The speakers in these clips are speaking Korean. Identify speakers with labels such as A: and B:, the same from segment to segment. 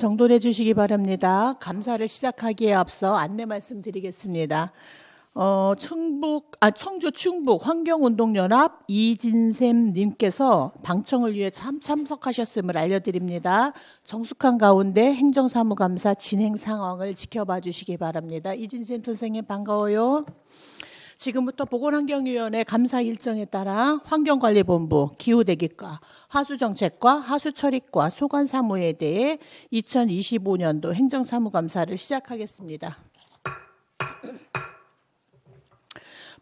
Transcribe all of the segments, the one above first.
A: 정돈해 주시기 바랍니다. 감사를 시작하기에 앞서 안내 말씀드리겠습니다. 청주 충북 환경운동연합 이진샘 님께서 방청을 위해 참석하셨음을 알려드립니다. 정숙한 가운데 행정사무감사 진행 상황을 지켜봐 주시기 바랍니다. 이진샘 선생님 반가워요. 지금부터 보건환경위원회 감사 일정에 따라 환경관리본부, 기후대기과, 하수정책과, 하수처리과, 소관사무에 대해 2025년도 행정사무감사를 시작하겠습니다.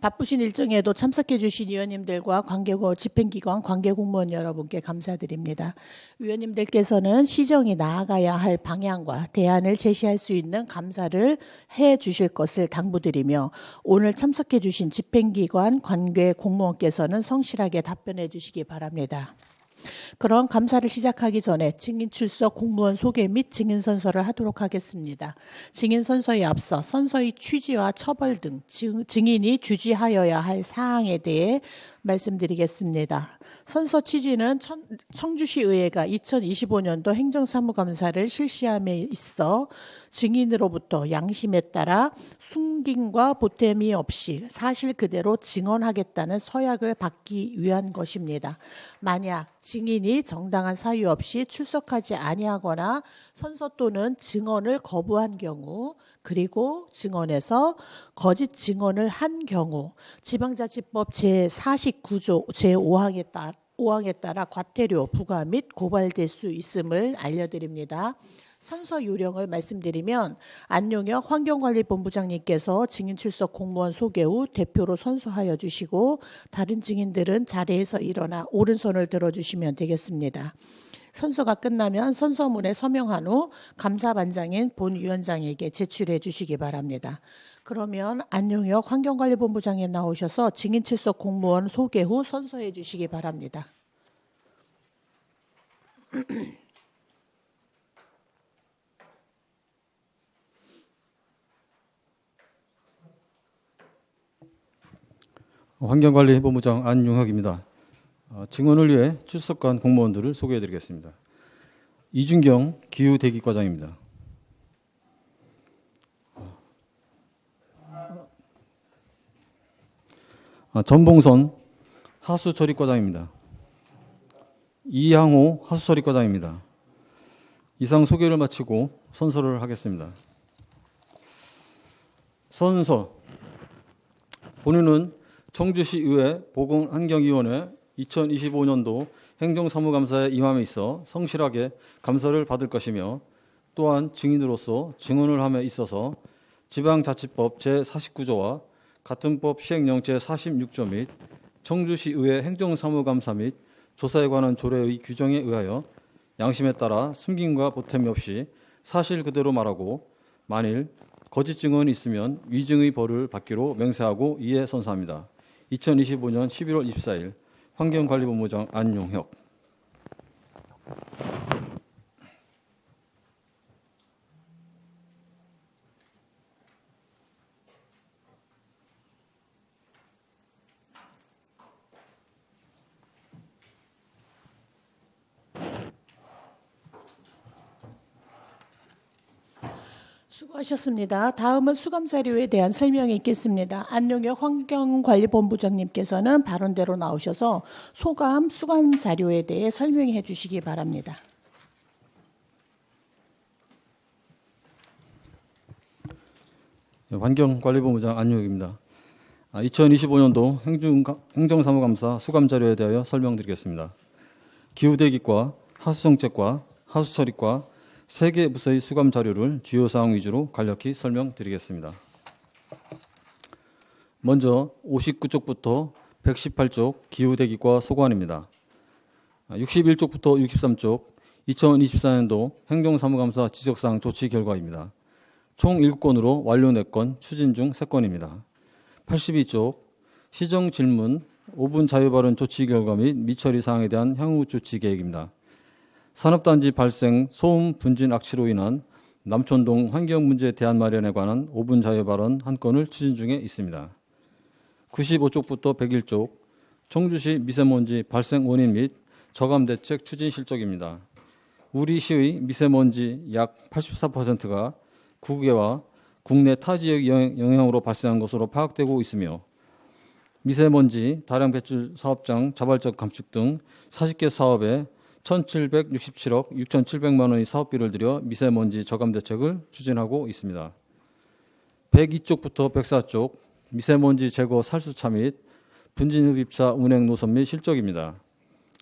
A: 바쁘신 일정에도 참석해 주신 위원님들과 관계고 집행기관, 관계공무원 여러분께 감사드립니다. 위원님들께서는 시정이 나아가야 할 방향과 대안을 제시할 수 있는 감사를 해 주실 것을 당부드리며 오늘 참석해 주신 집행기관, 관계공무원께서는 성실하게 답변해 주시기 바랍니다. 그런 감사를 시작하기 전에 증인 출석 공무원 소개 및 증인 선서를 하도록 하겠습니다. 증인 선서에 앞서 선서의 취지와 처벌 등 증인이 주지하여야 할 사항에 대해 말씀드리겠습니다. 선서 취지는 청주시의회가 2025년도 행정사무감사를 실시함에 있어 증인으로부터 양심에 따라 숨김과 보탬이 없이 사실 그대로 증언하겠다는 서약을 받기 위한 것입니다. 만약 증인이 정당한 사유 없이 출석하지 아니하거나 선서 또는 증언을 거부한 경우 그리고 증언에서 거짓 증언을 한 경우 지방자치법 제49조 제5항에 따라 과태료 부과 및 고발될 수 있음을 알려드립니다. 선서 요령을 말씀드리면 안용혁 환경관리본부장님께서 증인 출석 공무원 소개 후 대표로 선서하여 주시고 다른 증인들은 자리에서 일어나 오른손을 들어주시면 되겠습니다. 선서가 끝나면 선서문에 서명한 후 감사반장인 본위원장에게 제출해 주시기 바랍니다. 그러면 안용혁 환경관리본부장님 나오셔서 증인 출석 공무원 소개 후 선서해 주시기 바랍니다.
B: 환경관리본부장 안용혁입니다. 증언을 위해 출석한 공무원들을 소개해드리겠습니다. 이준경 기후대기과장입니다. 전봉선 하수처리과장입니다. 이향호 하수처리과장입니다. 이상 소개를 마치고 선서를 하겠습니다. 선서. 본인은 청주시의회 보건환경위원회 2025년도 행정사무감사에 임함에 있어 성실하게 감사를 받을 것이며 또한 증인으로서 증언을 함에 있어서 지방자치법 제49조와 같은 법 시행령 제46조 및 청주시의회 행정사무감사 및 조사에 관한 조례의 규정에 의하여 양심에 따라 숨김과 보탬이 없이 사실 그대로 말하고 만일 거짓 증언이 있으면 위증의 벌을 받기로 맹세하고 이에 선서합니다. 2025년 11월 24일 환경관리본부장 안용혁.
A: 수고하셨습니다. 다음은 수감자료에 대한 설명이 있겠습니다. 안용혁 환경관리본부장님께서는 발언대로 나오셔서 수감자료에 대해 설명해 주시기 바랍니다.
B: 환경관리본부장 안용혁입니다. 2025년도 행정사무감사 수감자료에 대하여 설명드리겠습니다. 기후대기과, 하수정책과, 하수처리과 3개 부서의 수감 자료를 주요 사항 위주로 간략히 설명드리겠습니다. 먼저 59쪽부터 118쪽 기후대기과 소관입니다. 61쪽부터 63쪽 2024년도 행정사무감사 지적사항 조치 결과입니다. 총 7건으로 완료 4건, 추진 중 3건입니다. 82쪽 시정질문 5분 자유발언 조치 결과 및 미처리 사항에 대한 향후 조치 계획입니다. 산업단지 발생 소음 분진 악취로 인한 남촌동 환경문제 대안 마련에 관한 5분 자유발언 1건을 추진 중에 있습니다. 95쪽부터 101쪽 청주시 미세먼지 발생 원인 및 저감 대책 추진 실적입니다. 우리 시의 미세먼지 약 84%가 국외와 국내 타 지역 영향으로 발생한 것으로 파악되고 있으며 미세먼지 다량 배출 사업장 자발적 감축 등 40개 사업에 1,767억 6,700만 원의 사업비를 들여 미세먼지 저감 대책을 추진하고 있습니다. 102쪽부터 104쪽 미세먼지 제거 살수차 및 분진흡입차 운행 노선 및 실적입니다.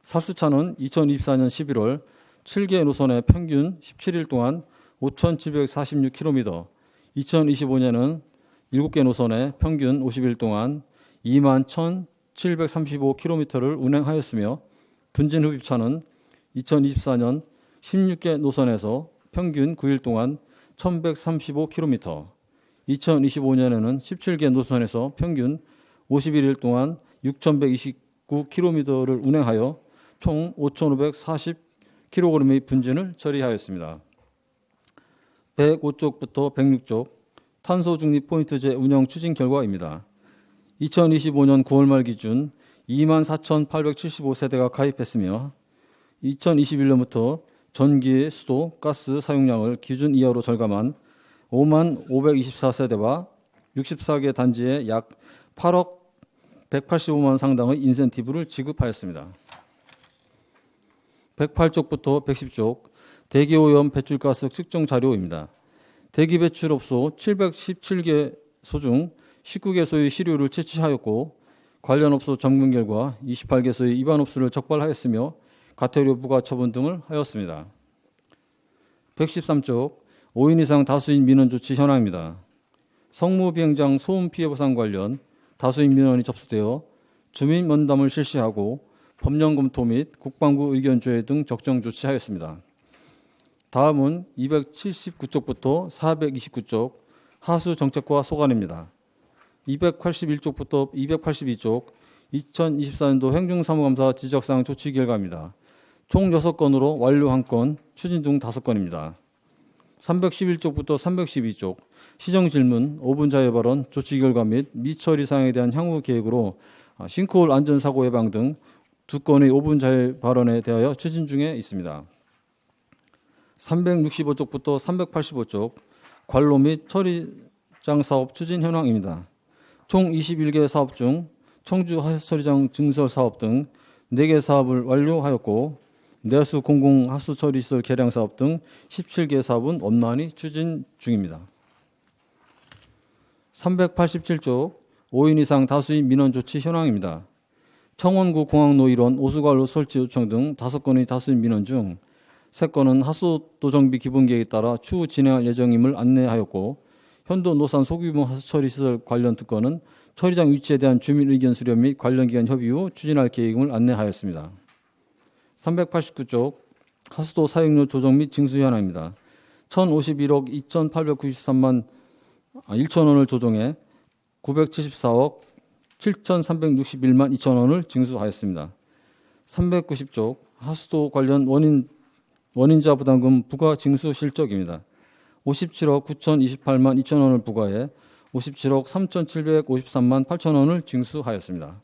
B: 살수차는 2024년 11월 7개 노선의 평균 17일 동안 5,746km, 2025년은 7개 노선의 평균 50일 동안 21,735km를 운행하였으며 분진흡입차는 2024년 16개 노선에서 평균 9일 동안 1,135km, 2025년에는 17개 노선에서 평균 51일 동안 6,129km를 운행하여 총 5,540kg의 분진을 처리하였습니다. 105쪽부터 106쪽 탄소 중립 포인트제 운영 추진 결과입니다. 2025년 9월 말 기준 24,875세대가 가입했으며 2021년부터 전기, 수도, 가스 사용량을 기준 이하로 절감한 55,524세대와 64개 단지에 약 8억 185만 원 상당의 인센티브를 지급하였습니다. 108쪽부터 110쪽 대기오염 배출가스 측정 자료입니다. 대기배출업소 717개소 중 19개소의 시료를 채취하였고 관련 업소 점검 결과 28개소의 위반 업소를 적발하였으며 과태료 부과 처분 등을 하였습니다. 113쪽 5인 이상 다수인 민원 조치 현황입니다. 성무비행장 소음 피해 보상 관련 다수인 민원이 접수되어 주민 면담을 실시하고 법령 검토 및 국방부 의견 조회 등 적정 조치하였습니다. 다음은 279쪽부터 429쪽 하수 정책과 소관입니다. 281쪽부터 282쪽 2024년도 행정사무감사 지적사항 조치 결과입니다. 총 6건으로 완료 1건, 추진 중 5건입니다. 311쪽부터 312쪽 시정질문, 5분 자유발언, 조치 결과 및 미처리 사항에 대한 향후 계획으로 싱크홀 안전사고 예방 등 2건의 5분 자유발언에 대하여 추진 중에 있습니다. 365쪽부터 385쪽 관로 및 처리장 사업 추진 현황입니다. 총 21개 사업 중 청주 하수처리장 증설 사업 등 4개 사업을 완료하였고 내수 공공 하수처리시설 개량 사업 등 17개 사업은 원만히 추진 중입니다. 387쪽 5인 이상 다수인 민원 조치 현황입니다. 청원구 공항로 일원 오수관로 설치 요청 등 5건의 다수인 민원 중 3건은 하수도 정비 기본계획에 따라 추후 진행할 예정임을 안내하였고 현도 노산 소규모 하수처리시설 관련 특건은 처리장 위치에 대한 주민 의견 수렴 및 관련 기관 협의 후 추진할 계획임을 안내하였습니다. 389쪽 하수도 사용료 조정 및 징수 현황입니다. 1,051억 2,893만 1천 원을 조정해 974억 7,361만 2천 원을 징수하였습니다. 390쪽 하수도 관련 원인자 부담금 부과 징수 실적입니다. 57억 9,028만 2천 원을 부과해 57억 3,753만 8천 원을 징수하였습니다.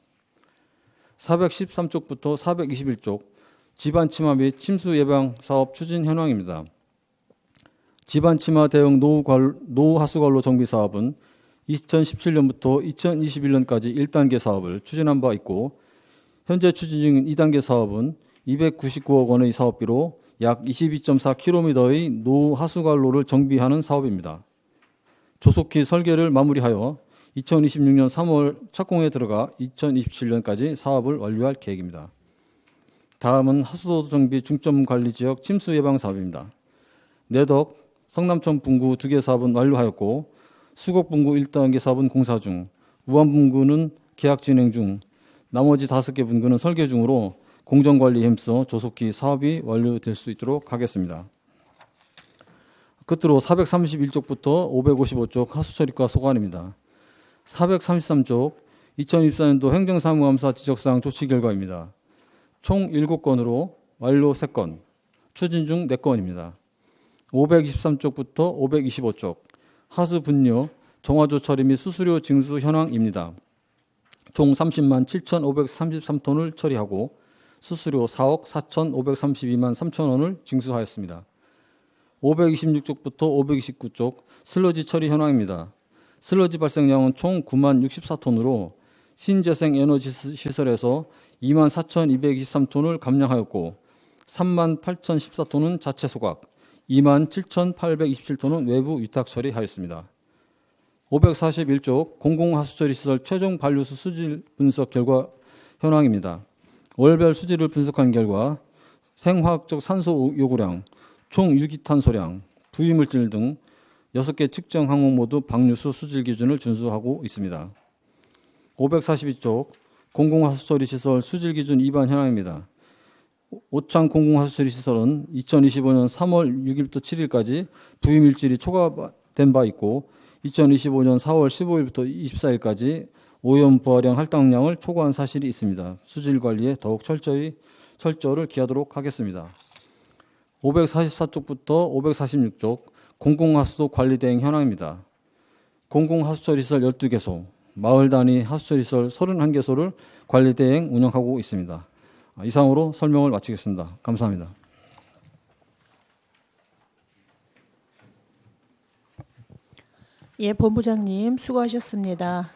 B: 413쪽부터 421쪽 집안 침하 및 침수 예방 사업 추진 현황입니다. 집안 침하 대응 노후 하수관로 정비 사업은 2017년부터 2021년까지 1단계 사업을 추진한 바 있고 현재 추진 중인 2단계 사업은 299억 원의 사업비로 약 22.4km의 노후 하수관로를 정비하는 사업입니다. 조속히 설계를 마무리하여 2026년 3월 착공에 들어가 2027년까지 사업을 완료할 계획입니다. 다음은 하수도 정비 중점관리지역 침수 예방 사업입니다. 내덕, 성남천 분구 2개 사업은 완료하였고 수곡 분구 1단계 사업은 공사 중, 우암 분구는 계약 진행 중, 나머지 5개 분구는 설계 중으로 공정관리에 힘써 조속히 사업이 완료될 수 있도록 하겠습니다. 끝으로 431쪽부터 555쪽 하수처리과 소관입니다. 433쪽 2024년도 행정사무감사 지적사항 조치 결과입니다. 총 7건으로 완료 3건, 추진 중 4건입니다. 523쪽부터 525쪽 하수 분뇨, 정화조 처리 및 수수료 징수 현황입니다. 총 30만 7,533톤을 처리하고 수수료 4억 4,532만 3천 원을 징수하였습니다. 526쪽부터 529쪽 슬러지 처리 현황입니다. 슬러지 발생량은 총 9만 64톤으로 신재생 에너지 시설에서 2만 4,223톤을 감량하였고 3만 8,014톤은 자체 소각, 2만 7,827톤은 외부 위탁 처리하였습니다. 541쪽 공공하수처리시설 최종 반류수 수질 분석 결과 현황입니다. 월별 수질을 분석한 결과 생화학적 산소 요구량, 총 유기탄소량, 부유물질 등 6개 측정 항목 모두 방류수 수질 기준을 준수하고 있습니다. 542쪽 공공하수처리시설 수질 기준 위반 현황입니다. 오창 공공하수처리시설은 2025년 3월 6일부터 7일까지 부유물질이 초과된 바 있고 2025년 4월 15일부터 24일까지 오염 부하량 할당량을 초과한 사실이 있습니다. 수질 관리에 더욱 철저를 기하도록 하겠습니다. 544쪽부터 546쪽 공공하수도 관리 대행 현황입니다. 공공하수처리시설 12개소, 마을 단위 하수처리시설 31개소를 관리 대행 운영하고 있습니다. 이상으로 설명을 마치겠습니다. 감사합니다.
A: 예, 본부장님 수고하셨습니다.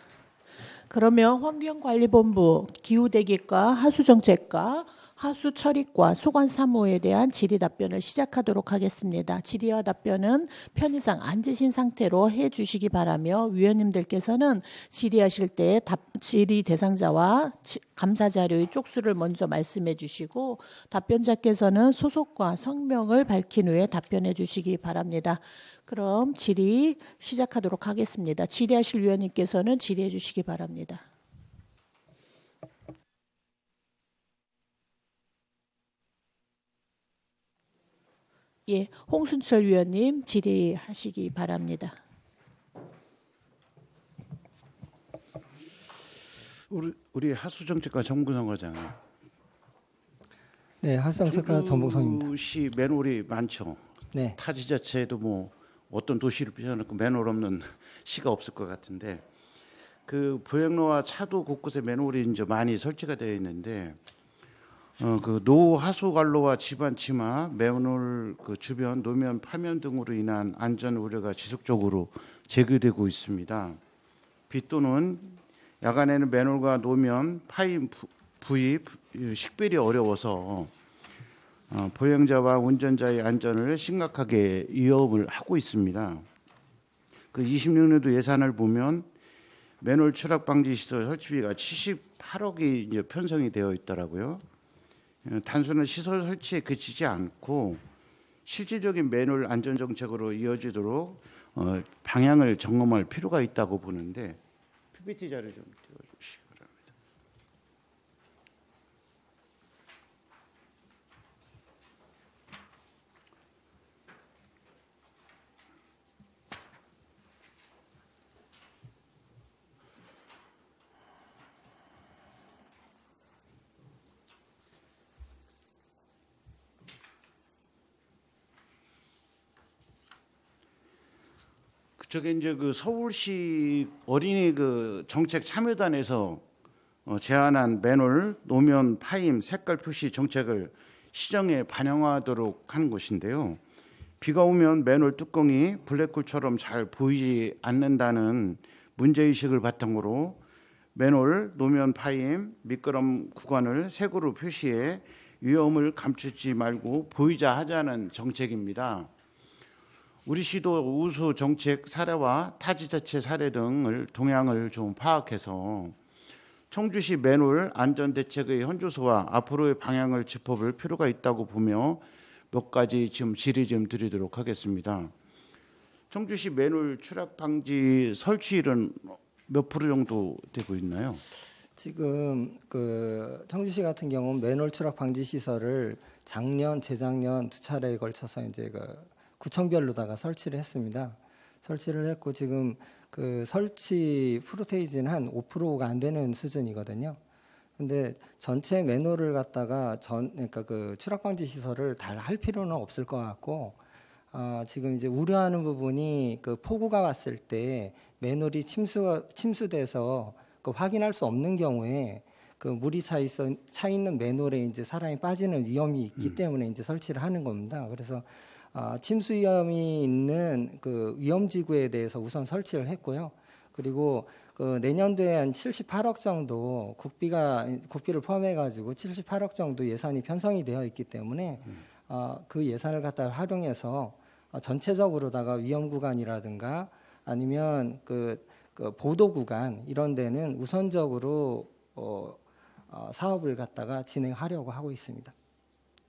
A: 그러면 환경관리본부 기후대기과 하수정책과 하수처리과 소관사무에 대한 질의 답변을 시작하도록 하겠습니다. 질의와 답변은 편의상 앉으신 상태로 해주시기 바라며 위원님들께서는 질의하실 때 질의 대상자와 감사 자료의 쪽수를 먼저 말씀해 주시고 답변자께서는 소속과 성명을 밝힌 후에 답변해 주시기 바랍니다. 그럼 질의 시작하도록 하겠습니다. 질의하실 위원님께서는 질의해 주시기 바랍니다. 예, 홍순철 위원님 질의하시기 바랍니다.
C: 우리 하수정책과 정부성과장.
D: 네, 하수정책과 전봉성입니다.
C: 도시 맨홀이 많죠.
D: 네.
C: 타 지자체도 뭐 어떤 도시를 펴놓고 맨홀 없는 시가 없을 것 같은데 그 보행로와 차도 곳곳에 맨홀이 이제 많이 설치가 되어 있는데 그 노하수관로와 집안 침하, 맨홀 그 주변 노면 파면 등으로 인한 안전 우려가 지속적으로 제기되고 있습니다. 비 또는 야간에는 맨홀과 노면 파임 부위 식별이 어려워서 보행자와 운전자의 안전을 심각하게 위협을 하고 있습니다. 그 26년도 예산을 보면 맨홀 추락 방지 시설 설치비가 78억이 이제 편성이 되어 있더라고요. 단순한 시설 설치에 그치지 않고 실질적인 맨홀 안전 정책으로 이어지도록 방향을 점검할 필요가 있다고 보는데 PPT 자료 좀 띄워주시기 바랍니다. 저게 이제 그 서울시 어린이 그 정책 참여단에서 제안한 맨홀 노면 파임 색깔 표시 정책을 시정에 반영하도록 하는 것인데요. 비가 오면 맨홀 뚜껑이 블랙홀처럼 잘 보이지 않는다는 문제의식을 바탕으로 맨홀 노면 파임 미끄럼 구간을 색으로 표시해 위험을 감추지 말고 보이자 하자는 정책입니다. 우리 시도 우수 정책 사례와 타지자체 사례 등을 동향을 좀 파악해서 청주시 맨홀 안전대책의 현주소와 앞으로의 방향을 짚어볼 필요가 있다고 보며 몇 가지 지금 질의 좀 드리도록 하겠습니다. 청주시 맨홀 추락 방지 설치율은 몇 프로 정도 되고 있나요?
D: 지금 그 청주시 같은 경우는 맨홀 추락 방지 시설을 작년, 재작년 두 차례에 걸쳐서 이제 그 구청별로다가 설치를 했습니다. 설치를 했고 지금 그 설치 프로테이지는 한 5%가 안 되는 수준이거든요. 근데 전체 맨홀을 갖다가 그러니까 그 추락 방지 시설을 다 할 필요는 없을 것 같고 지금 이제 우려하는 부분이 그 폭우가 왔을 때 맨홀이 침수돼서 그 확인할 수 없는 경우에 그 물이 차 있는 맨홀에 이제 사람이 빠지는 위험이 있기 때문에 이제 설치를 하는 겁니다. 그래서 침수 위험이 있는 그 위험지구에 대해서 우선 설치를 했고요. 그리고 그 내년도에 한 78억 정도 국비를 포함해가지고 78억 정도 예산이 편성이 되어 있기 때문에 그 예산을 갖다 활용해서 전체적으로다가 위험 구간이라든가 아니면 그 보도 구간 이런 데는 우선적으로 사업을 갖다가 진행하려고 하고 있습니다.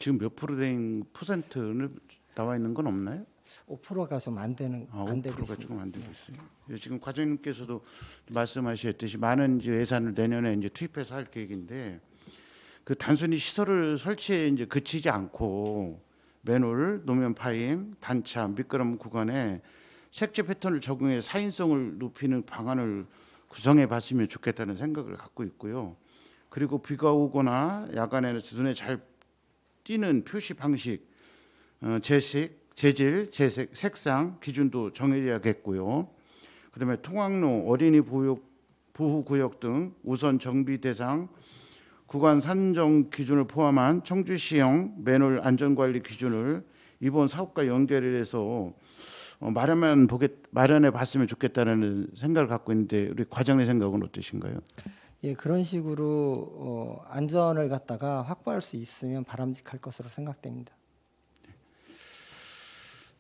C: 지금 몇 퍼센트는 나와 있는 건 없나요?
D: 5%가 좀 안 되고
C: 5%가
D: 있습니다.
C: 조금 안 되고 있어요. 예, 지금 과장님께서도 말씀하셨듯이 많은 이제 예산을 내년에 이제 투입해서 할 계획인데 그 단순히 시설을 설치에 이제 그치지 않고 맨홀, 노면 파임, 단차, 미끄럼 구간에 색재 패턴을 적용해 사인성을 높이는 방안을 구성해 봤으면 좋겠다는 생각을 갖고 있고요. 그리고 비가 오거나 야간에는 눈에 잘 띄는 표시 방식, 재질, 재색, 색상 기준도 정해야겠고요. 그다음에 통학로, 어린이 보호구역 등 우선 정비 대상 구간 산정 기준을 포함한 청주시형 맨홀 안전관리 기준을 이번 사업과 연결을 해서 마련해 봤으면 좋겠다는 생각을 갖고 있는데 우리 과장님 생각은 어떠신가요?
D: 예, 그런 식으로 안전을 갖다가 확보할 수 있으면 바람직할 것으로 생각됩니다.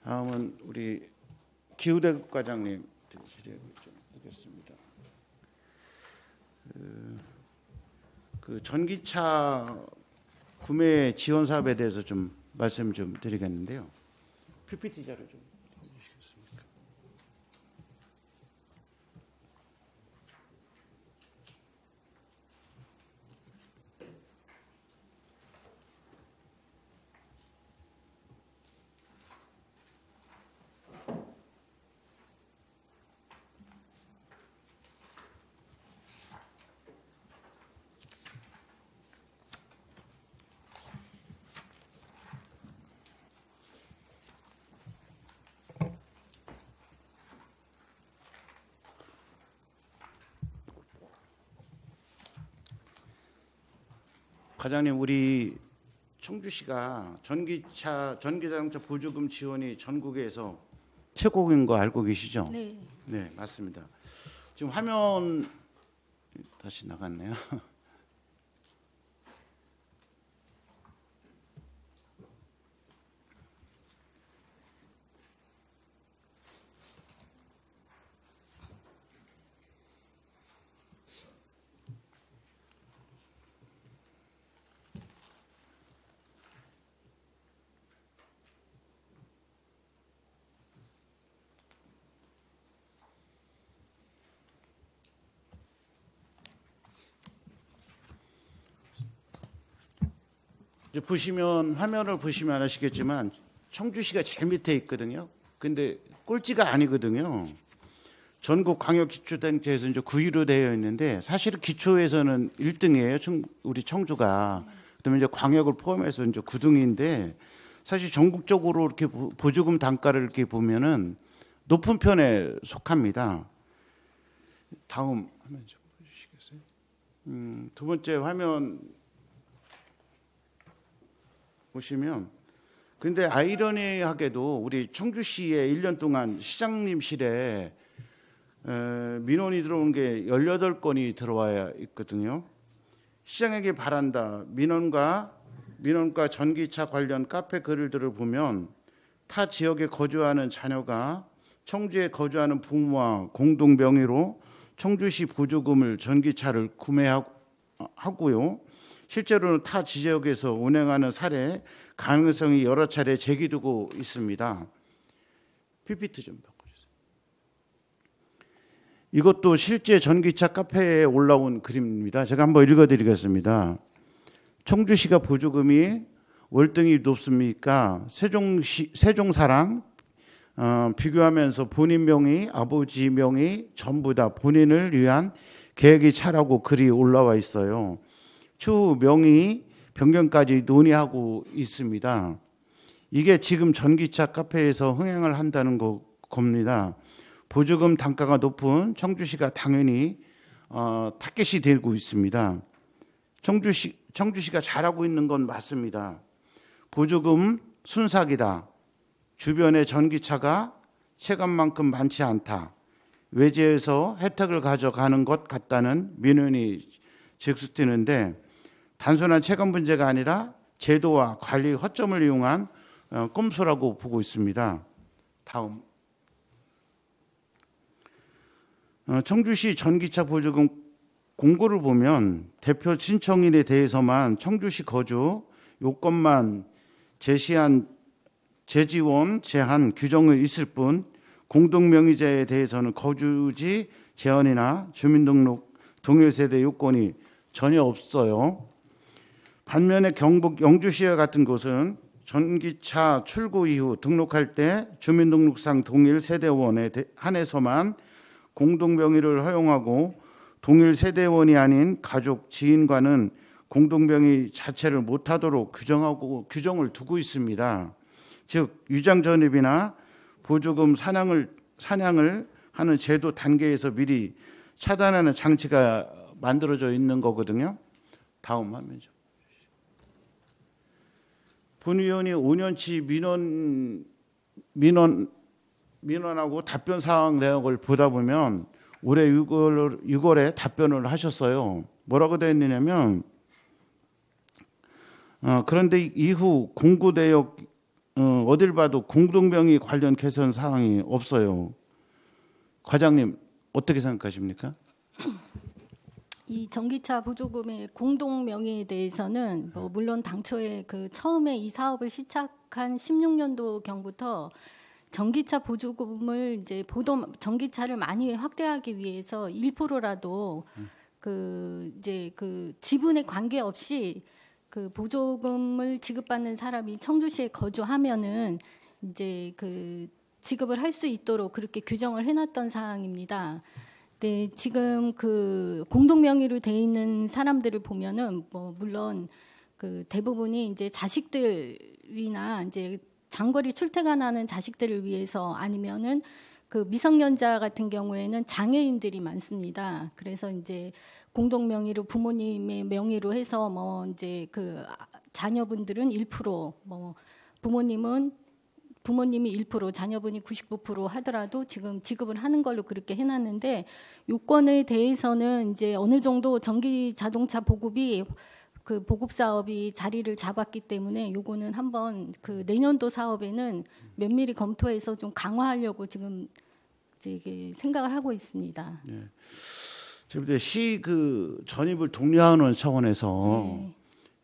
C: 다음은 우리 기후대급 과장님 질의 좀 드리겠습니다. 그 전기차 구매 지원 사업에 대해서 좀 말씀 좀 드리겠는데요. PPT 자료 좀 해주시겠습니까? 과장님, 우리 청주시가 전기자동차 보조금 지원이 전국에서 최고인 거 알고 계시죠?
E: 네.
C: 네, 맞습니다. 지금 화면 다시 나갔네요. 이제 화면을 보시면 아시겠지만 청주시가 제일 밑에 있거든요. 근데 꼴찌가 아니거든요. 전국 광역기초단체에서 이제 9위로 되어 있는데 사실은 기초에서는 1등이에요. 우리 청주가. 그다음에 이제 광역을 포함해서 이제 9등인데 사실 전국적으로 이렇게 보조금 단가를 이렇게 보면은 높은 편에 속합니다. 다음 화면 좀 보여주시겠어요? 두 번째 화면 보시면 근데 아이러니하게도 우리 청주시에 1년 동안 시장님실에 민원이 들어온 게 18건이 들어와야 있거든요. 시장에게 바란다. 민원과 전기차 관련 카페 글들을 보면 타 지역에 거주하는 자녀가 청주에 거주하는 부모와 공동 명의로 청주시 보조금을 전기차를 구매하고요. 실제로는 타 지역에서 운행하는 사례 가능성이 여러 차례 제기되고 있습니다. PPT 좀 바꿔주세요. 이것도 실제 전기차 카페에 올라온 글입니다. 제가 한번 읽어드리겠습니다. 청주시가 보조금이 월등히 높습니까? 세종사랑 비교하면서 본인 명의, 아버지 명의 전부 다 본인을 위한 계획이 차라고 글이 올라와 있어요. 추후 명의 변경까지 논의하고 있습니다. 이게 지금 전기차 카페에서 흥행을 한다는 겁니다. 보조금 단가가 높은 청주시가 당연히 타겟이 되고 있습니다. 청주시가 잘하고 있는 건 맞습니다. 보조금 순삭이다. 주변에 전기차가 체감만큼 많지 않다. 외지에서 혜택을 가져가는 것 같다는 민원이 즉수뛰는데 단순한 체감 문제가 아니라 제도와 관리 허점을 이용한 꼼수라고 보고 있습니다. 다음. 청주시 전기차 보조금 공고를 보면 대표 신청인에 대해서만 청주시 거주 요건만 재지원 제한 규정이 있을 뿐 공동명의자에 대해서는 거주지 제한이나 주민등록 동일세대 요건이 전혀 없어요. 반면에 경북 영주시와 같은 곳은 전기차 출고 이후 등록할 때 주민등록상 동일 세대원에 한해서만 공동명의를 허용하고 동일 세대원이 아닌 가족, 지인과는 공동명의 자체를 못하도록 규정을 두고 있습니다. 즉 유장 전입이나 보조금 사냥을 하는 제도 단계에서 미리 차단하는 장치가 만들어져 있는 거거든요. 다음 화면이죠. 본 의원이 5년치 민원하고 답변 사항 내역을 보다 보면 올해 6월에 답변을 하셨어요. 뭐라고 되어 있느냐면 그런데 이후 공고 내역 어딜 봐도 공동명의 관련 개선 사항이 없어요. 과장님 어떻게 생각하십니까?
E: 이 전기차 보조금의 공동 명의에 대해서는 물론 당초에 처음에 이 사업을 시작한 16년도 경부터 전기차 보조금을 이제 전기차를 많이 확대하기 위해서 1%라도 지분에 관계없이 보조금을 지급받는 사람이 청주시에 거주하면은 이제 지급을 할 수 있도록 그렇게 규정을 해놨던 사항입니다. 네, 지금 공동 명의로 돼 있는 사람들을 보면은 물론 대부분이 이제 자식들이나 이제 장거리 출퇴근하는 자식들을 위해서 아니면은 미성년자 같은 경우에는 장애인들이 많습니다. 그래서 이제 공동 명의로 부모님의 명의로 해서 이제 자녀분들은 1%, 부모님이 1%, 자녀분이 99% 하더라도 지금 지급을 하는 걸로 그렇게 해놨는데 요건에 대해서는 이제 어느 정도 전기 자동차 보급이 보급 사업이 자리를 잡았기 때문에 요거는 한번 내년도 사업에는 면밀히 검토해서 좀 강화하려고 지금 이제 생각을 하고 있습니다.
C: 네. 지금 시 전입을 독려하는 차원에서
E: 네.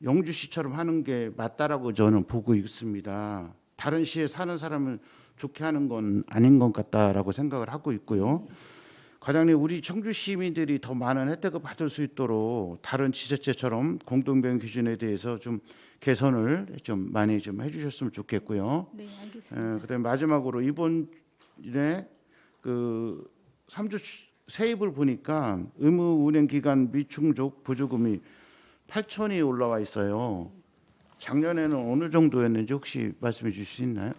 C: 영주시처럼 하는 게 맞다라고 저는 보고 있습니다. 다른 시에 사는 사람을 좋게 하는 건 아닌 것 같다라고 생각을 하고 있고요. 과장님, 우리 청주 시민들이 더 많은 혜택을 받을 수 있도록 다른 지자체처럼 공동명의 기준에 대해서 좀 개선을 좀 많이 좀 해주셨으면 좋겠고요.
E: 네, 알겠습니다.
C: 그다음에 마지막으로 이번에 3주 세입을 보니까 의무 운행 기간 미충족 보조금이 8천이 올라와 있어요. 작년에는 어느 정도였는지 혹시 말씀해 주실 수 있나요?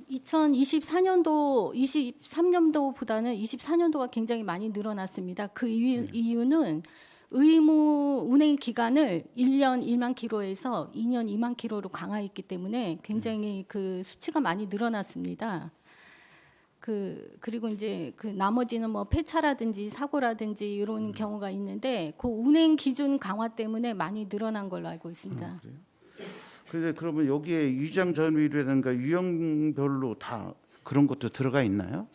E: 2024년도, 23년도보다는 24년도가 굉장히 많이 늘어났습니다. 이유는 의무 운행 기간을 1년 1만 킬로에서 2년 2만 킬로로 강화했기 때문에 굉장히 수치가 많이 늘어났습니다. 그리고 이제 나머지는 폐차라든지 사고라든지 이런 경우가 있는데 운행 기준 강화 때문에 많이 늘어난 걸로 알고 있습니다.
C: 그래요? 근데 그러면 여기에 위장 전입이라든가 유형별로 다 그런 것도 들어가 있나요?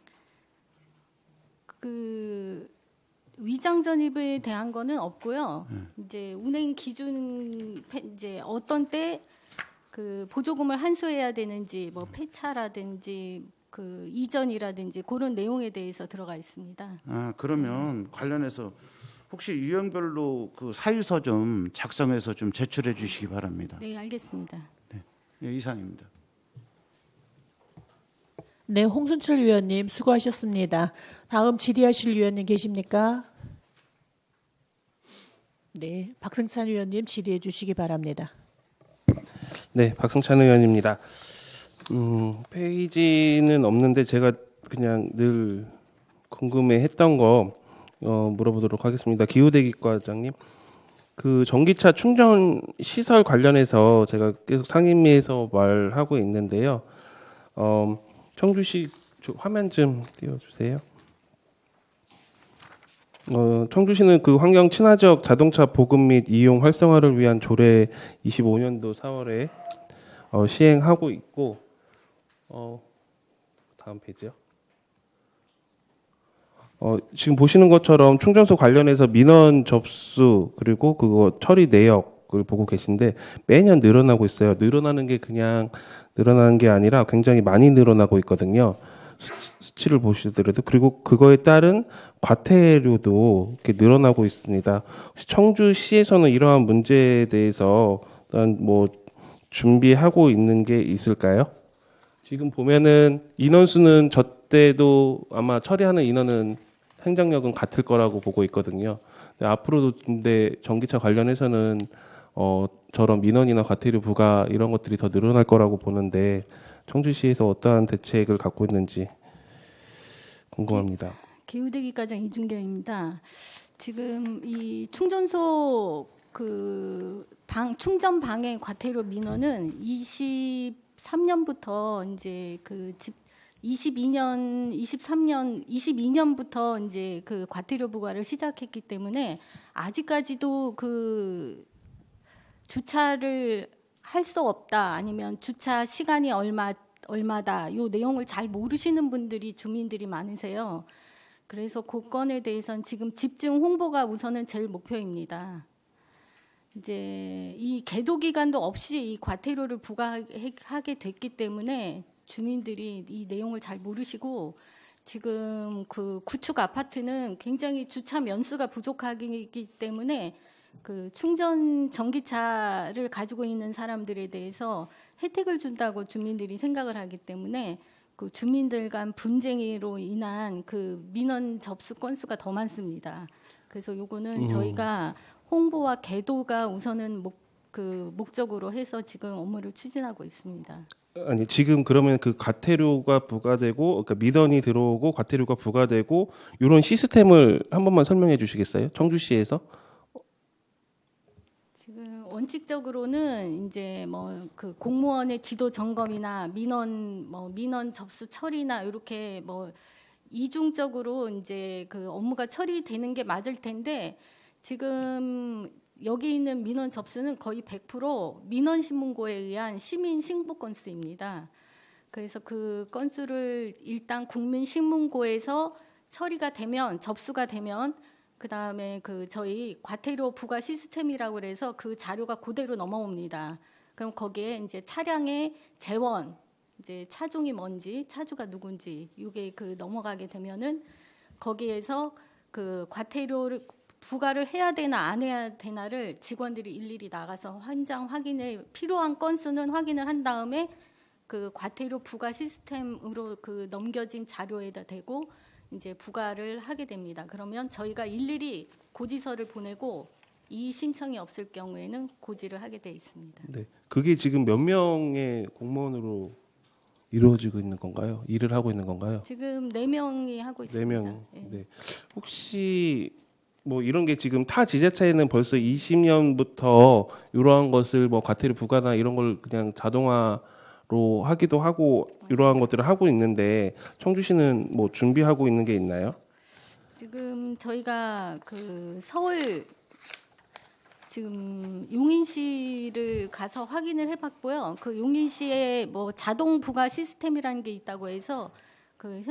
E: 위장 전입에 대한 거는 없고요. 이제 운행 기준 이제 어떤 때 보조금을 환수해야 되는지 폐차라든지 이전이라든지 그런 내용에 대해서 들어가 있습니다.
C: 그러면 관련해서 혹시 유형별로 사유서 좀 작성해서 좀 제출해 주시기 바랍니다.
E: 네, 알겠습니다.
C: 네, 이상입니다.
A: 네, 홍순철 위원님 수고하셨습니다. 다음 질의하실 위원님 계십니까? 네, 박승찬 위원님 질의해 주시기 바랍니다.
F: 네, 박승찬 의원입니다. 페이지는 없는데 제가 그냥 늘 궁금해했던 거 물어보도록 하겠습니다. 기후대기과장님, 그 전기차 충전 시설 관련해서 제가 계속 상임위에서 말하고 있는데요. 청주시 화면 좀 띄워주세요. 청주시는 그 환경 친화적 자동차 보급 및 이용 활성화를 위한 조례 25년도 4월에 시행하고 있고, 다음 페이지요. 지금 보시는 것처럼 충전소 관련해서 민원 접수 그리고 그거 처리 내역을 보고 계신데 매년 늘어나고 있어요. 늘어나는 게 그냥 늘어나는 게 아니라 굉장히 많이 늘어나고 있거든요. 수치를 보시더라도. 그리고 그거에 따른 과태료도 이렇게 늘어나고 있습니다. 혹시 청주시에서는 이러한 문제에 대해서 뭐 준비하고 있는 게 있을까요? 지금 보면은 인원수는 저 때도 아마 처리하는 인원은 행정력은 같을 거라고 보고 있거든요. 근데 앞으로도 근데 전기차 관련해서는 저런 민원이나 과태료 부과 이런 것들이 더 늘어날 거라고 보는데 청주시에서 어떠한 대책을 갖고 있는지 궁금합니다.
E: 기후대기과장 이준경입니다. 지금 이 충전소 충전 방해 과태료 민원은 23년부터 이제 22년부터 이제 그 과태료 부과를 시작했기 때문에 아직까지도 그 주차를 할 수 없다, 아니면 주차 시간이 얼마다, 요 내용을 잘 모르시는 분들이 주민들이 많으세요. 그래서 그 건에 대해서는 지금 집중 홍보가 우선은 제일 목표입니다. 이제 이 계도 기간도 없이 이 과태료를 부과하게 됐기 때문에 주민들이 이 내용을 잘 모르시고, 지금 그 구축 아파트는 굉장히 주차 면수가 부족하기 때문에 그 충전 전기차를 가지고 있는 사람들에 대해서 혜택을 준다고 주민들이 생각을 하기 때문에 그 주민들 간 분쟁으로 인한 그 민원 접수 건수가 더 많습니다. 그래서 요거는 저희가 홍보와 계도가 우선은 목적으로 해서 지금 업무를 추진하고 있습니다.
F: 아니 지금 그러면 그 과태료가 부과되고, 그러니까 민원이 들어오고 과태료가 부과되고 이런 시스템을 한 번만 설명해 주시겠어요? 청주시에서?
E: 지금 원칙적으로는 이제 뭐 그 공무원의 지도 점검이나 민원 접수 처리나 이렇게 뭐 이중적으로 이제 그 업무가 처리되는 게 맞을 텐데, 지금 여기 있는 민원 접수는 거의 100% 민원 신문고에 의한 시민 신고 건수입니다. 그래서 그 건수를 일단 국민 신문고에서 처리가 되면, 접수가 되면 그다음에 그 저희 과태료 부과 시스템이라고 그래서 그 자료가 그대로 넘어옵니다. 그럼 거기에 이제 차량의 재원, 이제 차종이 뭔지, 차주가 누군지 이게 그 넘어가게 되면은 거기에서 그 과태료를 부과를 해야 되나 안 해야 되나를 직원들이 일일이 나가서 현장 확인에 필요한 건수는 확인을 한 다음에 그 과태료 부과 시스템으로 그 넘겨진 자료에다 대고 이제 부과를 하게 됩니다. 그러면 저희가 일일이 고지서를 보내고 이 신청이 없을 경우에는 고지를 하게 돼 있습니다.
F: 네. 그게 지금 몇 명의 공무원으로 이루어지고 있는 건가요? 일을 하고 있는 건가요?
E: 지금 4명이 하고 있습니다.
F: 4명. 네. 혹시 뭐 이런 게 지금 타 지자체에는 벌써 20년부터 이러한 것을 뭐 과태료 부과나 이런 걸 그냥 자동화로 하기도 하고 이러한 것들을 하고 있는데 청주시는 뭐 준비하고 있는 게 있나요?
E: 지금 저희가 그 서울 지금 용인시를 가서 확인을 해봤고요. 그 용인시에 뭐 자동 부과 시스템이라는 게 있다고 해서 그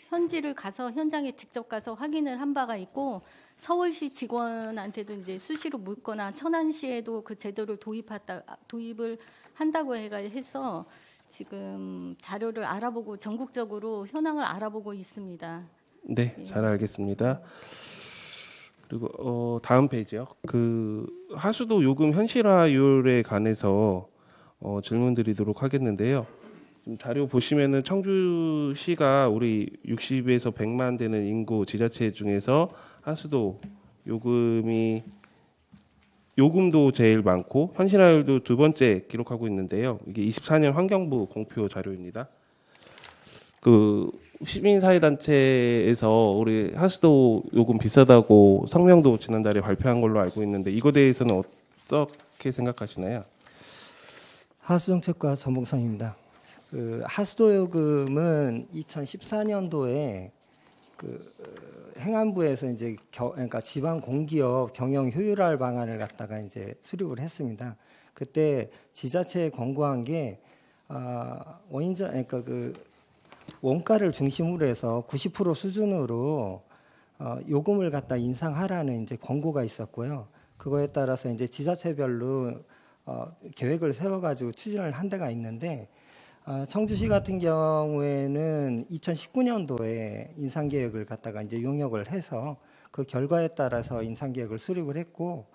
E: 현지를 가서 현장에 직접 가서 확인을 한 바가 있고, 서울시 직원한테도 이제 수시로 묻거나 천안시에도 그 제도를 도입을 한다고 해서 지금 자료를 알아보고 전국적으로 현황을 알아보고 있습니다.
F: 네, 잘 알겠습니다. 그리고 다음 페이지요. 그 하수도 요금 현실화율에 관해서 질문드리도록 하겠는데요. 지금 자료 보시면은 청주시가 우리 60에서 100만 되는 인구 지자체 중에서 하수도 요금도 제일 많고 현실화율도 두 번째 기록하고 있는데요. 이게 24년 환경부 공표 자료입니다. 그 시민사회단체에서 우리 하수도 요금 비싸다고 성명도 지난달에 발표한 걸로 알고 있는데 이거에 대해서는 어떻게 생각하시나요?
D: 하수정책과 전봉성입니다. 그 하수도 요금은 2014년도에 그 행안부에서 이제 그러니까 지방 공기업 경영 효율화 방안을 갖다가 이제 수립을 했습니다. 그때 지자체에 권고한 게 원인자 그러니까 그 원가를 중심으로 해서 90% 수준으로 요금을 갖다 인상하라는 이제 권고가 있었고요. 그거에 따라서 이제 지자체별로 계획을 세워가지고 추진을 한 데가 있는데 청주시 같은 경우에는 2019년도에 인상 계획을 갖다가 이제 용역을 해서 그 결과에 따라서 인상 계획을 수립을 했고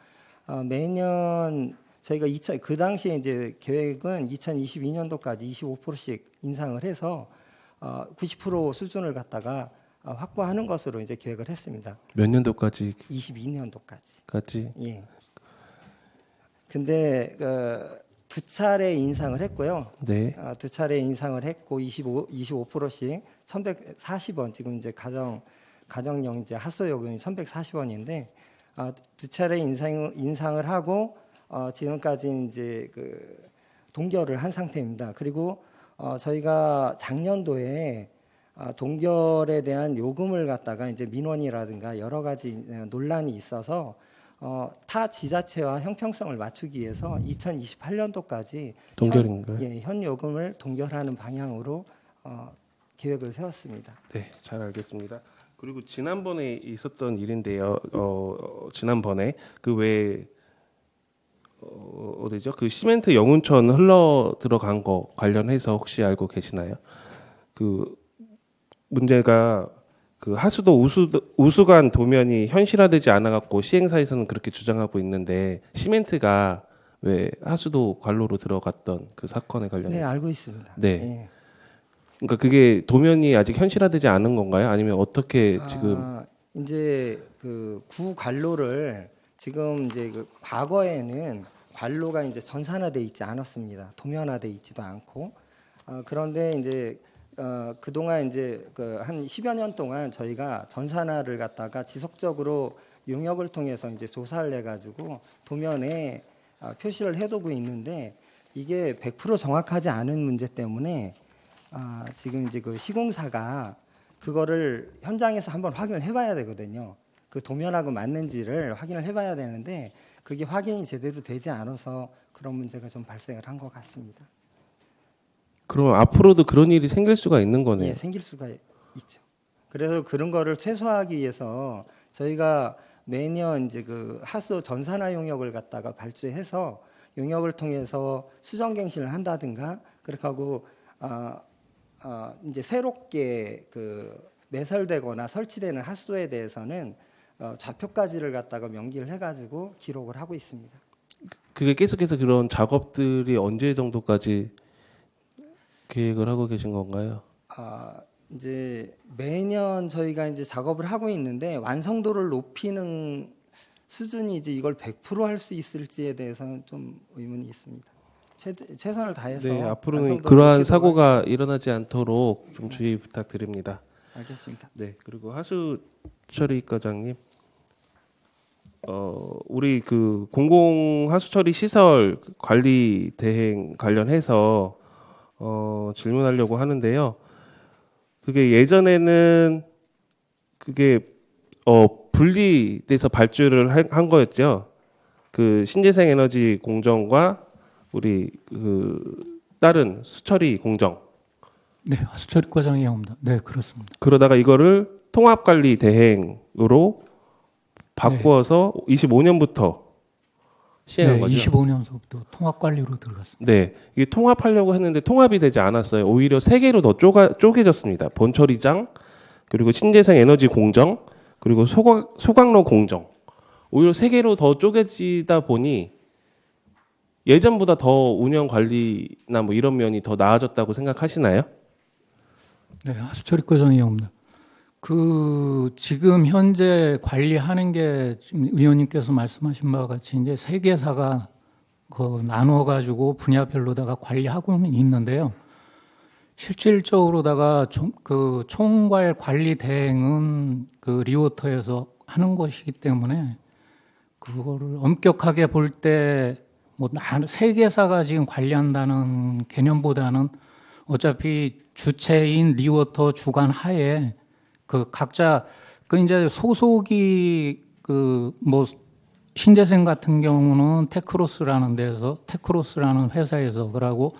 D: 매년 저희가 그 당시에 이제 계획은 2022년도까지 25%씩 인상을 해서 90% 수준을 갖다가 확보하는 것으로 이제 계획을 했습니다.
F: 몇 년도까지?
D: 22년도까지. 예. 근데 두 차례 인상을 했고요.
F: 네.
D: 두 차례 인상을 했고 25%씩 1,140원 지금 이제 가정용 이제 하수도 요금이 1,140원인데 두 차례 인상을 하고 지금까지 이제 그 동결을 한 상태입니다. 그리고 저희가 작년도에 동결에 대한 요금을 갖다가 이제 민원이라든가 여러 가지 논란이 있어서 타 지자체와 형평성을 맞추기 위해서 2028년도까지
F: 동결인가요?
D: 현 요금을 동결하는 방향으로 계획을 세웠습니다.
F: 네, 잘 알겠습니다. 그리고 지난번에 있었던 일인데요. 지난번에 그 왜 어디죠? 그 시멘트 영운천 흘러 들어간 거 관련해서 혹시 알고 계시나요? 그 문제가 그 하수도 우수관 도면이 현실화되지 않아갖고 시행사에서는 그렇게 주장하고 있는데 시멘트가 왜 하수도 관로로 들어갔던 그 사건에 관련해서
D: 네, 알고 있습니다.
F: 네.
D: 예.
F: 그러니까 그게 도면이 아직 현실화되지 않은 건가요? 아니면 어떻게 지금
D: 이제 그 구 관로를 지금 이제 그 과거에는 관로가 이제 전산화돼 있지 않았습니다. 도면화돼 있지도 않고 그런데 이제 그동안 이제 그 한 10여 년 동안 저희가 전산화를 갖다가 지속적으로 용역을 통해서 이제 조사를 해가지고 도면에 표시를 해두고 있는데 이게 100% 정확하지 않은 문제 때문에 지금 이제 그 시공사가 그거를 현장에서 한번 확인을 해봐야 되거든요. 그 도면하고 맞는지를 확인을 해봐야 되는데 그게 확인이 제대로 되지 않아서 그런 문제가 좀 발생을 한 것 같습니다.
F: 그럼 앞으로도 그런 일이 생길 수가 있는 거네요.
D: 예, 생길 수가 있죠. 그래서 그런 거를 최소화하기 위해서 저희가 매년 이제 그 하수 전산화 용역을 갖다가 발주해서 용역을 통해서 수정갱신을 한다든가 그렇게 하고 이제 새롭게 그 매설되거나 설치되는 하수도에 대해서는 좌표까지를 갖다가 명기를 해가지고 기록을 하고 있습니다.
F: 그게 계속해서 그런 작업들이 언제 정도까지 계획을 하고 계신 건가요?
D: 이제 매년 저희가 이제 작업을 하고 있는데 완성도를 높이는 수준이 이제 이걸 100% 할 수 있을지에 대해서는 좀 의문이 있습니다. 최선을 다해서
F: 네, 앞으로는 그러한 사고가 일어나지 않도록 좀 주의 부탁드립니다.
D: 알겠습니다.
F: 네, 그리고 하수처리 과장님, 우리 그 공공 하수처리 시설 관리 대행 관련해서 질문하려고 하는데요. 그게 예전에는 그게 분리돼서 발주를 한 거였죠. 그 신재생 에너지 공정과 우리 그 다른 수처리 공정.
G: 네, 하수처리 과장이 합니다. 네, 그렇습니다.
F: 그러다가 이거를 통합관리 대행으로 바꾸어서 25년부터 시행한
G: 네,
F: 거죠.
G: 25년서부터 통합관리로 들어갔습니다.
F: 네, 이게 통합하려고 했는데 통합이 되지 않았어요. 오히려 세 개로 더 쪼개졌습니다. 본처리장, 그리고 신재생 에너지 공정, 그리고 소각로 공정. 오히려 세 개로 더 쪼개지다 보니 예전보다 더 운영 관리나 뭐 이런 면이 더 나아졌다고 생각하시나요?
G: 네, 하수처리 과장이옵니다. 그 지금 현재 관리하는 게 지금 의원님께서 말씀하신 바와 같이 이제 세 개사가 나누어 가지고 분야별로다가 관리하고는 있는데요. 실질적으로다가 그 총괄 관리 대행은 그 리워터에서 하는 것이기 때문에 그거를 엄격하게 볼 때 뭐 세계사가 지금 관리한다는 개념보다는 어차피 주체인 리워터 주관 하에 그 각자 그 이제 소속이 그 뭐 신재생 같은 경우는 테크로스라는 회사에서 그러고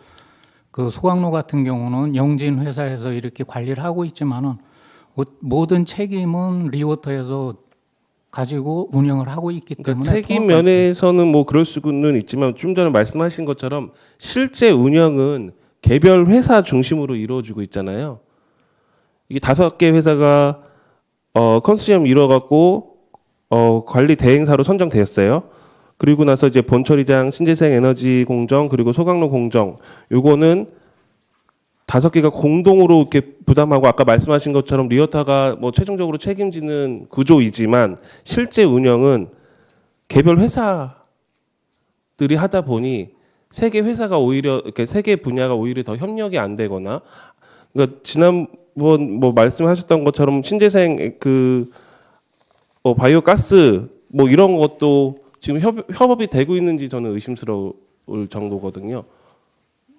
G: 그 소강로 같은 경우는 영진 회사에서 이렇게 관리를 하고 있지만은 모든 책임은 리워터에서 가지고 운영을 하고 있기 때문에
F: 그러니까 책임 면에서는 뭐 그럴 수는 있지만 좀 전에 말씀하신 것처럼 실제 운영은 개별 회사 중심으로 이루어지고 있잖아요. 이게 5개 회사가 컨소시엄 이뤄갖고 관리 대행사로 선정되었어요. 그리고 나서 이제 본처리장, 신재생 에너지 공정, 그리고 소강로 공정, 요거는 5개가 공동으로 이렇게 부담하고 아까 말씀하신 것처럼 리어터가 뭐 최종적으로 책임지는 구조이지만 실제 운영은 개별 회사들이 하다 보니 세 개 회사가 오히려 이렇게 세 개 분야가 오히려 더 협력이 안 되거나, 그러니까 지난번 뭐 말씀하셨던 것처럼 신재생 그 바이오 가스 뭐 이런 것도 지금 협업이 되고 있는지 저는 의심스러울 정도거든요.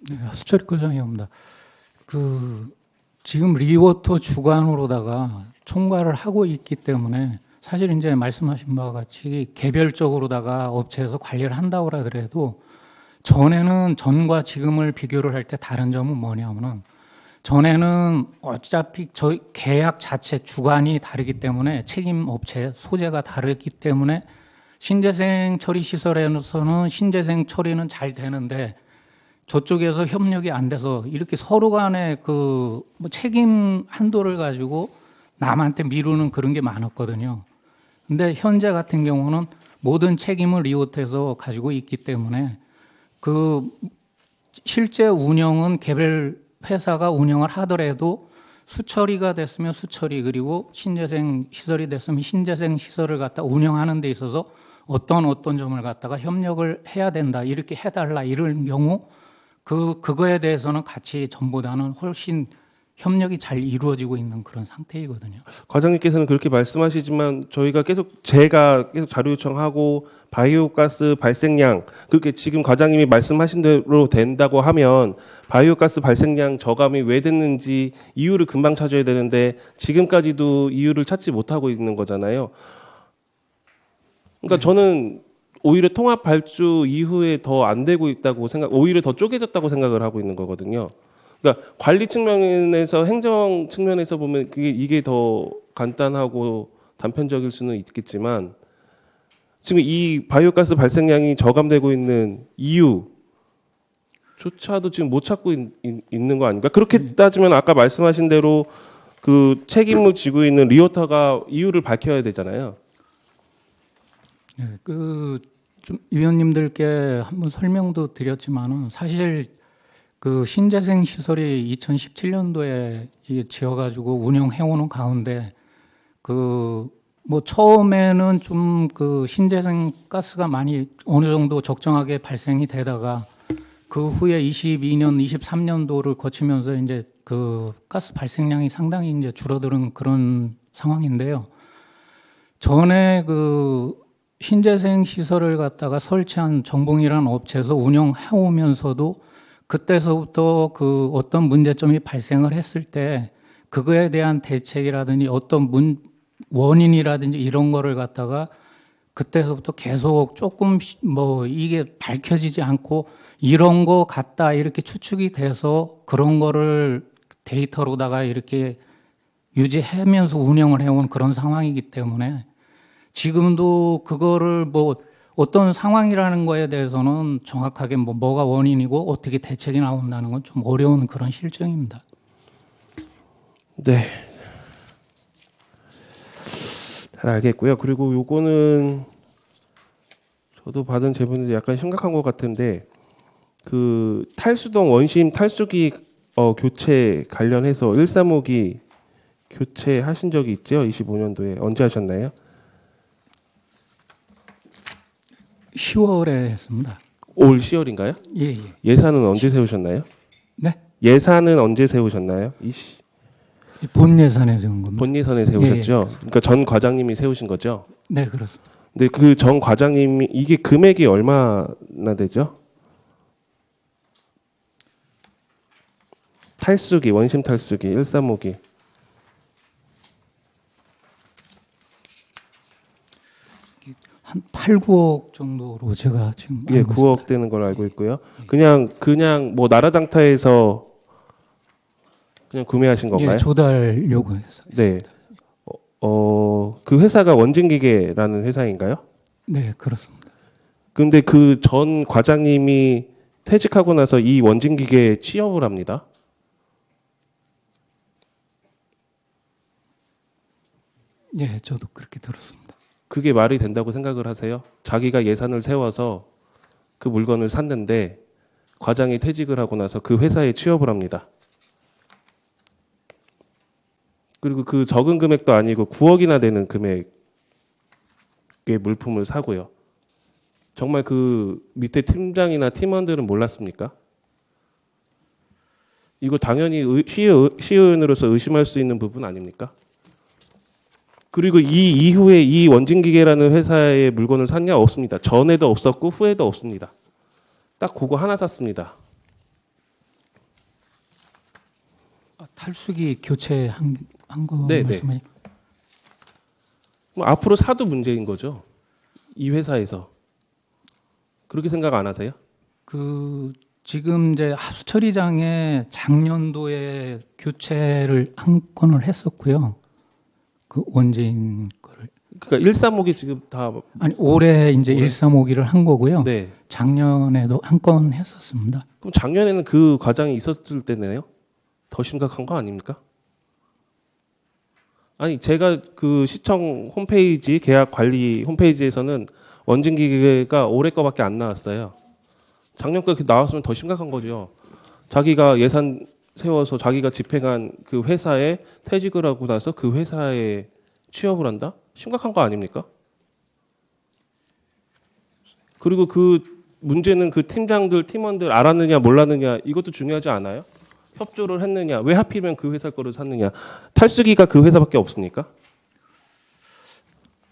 G: 네, 하수철 과장입니다. 그 지금 리워터 주관으로다가 총괄을 하고 있기 때문에 사실 이제 말씀하신 바와 같이 개별적으로다가 업체에서 관리를 한다고 하더라도 전과 지금을 비교를 할 때 다른 점은 뭐냐면은 전에는 어차피 저희 계약 자체 주관이 다르기 때문에 책임 업체 소재가 다르기 때문에 신재생 처리 시설에서는 신재생 처리는 잘 되는데 저쪽에서 협력이 안 돼서 이렇게 서로 간에 그 뭐 책임 한도를 가지고 남한테 미루는 그런 게 많았거든요. 근데 현재 같은 경우는 모든 책임을 리워터에서 가지고 있기 때문에 그 실제 운영은 개별 회사가 운영을 하더라도 수처리가 됐으면 수처리, 그리고 신재생 시설이 됐으면 신재생 시설을 갖다 운영하는 데 있어서 어떤 점을 갖다가 협력을 해야 된다, 이렇게 해달라 이런 경우 그거에 대해서는 같이 전보다는 훨씬 협력이 잘 이루어지고 있는 그런 상태이거든요.
F: 과장님께서는 그렇게 말씀하시지만 제가 계속 자료 요청하고 바이오 가스 발생량, 그렇게 지금 과장님이 말씀하신 대로 된다고 하면 바이오 가스 발생량 저감이 왜 됐는지 이유를 금방 찾아야 되는데 지금까지도 이유를 찾지 못하고 있는 거잖아요. 그러니까 저는 오히려 통합 발주 이후에 더 안 되고 있다고 오히려 더 쪼개졌다고 생각을 하고 있는 거거든요. 그러니까 관리 측면에서, 행정 측면에서 보면 이게 더 간단하고 단편적일 수는 있겠지만 지금 이 바이오가스 발생량이 저감되고 있는 이유조차도 지금 못 찾고 있는 거 아닌가? 그렇게 따지면 아까 말씀하신 대로 그 책임을 지고 있는 리오터가 이유를 밝혀야 되잖아요.
G: 네, 좀 위원님들께 한번 설명도 드렸지만은 사실 그 신재생 시설이 2017년도에 지어가지고 운영해오는 가운데 뭐 처음에는 좀 그 신재생 가스가 많이 어느 정도 적정하게 발생이 되다가 그 후에 22년, 23년도를 거치면서 이제 그 가스 발생량이 상당히 이제 줄어드는 그런 상황인데요. 전에 그 신재생 시설을 갖다가 설치한 정봉이라는 업체에서 운영해오면서도 그때서부터 그 어떤 문제점이 발생을 했을 때 그거에 대한 대책이라든지 어떤 원인이라든지 이런 거를 갖다가 그때서부터 계속 조금 뭐 이게 밝혀지지 않고 이런 거 같다 이렇게 추측이 돼서 그런 거를 데이터로다가 이렇게 유지하면서 운영을 해온 그런 상황이기 때문에 지금도 그거를 뭐 어떤 상황이라는 거에 대해서는 정확하게 뭐가 원인이고 어떻게 대책이 나온다는 건 좀 어려운 그런 실정입니다.
F: 네. 잘 알겠고요. 그리고 요거는 저도 받은 제보인데 약간 심각한 것 같은데 그 탈수동 원심 탈수기 교체 관련해서 135기 교체하신 적이 있죠? 25년도에 언제 하셨나요?
G: 10월에 했습니다.
F: 올 10월인가요?
G: 예.
F: 예산은 언제 세우셨나요?
G: 네.
F: 예산은 언제 세우셨나요?
G: 본 예산에 세운 겁니다.
F: 본 예산에 세우셨죠?
G: 예,
F: 그러니까 전 과장님이 세우신 거죠?
G: 네, 그렇습니다.
F: 근데 그 전 과장님이 이게 금액이 얼마나 되죠? 탈수기, 원심 탈수기, 135기.
G: 한 8, 9억 정도로 제가 지금
F: 예,
G: 알고
F: 9억
G: 있습니다.
F: 되는 걸로 알고 있고요. 그냥 뭐 나라장터에서 그냥 구매하신 건가요?
G: 예, 조달 요구해서.
F: 네. 그 회사가 원진기계라는 회사인가요?
G: 네, 그렇습니다.
F: 근데 그 전 과장님이 퇴직하고 나서 이 원진기계에 취업을 합니다.
G: 예, 저도 그렇게 들었습니다.
F: 그게 말이 된다고 생각을 하세요? 자기가 예산을 세워서 그 물건을 샀는데 과장이 퇴직을 하고 나서 그 회사에 취업을 합니다. 그리고 그 적은 금액도 아니고 9억이나 되는 금액의 물품을 사고요. 정말 그 밑에 팀장이나 팀원들은 몰랐습니까? 이거 당연히 시의원으로서 의심할 수 있는 부분 아닙니까? 그리고 이 이후에 이 원진기계라는 회사의 물건을 샀냐? 없습니다. 전에도 없었고 후에도 없습니다. 딱 그거 하나 샀습니다.
G: 탈수기 교체한 거
F: 네,
G: 말씀하시?
F: 뭐 앞으로 사도 문제인 거죠. 이 회사에서. 그렇게 생각 안 하세요?
G: 그 지금 이제 하수처리장에 작년도에 교체를 한 건을 했었고요. 그 원재인 거를.
F: 그러니까 135기 지금 다
G: 아니 올해 이제 135기를 한 거고요.
F: 네.
G: 작년에도 한 건 했었습니다.
F: 그럼 작년에는 그 과장이 있었을 때네요? 더 심각한 거 아닙니까? 아니 제가 그 시청 홈페이지 계약 관리 홈페이지에서는 원진기계가 올해 거밖에 안 나왔어요. 작년 거 나왔으면 더 심각한 거죠. 자기가 예산 세워서 자기가 집행한 그 회사에 퇴직을 하고 나서 그 회사에 취업을 한다? 심각한 거 아닙니까? 그리고 그 문제는 그 팀장들, 팀원들 알았느냐 몰랐느냐 이것도 중요하지 않아요? 협조를 했느냐? 왜 하필이면 그 회사 거를 샀느냐? 탈수기가 그 회사밖에 없습니까?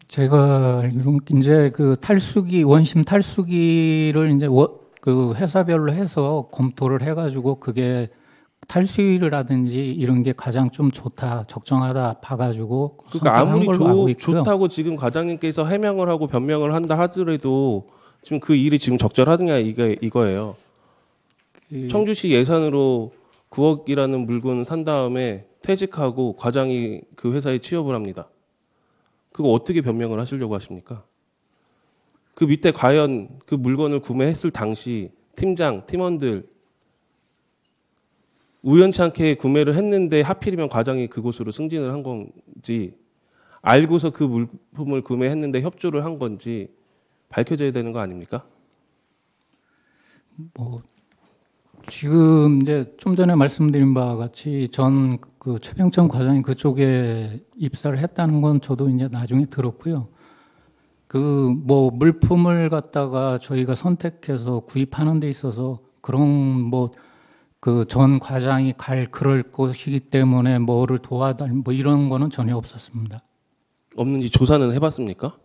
G: 제가 알기로는 이제 그 탈수기 원심 탈수기를 이제 그 회사별로 해서 검토를 해가지고 그게 탈수율이라든지 이런 게 가장 좀 좋다, 적정하다 봐가지고
F: 그러니까 아무리
G: 걸로 알고 있고요.
F: 좋다고 지금 과장님께서 해명을 하고 변명을 한다 하더라도 지금 그 일이 지금 적절하느냐 이거예요. 청주시 예산으로 9억이라는 물건을 산 다음에 퇴직하고 과장이 그 회사에 취업을 합니다. 그거 어떻게 변명을 하시려고 하십니까? 그 밑에 과연 그 물건을 구매했을 당시 팀장, 팀원들 우연치 않게 구매를 했는데 하필이면 과장이 그곳으로 승진을 한 건지 알고서 그 물품을 구매했는데 협조를 한 건지 밝혀져야 되는 거 아닙니까?
G: 뭐 지금 이제 좀 전에 말씀드린 바와 같이 전 그 최병천 과장이 그쪽에 입사를 했다는 건 저도 이제 나중에 들었고요. 그 뭐 물품을 갖다가 저희가 선택해서 구입하는 데 있어서 그런 뭐 그 전 과장이 그럴 것이기 때문에 뭐를 도와달 뭐 이런 거는 전혀 없었습니다.
F: 없는지 조사는 해봤습니까?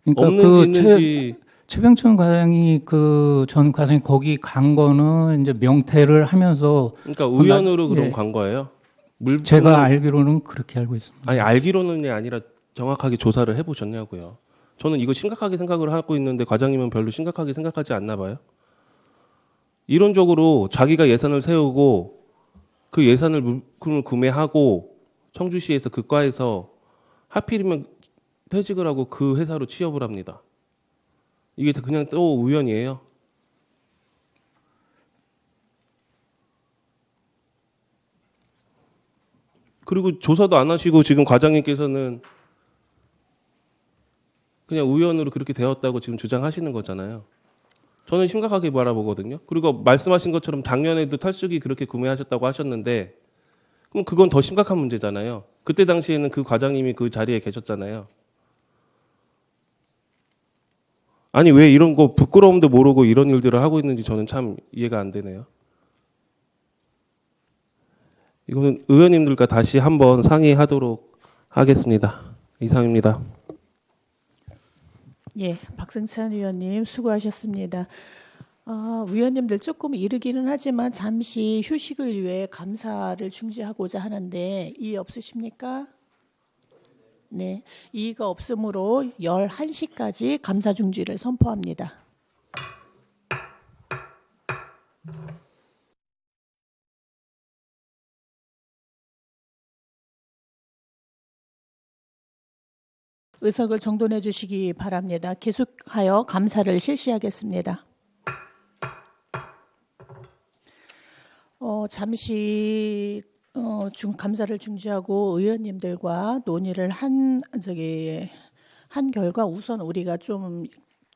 G: 그러니까
F: 없는지 있는지
G: 최병천 과장이 그 전 과장이 거기 간 거는 이제 명태를 하면서
F: 그러니까 우연으로 그럼
G: 예.
F: 간 거예요?
G: 제가 알기로는 그렇게 알고 있습니다.
F: 아니 알기로는이 아니라 정확하게 조사를 해보셨냐고요. 저는 이거 심각하게 생각을 하고 있는데 과장님은 별로 심각하게 생각하지 않나 봐요. 이론적으로 자기가 예산을 세우고 그 예산을 물품을 구매하고 청주시에서 그 과에서 하필이면 퇴직을 하고 그 회사로 취업을 합니다. 이게 그냥 또 우연이에요. 그리고 조사도 안 하시고 지금 과장님께서는 그냥 우연으로 그렇게 되었다고 지금 주장하시는 거잖아요. 저는 심각하게 바라보거든요. 그리고 말씀하신 것처럼 작년에도 탈수기 그렇게 구매하셨다고 하셨는데 그럼 그건 더 심각한 문제잖아요. 그때 당시에는 그 과장님이 그 자리에 계셨잖아요. 아니 왜 이런 거 부끄러움도 모르고 이런 일들을 하고 있는지 저는 참 이해가 안 되네요. 이거는 의원님들과 다시 한번 상의하도록 하겠습니다. 이상입니다.
A: 예, 박승찬 위원님 수고하셨습니다. 위원님들 조금 이르기는 하지만 잠시 휴식을 위해 감사를 중지하고자 하는데 이의 없으십니까? 네, 이의가 없으므로 11시까지 감사 중지를 선포합니다. 의석을 정돈해 주시기 바랍니다. 계속하여 감사를 실시하겠습니다. 잠시 감사를 중지하고 의원님들과 논의를 한 결과 우선 우리가 좀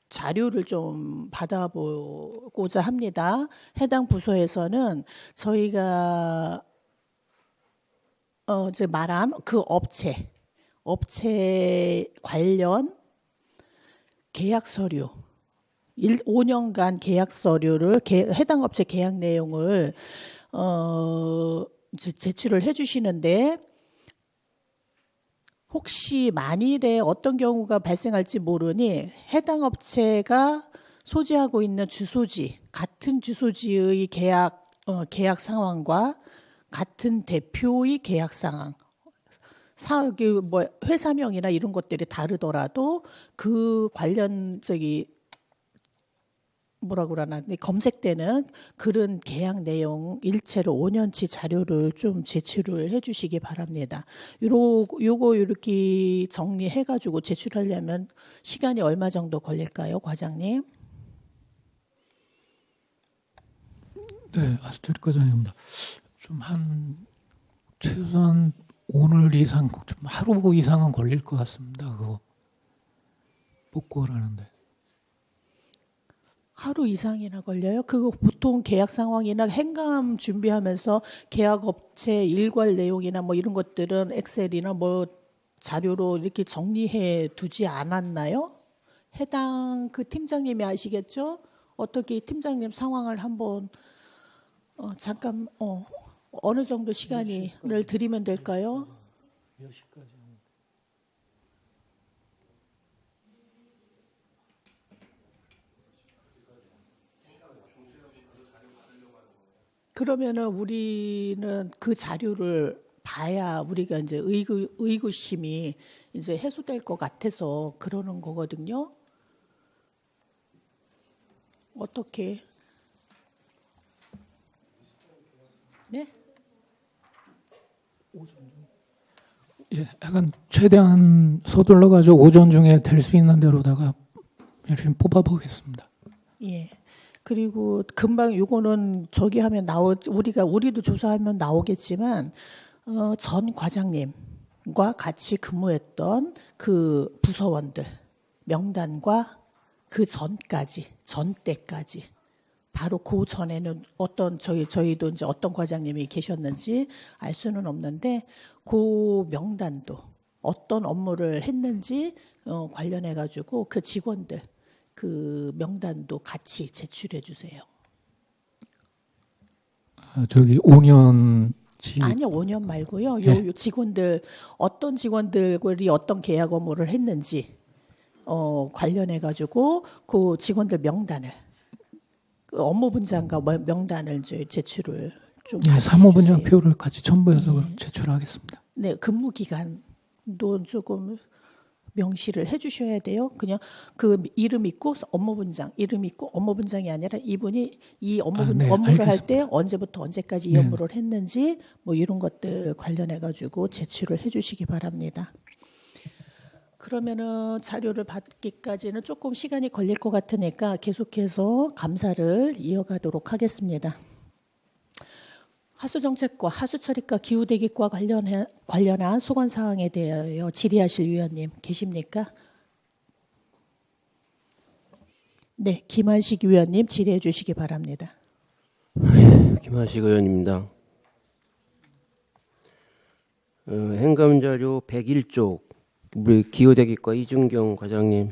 A: 자료를 좀 받아보고자 합니다. 해당 부서에서는 저희가 이제 말한 그 업체 관련 계약 서류 5년간 계약 서류를 해당 업체 계약 내용을 제출을 해주시는데 혹시 만일에 어떤 경우가 발생할지 모르니 해당 업체가 소지하고 있는 주소지 같은 주소지의 계약 상황과 같은 대표의 계약 상황 회사명이나 이런 것들이 다르더라도 그 관련 검색되는 그런 계약 내용 일체로 5년치 자료를 좀 제출을 해주시기 바랍니다. 요거 이렇게 정리해가지고 제출하려면 시간이 얼마 정도 걸릴까요, 과장님?
G: 네, 아스테리 과장입니다. 좀 최소한 오늘 이상, 좀 하루 이상은 걸릴 것 같습니다. 그거 복구하라는데.
A: 하루 이상이나 걸려요? 그거 보통 계약 상황이나 행감 준비하면서 계약업체 일괄 내용이나 뭐 이런 것들은 엑셀이나 뭐 자료로 이렇게 정리해 두지 않았나요? 해당 그 팀장님이 아시겠죠? 어떻게 팀장님 상황을 한번 잠깐 어느 정도 시간을 드리면 될까요?
G: 몇 시까지?
A: 그러면은 우리는 그 자료를 봐야 우리가 이제 의구심이 이제 해소될 것 같아서 그러는 거거든요. 어떻게? 네?
G: 예, 약간 최대한 서둘러 가지고 오전 중에 될 수 있는 대로다가 열심히 뽑아보겠습니다.
A: 예. 그리고 금방 요거는 저기 하면 우리도 조사하면 나오겠지만 전 과장님과 같이 근무했던 그 부서원들 명단과 그 전 때까지 바로 그 전에는 저희도 이제 어떤 과장님이 계셨는지 알 수는 없는데 그 명단도 어떤 업무를 했는지 관련해 가지고 그 직원들 그 명단도 같이 제출해 주세요.
G: 저기 5년
A: 아니요, 5년 말고요.
G: 예.
A: 요 직원들 어떤 직원들이 어떤 계약 업무를 했는지 관련해 가지고 그 직원들 명단을 그 업무분장과 명단을 이제 제출을 좀
G: 예,
A: 같이
G: 사무분장
A: 해주세요.
G: 표를 같이 첨부해서 제출하겠습니다.
A: 네, 근무 기간도 조금 명시를 해주셔야 돼요. 그냥 그 이름 있고 업무분장 이름 있고 업무분장이 아니라 이분이 이 업무를
G: 알겠습니다.
A: 할 때 언제부터 언제까지 이
G: 네.
A: 업무를 했는지 뭐 이런 것들 관련해 가지고 제출을 해주시기 바랍니다. 그러면은 자료를 받기까지는 조금 시간이 걸릴 것 같으니까 계속해서 감사를 이어가도록 하겠습니다. 하수정책과 하수처리과 기후대기과 관련한 소관 사항에 대하여 질의하실 위원님 계십니까? 네, 김한식 위원님 질의해 주시기 바랍니다.
H: 김한식 의원입니다. 행감자료 101쪽 우리 기후대기과 이준경 과장님.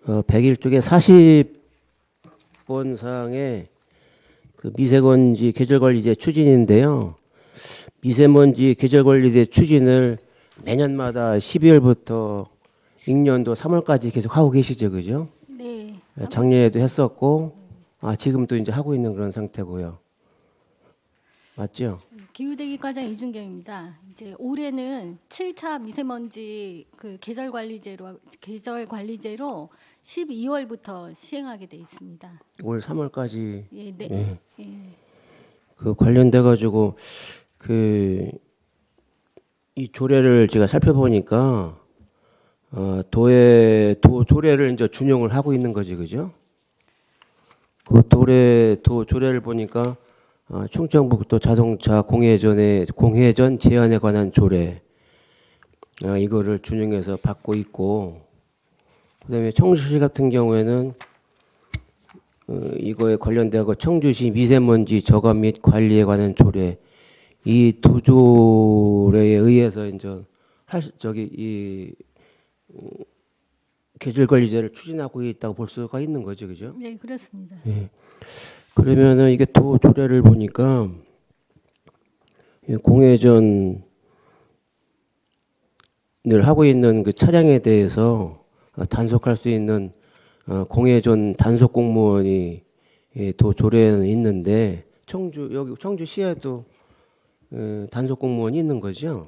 H: 101쪽에 40번 사항에 그 미세먼지 계절관리제 추진인데요. 미세먼지 계절관리제 추진을 매년마다 12월부터 익년도 3월까지 계속 하고 계시죠, 그죠?
E: 네.
H: 작년에도 했었고, 지금도 이제 하고 있는 그런 상태고요. 맞죠?
E: 기후대기 과장 이준경입니다. 이제 올해는 7차 미세먼지 그 계절 관리제로 12월부터 시행하게 돼 있습니다.
H: 올 3월까지.
E: 예, 네.
H: 예.
E: 예.
H: 그 관련돼 가지고 이 조례를 제가 살펴보니까 도 조례를 이제 준용을 하고 있는 거지, 그죠? 그 도 조례를 보니까 충청북도 자동차 공회전 제한에 관한 조례 이거를 준용해서 받고 있고, 그다음에 청주시 같은 경우에는 이거에 관련되고 청주시 미세먼지 저감 및 관리에 관한 조례, 이 두 조례에 의해서 이제 계절관리제를 추진하고 있다고 볼 수가 있는 거죠, 그죠?
E: 네, 그렇습니다.
H: 예. 그러면은 이게 도 조례를 보니까 공회전을 하고 있는 그 차량에 대해서 단속할 수 있는 공회전 단속 공무원이 도 조례는 있는데 여기 청주시에도 단속 공무원이 있는 거죠?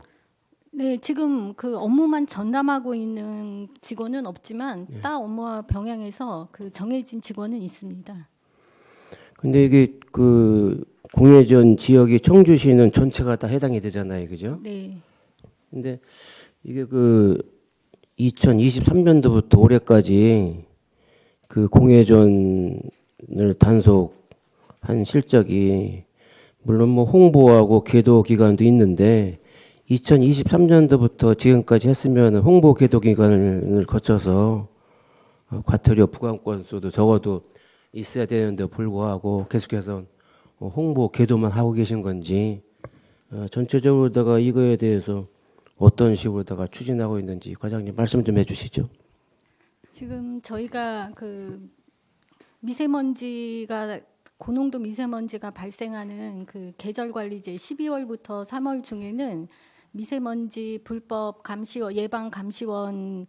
E: 네, 지금 그 업무만 전담하고 있는 직원은 없지만 타 업무와 병행해서 그 정해진 직원은 있습니다.
H: 근데 이게 그 공회전 지역이 청주시는 전체가 다 해당이 되잖아요, 그죠?
E: 네.
H: 근데 이게 그 2023년도부터 올해까지 그 공회전을 단속한 실적이 물론 뭐 홍보하고 계도 기간도 있는데 2023년도부터 지금까지 했으면 홍보 계도 기간을 거쳐서 과태료 부과 건수도 적어도 있어야 되는데 불구하고 계속해서 홍보 계도만 하고 계신 건지 전체적으로다가 이거에 대해서 어떤 식으로다가 추진하고 있는지 과장님 말씀 좀 해주시죠.
E: 지금 저희가 그 미세먼지가 고농도 미세먼지가 발생하는 그 계절관리제 12월부터 3월 중에는 미세먼지 불법 감시원 예방 감시원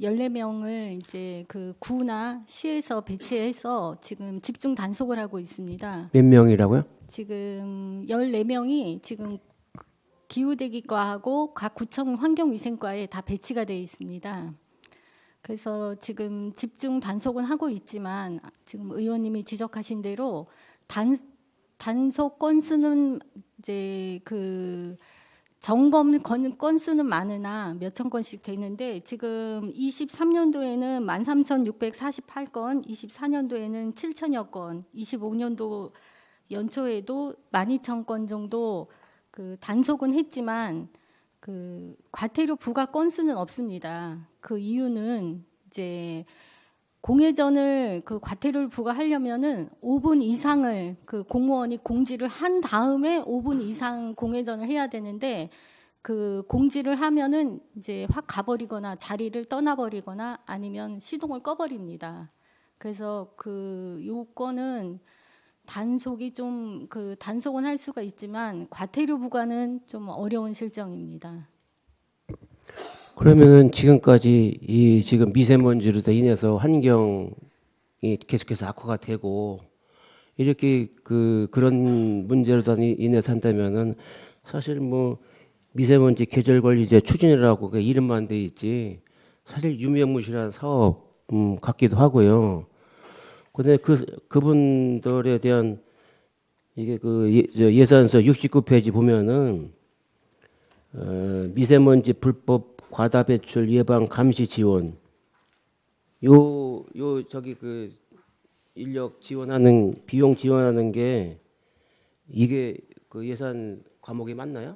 E: 14명을 이제 그 구나 시에서 배치해서 지금 집중 단속을 하고 있습니다.
H: 몇 명이라고요?
E: 지금 14명이 지금 기후대기과하고 각 구청 환경위생과에 다 배치가 되어 있습니다. 그래서 지금 집중 단속은 하고 있지만 지금 의원님이 지적하신 대로 단속 건수는 이제 그 점검 건수는 많으나 몇천 건씩 되는데 지금 23년도에는 13,648건, 24년도에는 7천여 건, 25년도 연초에도 12,000건 정도 그 단속은 했지만 그 과태료 부과 건수는 없습니다. 그 이유는 이제 공회전을 그 과태료를 부과하려면은 5분 이상을 그 공무원이 공지를 한 다음에 5분 이상 공회전을 해야 되는데 그 공지를 하면은 이제 확 가버리거나 자리를 떠나버리거나 아니면 시동을 꺼버립니다. 그래서 그 요건은 단속이 좀 그 단속은 할 수가 있지만 과태료 부과는 좀 어려운 실정입니다.
H: 그러면은 지금까지 이 지금 미세먼지로 인해서 환경이 계속해서 악화가 되고 이렇게 그런 문제로 인해서 한다면은 사실 뭐 미세먼지 계절관리제 추진이라고 그 이름만 돼 있지 사실 유명무실한 사업 같기도 하고요. 근데 그분들에 대한 이게 그 예산서 69페이지 보면은 미세먼지 불법 과다 배출 예방 감시 지원 저기 그 인력 지원하는 비용 지원하는 게 이게 그 예산 과목이 맞나요?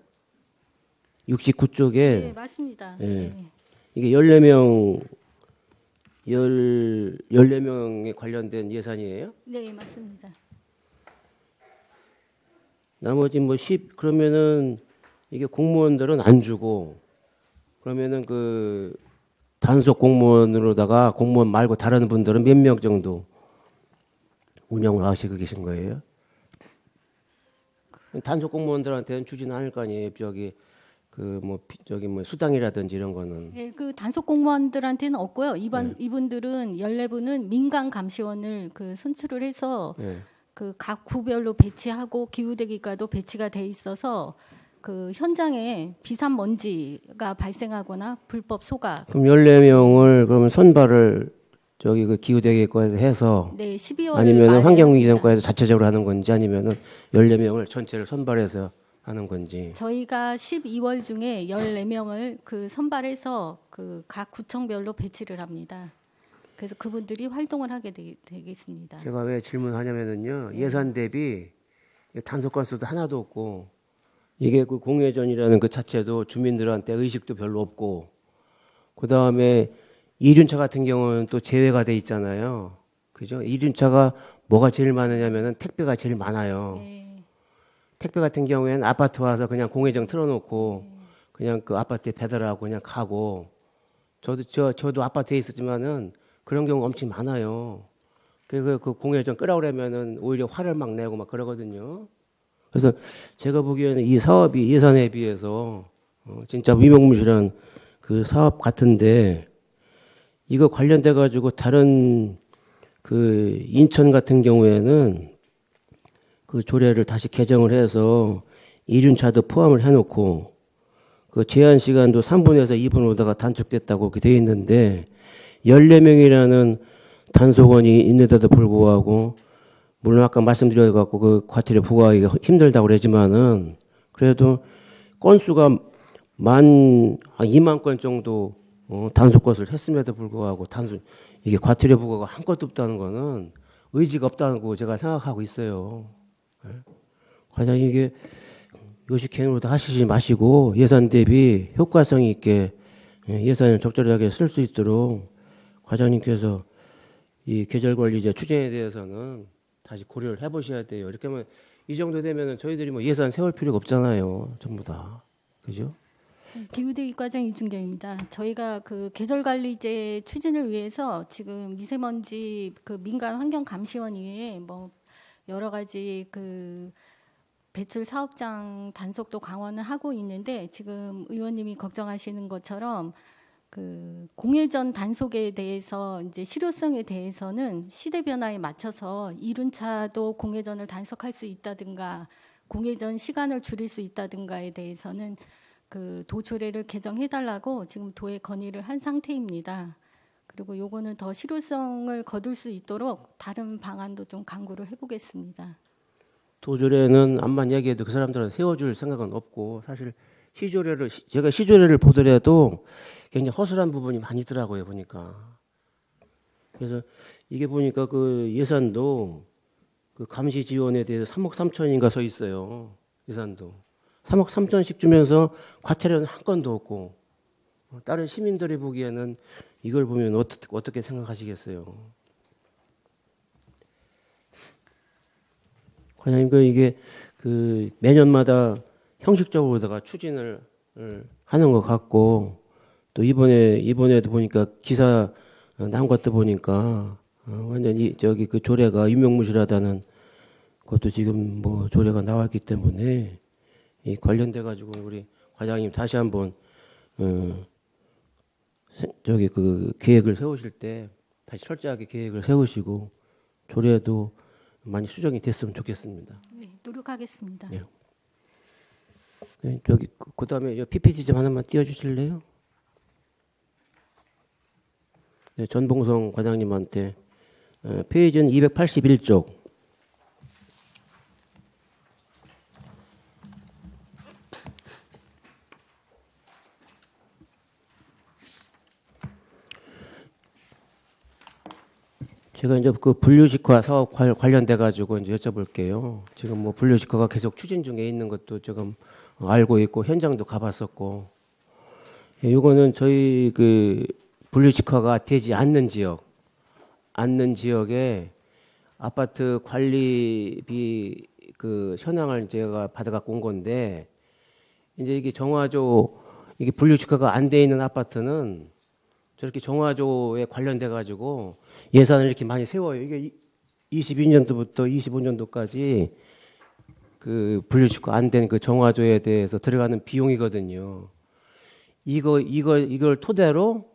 H: 69쪽에
E: 네, 맞습니다.
H: 예.
E: 네.
H: 이게 14명에 관련된 예산이에요?
E: 네, 맞습니다.
H: 나머지 뭐 10 그러면은 이게 공무원들은 안 주고 그러면은 그 단속 공무원으로다가 공무원 말고 다른 분들은 몇 명 정도 운영을 하시고 계신 거예요? 단속 공무원들한테는 주진 않을 거 아니에요. 저기 뭐 수당이라든지 이런 거는.
E: 네, 그 단속 공무원들한테는 없고요. 이분들은 14분은 민간 감시원을 그 선출을 해서
H: 네.
E: 그 각 구별로 배치하고 기후대기과도 배치가 돼 있어서 그 현장에 비산 먼지가 발생하거나 불법 소각.
H: 그럼 14명을 그러면 선발을 저기 그 기후대기과에서 해서
E: 네, 12월
H: 아니면 환경위기전과에서 자체적으로 하는 건지 아니면은 14명을 전체를 선발해서 하는 건지.
E: 저희가 12월 중에 14명을 그 선발해서 그 각 구청별로 배치를 합니다. 그래서 그분들이 활동을 하게 되겠습니다.
H: 제가 왜 질문하냐면은요. 예산 대비 단속 건수도 하나도 없고 이게 그 공회전이라는 그 자체도 주민들한테 의식도 별로 없고 그다음에 이륜차 같은 경우는 또 제외가 돼 있잖아요. 그죠? 이륜차가 뭐가 제일 많으냐면은 택배가 제일 많아요.
E: 네.
H: 택배 같은 경우에는 아파트 와서 그냥 공회전 틀어놓고 그냥 그 아파트에 배달하고 그냥 가고 저도 아파트에 있었지만은 그런 경우가 엄청 많아요. 그 공회전 끄라고라면은 오히려 화를 막 내고 막 그러거든요. 그래서 제가 보기에는 이 사업이 예산에 비해서 진짜 위명무실한 그 사업 같은데 이거 관련돼 가지고 다른 그 인천 같은 경우에는 그 조례를 다시 개정을 해서 이륜차도 포함을 해놓고 그 제한 시간도 3분에서 2분으로다가 단축됐다고 그렇게 돼 있는데 14명이라는 단속원이 있는데도 불구하고 물론 아까 말씀드려갖고 그 과태료 부과하기가 힘들다고 그러지만은 그래도 건수가 2만 건 정도 단속 것을 했음에도 불구하고 이게 과태료 부과가 한 것도 없다는 거는 의지가 없다고 제가 생각하고 있어요. 과장님 이게 요식행위로 다 하시지 마시고 예산 대비 효과성 있게 예산을 적절하게 쓸 수 있도록 과장님께서 이 계절관리제 추진에 대해서는 다시 고려를 해보셔야 돼요. 이렇게 하면 이 정도 되면은 저희들이 뭐 예산 세울 필요가 없잖아요. 전부 다. 그죠?
E: 기후대기과장 이준경입니다. 저희가 그 계절관리제 추진을 위해서 지금 미세먼지 그 민간 환경감시원 이외에 뭐 여러 가지 그 배출 사업장 단속도 강화는 하고 있는데 지금 의원님이 걱정하시는 것처럼 그 공회전 단속에 대해서 이제 실효성에 대해서는 시대 변화에 맞춰서 이륜차도 공회전을 단속할 수 있다든가 공회전 시간을 줄일 수 있다든가에 대해서는 그 도조례를 개정해달라고 지금 도에 건의를 한 상태입니다. 그리고 요거는 더 실효성을 거둘 수 있도록 다른 방안도 좀 강구를 해보겠습니다.
H: 도조례는 암만 얘기해도 그 사람들은 세워줄 생각은 없고 사실 제가 시조례를 보더라도 굉장히 허술한 부분이 많이 있더라고요 보니까. 그래서 이게 보니까 그 예산도 그 감시 지원에 대해서 3억 3천인가 서 있어요. 예산도 3억 3천씩 주면서 과태료는 한 건도 없고 다른 시민들이 보기에는 이걸 보면 어떻게 생각하시겠어요? 과장님 이게 그 매년마다 형식적으로다가 추진을 하는 것 같고 또 이번에도 보니까 기사 난 것도 보니까 완전히 저기 그 조례가 유명무실하다는 것도 지금 뭐 조례가 나왔기 때문에 이 관련돼 가지고 우리 과장님 다시 한번 저기 그 계획을 세우실 때 다시 철저하게 계획을 세우시고 조례도 많이 수정이 됐으면 좋겠습니다.
E: 네, 노력하겠습니다.
H: 네. 네, 저기 그다음에 PPT 좀 하나만 띄워주실래요? 네, 전봉성 과장님한테 페이지는 281쪽. 제가 이제 그 분류식화 사업 관련돼 가지고 이제 여쭤볼게요. 지금 뭐 분류식화가 계속 추진 중에 있는 것도 지금 알고 있고 현장도 가봤었고, 이거는 저희 그 분류식화가 되지 않는 지역에 아파트 관리비 그 현황을 제가 받아갖고 온 건데, 이제 이게 정화조 이게 분류식화가 안 돼 있는 아파트는 저렇게 정화조에 관련돼 가지고 예산을 이렇게 많이 세워요. 이게 22년도부터 25년도까지 그 분류축가 안 된 그 정화조에 대해서 들어가는 비용이거든요. 이걸 토대로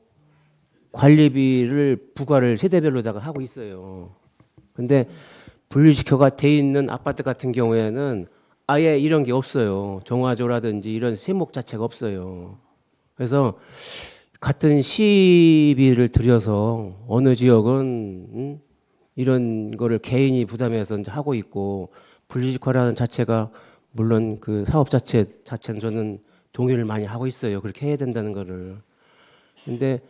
H: 관리비를 부과를 세대별로다가 하고 있어요. 근데 분류시켜가 돼 있는 아파트 같은 경우에는 아예 이런 게 없어요. 정화조라든지 이런 세목 자체가 없어요. 그래서 같은 시비를 들여서 어느 지역은 이런 거를 개인이 부담해서 이제 하고 있고 분리직화라는 자체가 물론 그 사업 자체는 저는 동의를 많이 하고 있어요. 그렇게 해야 된다는 거를. 근데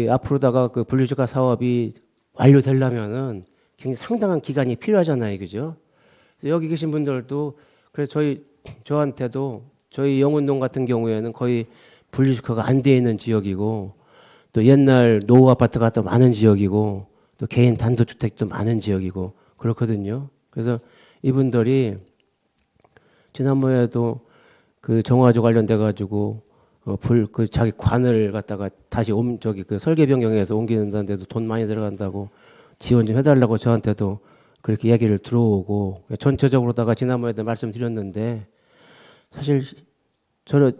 H: 앞으로다가 그 분리직화 사업이 완료되려면은 굉장히 상당한 기간이 필요하잖아요, 그죠? 그래서 여기 계신 분들도 그래서 저한테도 저희 영운동 같은 경우에는 거의 분리주거가 안 돼 있는 지역이고 또 옛날 노후 아파트가 또 많은 지역이고 또 개인 단독주택도 많은 지역이고 그렇거든요. 그래서 이분들이 지난번에도 그 정화조 관련돼 가지고 그 자기 관을 갖다가 다시 그 설계 변경해서 옮기는데도 돈 많이 들어간다고 지원 좀 해달라고 저한테도 그렇게 이야기를 들어오고 전체적으로다가 지난번에도 말씀드렸는데 사실 저는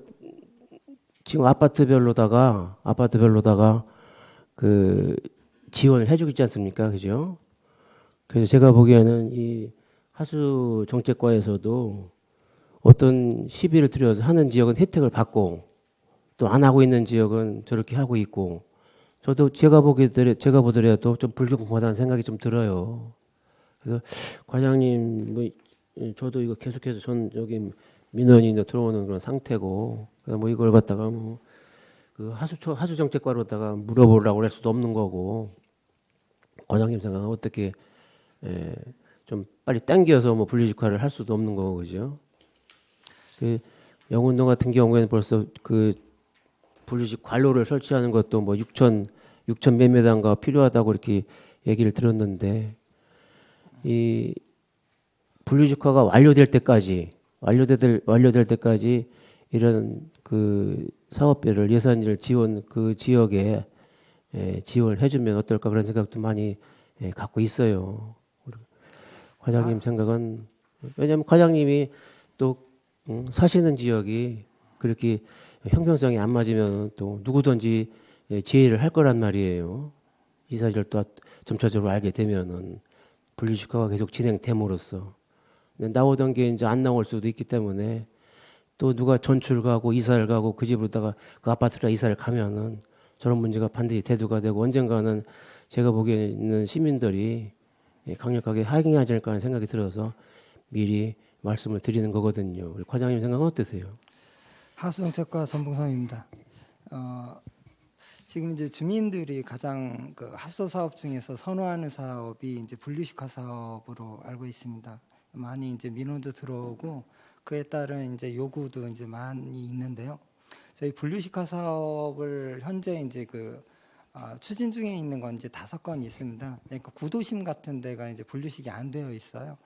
H: 지금 아파트별로다가 그 지원을 해주고 있지 않습니까? 그죠? 그래서 제가 보기에는 이 하수 정책과에서도 어떤 시비를 들여서 하는 지역은 혜택을 받고 또 안 하고 있는 지역은 저렇게 하고 있고 저도 제가 보더라도 좀 불공평하다는 생각이 좀 들어요. 그래서 과장님 뭐 저도 이거 계속해서 전 여기 민원이 들어오는 그런 상태고 뭐 이걸 갖다가 뭐 그 하수 정책과로다가 물어보려고 할 수도 없는 거고 과장님 생각은 어떻게 좀 빨리 당겨서 뭐 분리직화를 할 수도 없는 거고 그죠? 그 영운동 같은 경우에는 벌써 그 분리직 관로를 설치하는 것도 뭐 6천 몇 메다인가 필요하다고 이렇게 얘기를 들었는데 이 분리직화가 완료될 때까지 이런 그 사업비를 예산을 그 지역에 지원을 해주면 어떨까 그런 생각도 많이 갖고 있어요. 과장님 생각은 왜냐하면 과장님이 또 사시는 지역이 그렇게 형평성이 안 맞으면 또 누구든지 제의를 할 거란 말이에요. 이 사실을 또 점차적으로 알게 되면은 분리주거가 계속 진행됨으로써 나오던 게 이제 안 나올 수도 있기 때문에 또 누가 전출 가고 이사를 가고 그 집으로다가 그 아파트로 이사를 가면은 저런 문제가 반드시 대두가 되고 언젠가는 제가 보기에는 시민들이 강력하게 항의하지 않을까 하는 생각이 들어서 미리 말씀을 드리는 거거든요. 우리 과장님 생각은 어떠세요?
D: 하수정책과 전봉성입니다. 지금 이제 주민들이 가장 그 하수 사업 중에서 선호하는 사업이 이제 분리식화 사업으로 알고 있습니다. 많이 이제 민원도 들어오고 그에 따른 이제 요구도 이제 많이 있는데요. 저희 분리식화 사업을 현재 이제 추진 중에 있는 건 이제 5건 있습니다. 그러니까 구도심 같은 데가 이제 분리식이 안 되어 있어요.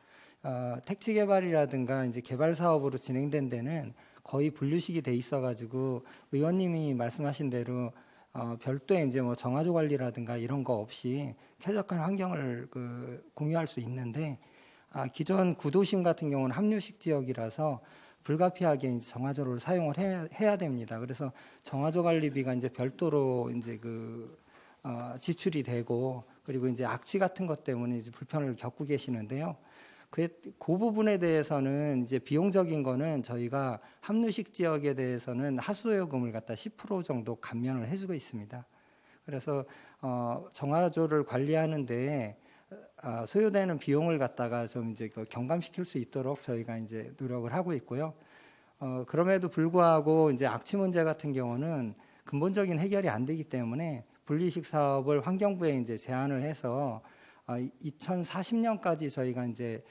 D: 택지 개발이라든가 이제 개발 사업으로 진행된 데는 거의 분류식이 돼 있어가지고 의원님이 말씀하신 대로 별도의 이제 뭐 정화조 관리라든가 이런 거 없이 쾌적한 환경을 공유할 수 있는데 기존 구도심 같은 경우는 합류식 지역이라서 불가피하게 이제 정화조를 사용을 해야 됩니다. 그래서 정화조 관리비가 이제 별도로 이제 지출이 되고 그리고 이제 악취 같은 것 때문에 이제 불편을 겪고 계시는데요. 그 부분에 대해서는 이제 비용적인 거는 저희가 합류식 지역에 대해서는 하수요금을 갖다 10% 정도 감면을 해주고 있습니다. 그래서 정화조를 관리하는데 소요되는 비용을 갖다가 좀 이제 경감시킬 수 있도록 저희가 이제 노력을 하고 있고요. 그럼에도 불구하고 이제 악취 문제 같은 경우는 근본적인 해결이 안 되기 때문에 분리식 사업을 환경부에 이제 제안을 해서 2040년까지 저희가 이제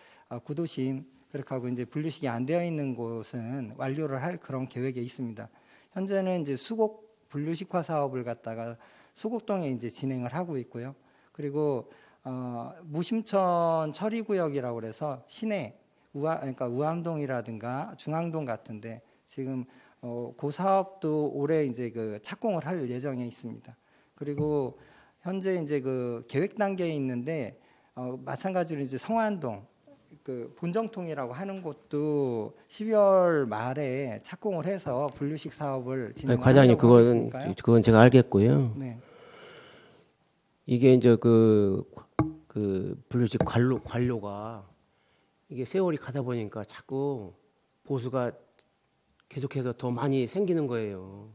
D: 구도심 그렇게 하고 이제 분리식이 안 되어 있는 곳은 완료를 할 그런 계획에 있습니다. 현재는 이제 수곡 분류식화 사업을 갖다가 수곡동에 이제 진행을 하고 있고요. 그리고 무심천 처리구역이라고 그래서 시내 그러니까 우암동이라든가 중앙동 같은데 지금 그 사업도 올해 이제 착공을 할 예정에 있습니다. 그리고 현재 이제 그 계획 단계에 있는데 마찬가지로 이제 성안동 그 본정통이라고 하는 곳도 12월 말에 착공을 해서 분류식 사업을 진행하려고
H: 과장님
D: 하고 있으니까요.
H: 그건 제가 알겠고요.
D: 네.
H: 이게 이제 그 분류식 관료가 이게 세월이 가다 보니까 자꾸 보수가 계속해서 더 많이 생기는 거예요.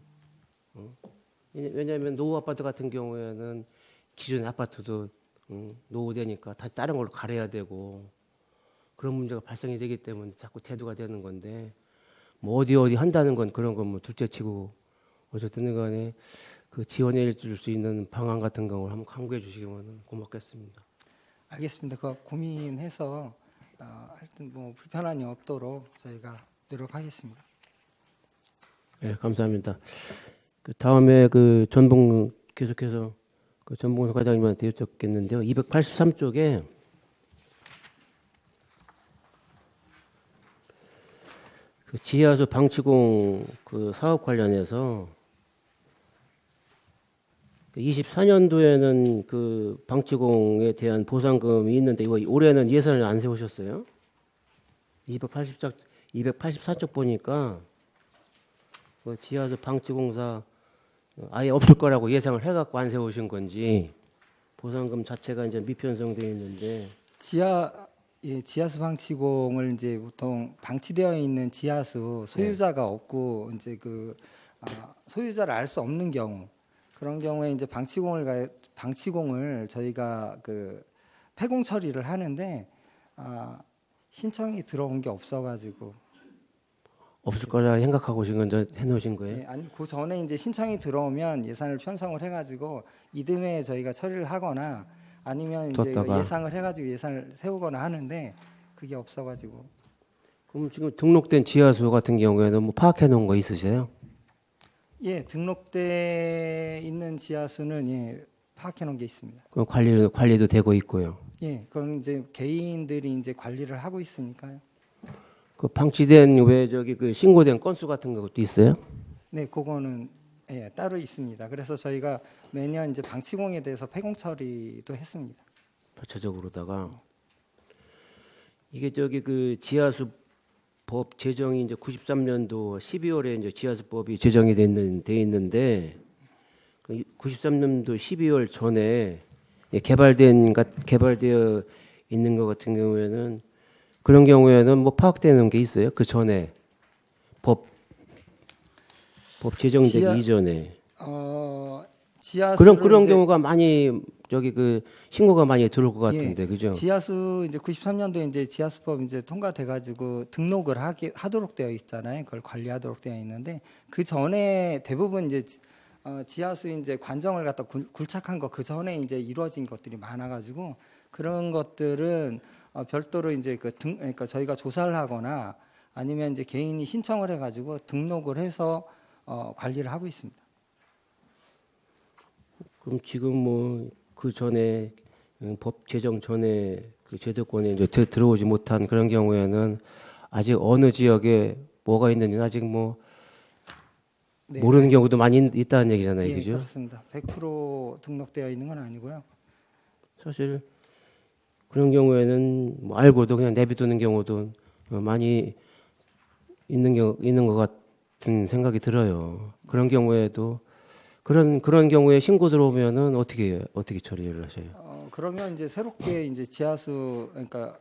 H: 왜냐하면 노후 아파트 같은 경우에는 기존의 아파트도 노후되니까 다시 다른 걸로 가려야 되고 그런 문제가 발생이 되기 때문에 자꾸 대두가 되는 건데 뭐 어디 한다는 건 그런 건 뭐 둘째치고 어쨌든 간에 그 지원해 줄 수 있는 방안 같은 경우를 한번 강구해 주시면 고맙겠습니다.
D: 알겠습니다. 그거 고민해서 하여튼 뭐 불편함이 없도록 저희가 노력하겠습니다.
H: 네, 감사합니다. 그 다음에 그 전봉 계속해서 그 전봉 과장님한테 여쭙겠는데요. 283쪽에 그 지하수 방치공 그 사업 관련해서 24년도에는 그 방치공에 대한 보상금이 있는데 이거 올해는 예산을 안 세우셨어요? 284쪽 보니까 그 지하수 방치공사 아예 없을 거라고 예상을 해갖고 안 세우신 건지 보상금 자체가 이제 미편성되어 있는데
D: 지하수 방치공을 이제 보통 방치되어 있는 지하수 소유자가 없고 이제 그 소유자를 알 수 없는 경우 그런 경우에 이제 방치공을 저희가 그 폐공 처리를 하는데 신청이 들어온 게 없어가지고
H: 없을 거라 생각하고 지금 해놓으신 거예요?
D: 네, 아니 그 전에 이제 신청이 들어오면 예산을 편성을 해가지고 이듬해 저희가 처리를 하거나 아니면 이제 예상을 해가지고 예산을 세우거나 하는데 그게 없어가지고.
H: 그럼 지금 등록된 지하수 같은 경우에는 뭐 파악해 놓은 거 있으세요?
D: 예, 등록돼 있는 지하수는 예 파악해 놓은 게 있습니다.
H: 그럼 관리도 되고 있고요.
D: 예, 그건 이제 개인들이 이제 관리를 하고 있으니까요.
H: 그 방치된 왜 저기 그 신고된 건수 같은 것도 있어요?
D: 네, 그거는 예, 따로 있습니다. 그래서 저희가 매년 이제 방치공에 대해서 폐공 처리도 했습니다.
H: 자체적으로다가 이게 저기 그 지하수 법 제정이 이제 93년도 12월에 이제 지하수법이 제정이 돼 있는데 93년도 12월 전에 개발되어 있는 것 같은 경우에는 그런 경우에는 뭐 파악되는 게 있어요? 그 전에 법 제정되기 이전에 그런 경우가 많이 저기 그 신고가 많이 들어올 것 같은데,
D: 예,
H: 그죠?
D: 지하수 이제 93년도에 이제 지하수법 이제 통과돼가지고 등록을 하도록 되어 있잖아요. 그걸 관리하도록 되어 있는데 그 전에 대부분 이제 지하수 이제 관정을 갖다 굴착한 거 그 전에 이제 이루어진 것들이 많아가지고 그런 것들은 별도로 이제 그러니까 저희가 조사를 하거나 아니면 이제 개인이 신청을 해가지고 등록을 해서 관리를 하고 있습니다.
H: 그럼 지금 뭐 그 전에 법 제정 전에 그 제도권에 이제 들어오지 못한 그런 경우에는 아직 어느 지역에 뭐가 있는지 아직 뭐
D: 네,
H: 모르는 경우도 많이 있다는 얘기잖아요,
D: 예,
H: 그죠?
D: 그렇습니다. 100% 등록되어 있는 건 아니고요.
H: 사실 그런 경우에는 뭐 알고도 그냥 내비두는 경우도 많이 있는 것 같은 생각이 들어요. 그런 경우에도 그런 경우에 신고 들어오면은 어떻게 처리를 하셔요?
D: 그러면 이제 새롭게 이제 지하수 그러니까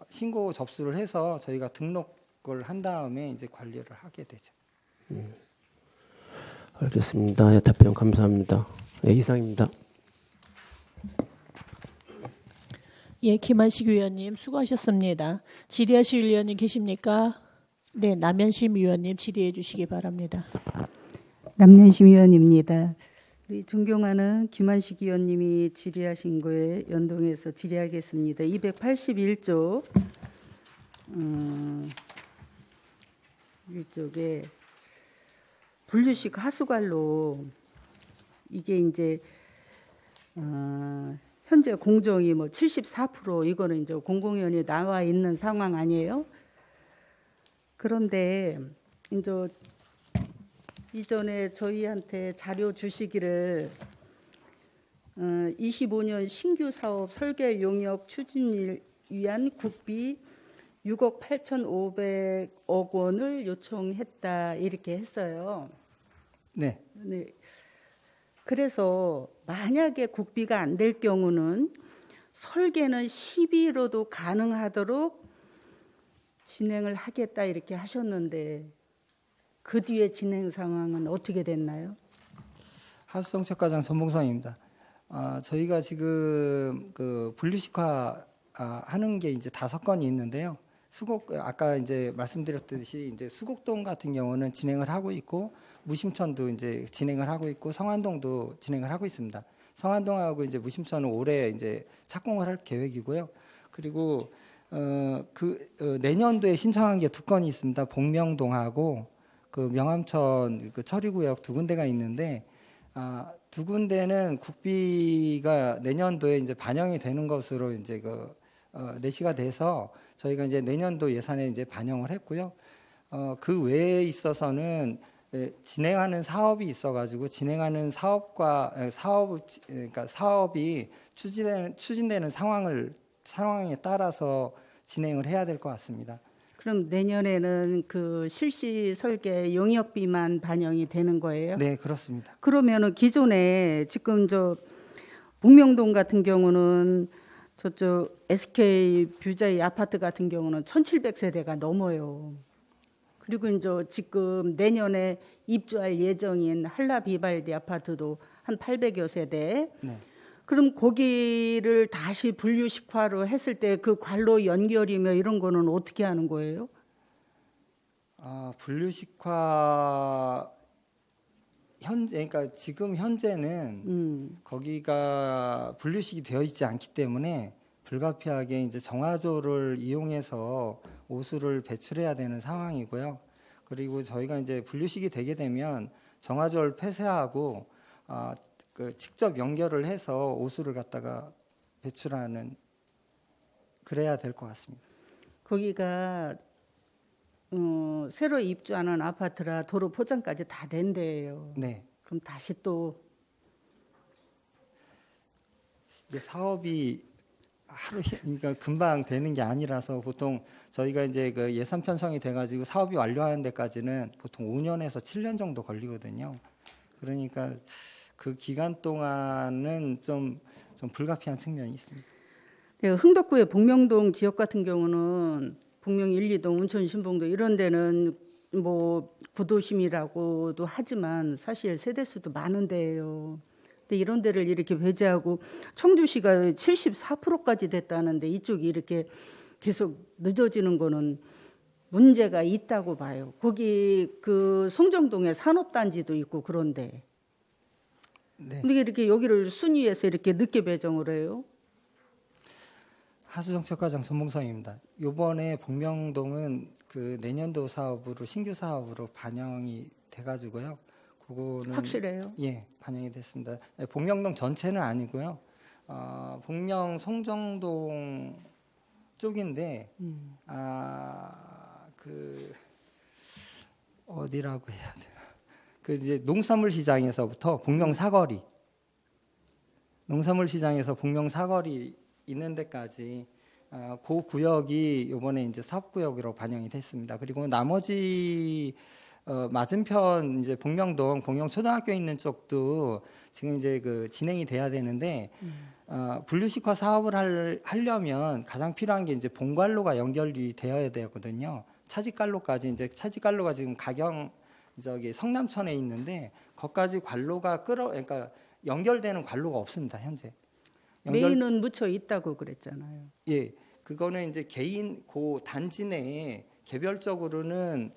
D: 신고 접수를 해서 저희가 등록을 한 다음에 이제 관리를 하게 되죠.
H: 알겠습니다. 답변 감사합니다. 네, 이상입니다.
A: 예, 김한식 위원님 수고하셨습니다. 질의하실 위원님 계십니까? 네, 남현심 위원님 질의해 주시기 바랍니다.
I: 남현심 위원입니다. 우리 존경하는 김한식 위원님이 질의하신 거에 연동해서 질의하겠습니다. 281조 이쪽에 분류식 하수관로 이게 이제 현재 공정이 뭐 74% 이거는 이제 공공위원회에 나와 있는 상황 아니에요? 그런데 이제 이전에 저희한테 자료 주시기를 25년 신규 사업 설계 용역 추진을 위한 국비 6억 8,500억 원을 요청했다 이렇게 했어요.
D: 네.
I: 네. 그래서 만약에 국비가 안 될 경우는 설계는 12로도 가능하도록 진행을 하겠다 이렇게 하셨는데 그 뒤에 진행 상황은 어떻게 됐나요?
D: 하수정책과장 전봉성입니다. 저희가 지금 그 분류식화 하는 게 이제 5건이 있는데요. 아까 이제 말씀드렸듯이 이제 수곡동 같은 경우는 진행을 하고 있고 무심천도 이제 진행을 하고 있고 성안동도 진행을 하고 있습니다. 성안동하고 이제 무심천은 올해 이제 착공을 할 계획이고요. 그리고 내년도에 신청한 게 2건이 있습니다. 복명동하고 그 명암천 그 처리구역 2군데가 있는데 2군데는 국비가 내년도에 이제 반영이 되는 것으로 이제 내시가 돼서 저희가 이제 내년도 예산에 이제 반영을 했고요. 그 외에 있어서는 진행하는 사업이 있어가지고 진행하는 그러니까 사업이 추진되는 상황에 따라서 진행을 해야 될 것 같습니다.
I: 그럼 내년에는 그 실시 설계 용역비만 반영이 되는 거예요?
D: 네, 그렇습니다.
I: 그러면은 기존에 지금 저 복명동 같은 경우는 저쪽 SK 뷰자이 아파트 같은 경우는 1,700세대가 넘어요. 그리고 이제 지금 내년에 입주할 예정인 한라비발디 아파트도 한 800여 세대.
D: 네.
I: 그럼 거기를 다시 분류식화로 했을 때 그 관로 연결이며 이런 거는 어떻게 하는 거예요?
D: 분류식화 그러니까 지금 현재는 거기가 분류식이 되어 있지 않기 때문에 불가피하게 이제 정화조를 이용해서 오수를 배출해야 되는 상황이고요. 그리고 저희가 이제 분류식이 되게 되면 정화조를 폐쇄하고 직접 연결을 해서 오수를 갖다가 배출하는 그래야 될 것 같습니다.
I: 거기가 새로 입주하는 아파트라 도로 포장까지 다 된대요.
D: 네.
I: 그럼 다시 또
D: 이게 사업이 그러니까 금방 되는 게 아니라서 보통 저희가 이제 그 예산 편성이 돼가지고 사업이 완료하는 데까지는 보통 5년에서 7년 정도 걸리거든요. 그러니까 그 기간 동안은 좀 불가피한 측면이 있습니다.
I: 네, 흥덕구의 복명동 지역 같은 경우는 복명 1, 2동, 운천 신봉도 이런 데는 뭐 구도심이라고도 하지만 사실 세대수도 많은데요. 근데 이런 데를 이렇게 배제하고 청주시가 74%까지 됐다는데 이쪽이 이렇게 계속 늦어지는 거는 문제가 있다고 봐요. 거기 그 송정동에 산업단지도 있고 그런데
D: 네.
I: 근데 이렇게 여기를 순위에서 이렇게 늦게 배정을 해요?
D: 하수정책과장 전봉성입니다. 이번에 복명동은 그 내년도 사업으로 신규 사업으로 반영이 돼가지고요. 그거는
I: 확실해요?
D: 예, 반영이 됐습니다. 복명동 전체는 아니고요. 복명 송정동 쪽인데 그 어디라고 해야 되나? 그 이제 농산물 시장에서부터 복명 사거리, 농산물 시장에서 복명 사거리 있는 데까지 그 구역이 이번에 이제 사업구역으로 반영이 됐습니다. 그리고 나머지 맞은편 이제 복명동 복명초등학교 있는 쪽도 지금 이제 그 진행이 돼야 되는데 분류식화 사업을 하려면 가장 필요한 게 이제 본관로가 연결이 되어야 되거든요. 차직관로까지 이제 차직관로가 지금 성남천에 있는데 거기까지 관로가 그러니까 연결되는 관로가 없습니다 현재.
I: 메인은 묻혀 있다고 그랬잖아요.
D: 예, 그거는 이제 개인 단지 내에 개별적으로는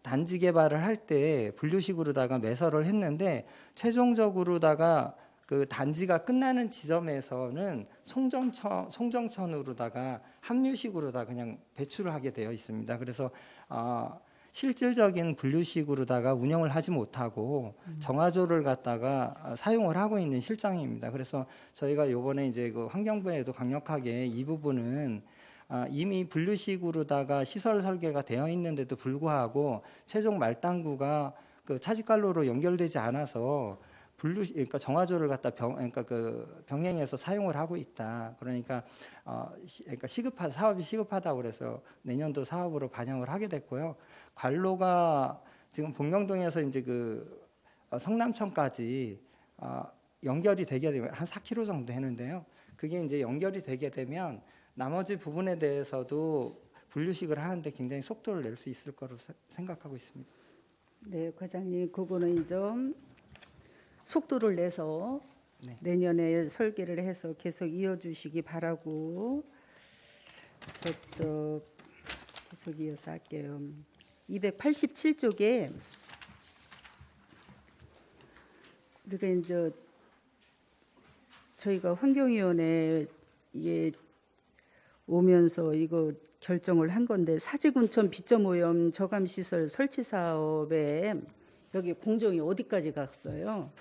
D: 단지 개발을 할 때 분류식으로다가 매설을 했는데 최종적으로다가 그 단지가 끝나는 지점에서는 송정천으로다가 합류식으로다 그냥 배출을 하게 되어 있습니다. 그래서 실질적인 분류식으로다가 운영을 하지 못하고 정화조를 갖다가 사용을 하고 있는 실정입니다. 그래서 저희가 이번에 이제 그 환경부에도 강력하게 이 부분은 이미 분류식으로다가 시설 설계가 되어 있는데도 불구하고 최종 말당구가 그 차직관로로 연결되지 않아서 그러니까 정화조를 갖다 그러니까 병행해서 사용을 하고 있다. 그러니까 그러니까 사업이 시급하다고 그래서 내년도 사업으로 반영을 하게 됐고요. 관로가 지금 복명동에서 이제 성남천까지 연결이 되게 되면 한 4km 정도 되는데요. 그게 이제 연결이 되게 되면 나머지 부분에 대해서도 분류식을 하는데 굉장히 속도를 낼 수 있을 거로 생각하고 있습니다.
I: 네, 과장님, 그거는 좀 속도를 내서
D: 네.
I: 내년에 설계를 해서 계속 이어주시기 바라고 저쪽 계속 이어서 할게요. 287쪽에 우리가 이제 저희가 환경위원회 이게 오면서 이거 결정을 한 건데 사지군천 비점오염 저감시설 설치 사업에 여기 공정이 어디까지 갔어요?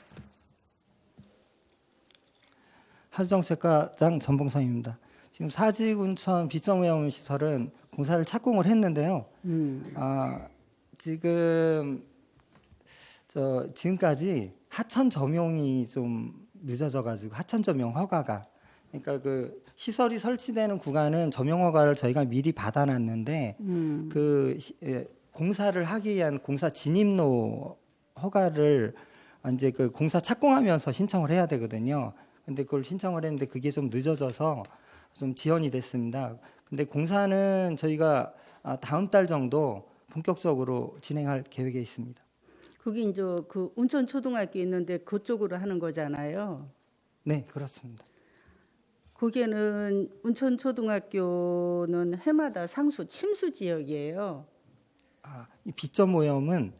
D: 하수정책과장 전봉성입니다. 지금 사지군천 비점오염 시설은 공사를 착공을 했는데요. 지금까지 하천 점용이 좀 늦어져가지고 하천 점용 허가가 그러니까 시설이 설치되는 구간은 점용 허가를 저희가 미리 받아놨는데 공사를 하기 위한 공사 진입로 허가를 이제 공사 착공하면서 신청을 해야 되거든요. 근데 그걸 신청을 했는데 그게 좀 늦어져서 좀 지연이 됐습니다. 근데 공사는 저희가 다음 달 정도 본격적으로 진행할 계획에 있습니다.
I: 그게 이제 운천초등학교 있는데 그쪽으로 하는 거잖아요.
D: 네, 그렇습니다.
I: 거기에는 운천초등학교는 해마다 상수 침수 지역이에요.
D: 이 비점오염은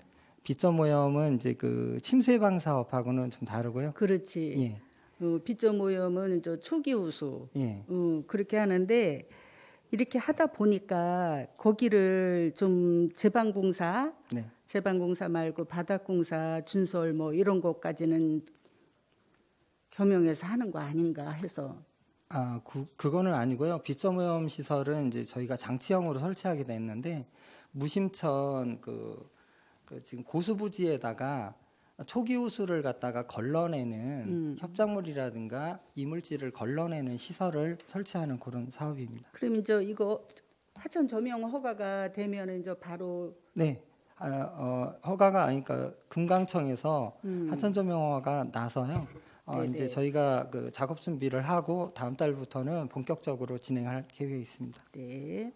D: 이제 침수 예방 사업하고는 좀 다르고요.
I: 그렇지.
D: 예.
I: 비점오염은 이제 초기 우수.
D: 예.
I: 그렇게 하는데 이렇게 하다 보니까 거기를 좀 제방공사 말고 바닥공사, 준설 뭐 이런 것까지는 겸용해서 하는 거 아닌가 해서.
D: 그거는 아니고요. 비점오염 시설은 이제 저희가 장치형으로 설치하게 됐는데 무심천 지금 고수부지에다가 초기 우수를 갖다가 걸러내는 협작물이라든가 이물질을 걸러내는 시설을 설치하는 그런 사업입니다.
I: 그럼 이제 이거 하천 점용 허가가 되면 이제 바로
D: 네. 허가가 아니까 금강청에서 하천 점용 허가가 나서요. 이제 저희가 작업 준비를 하고 다음 달부터는 본격적으로 진행할 계획이 있습니다.
I: 네.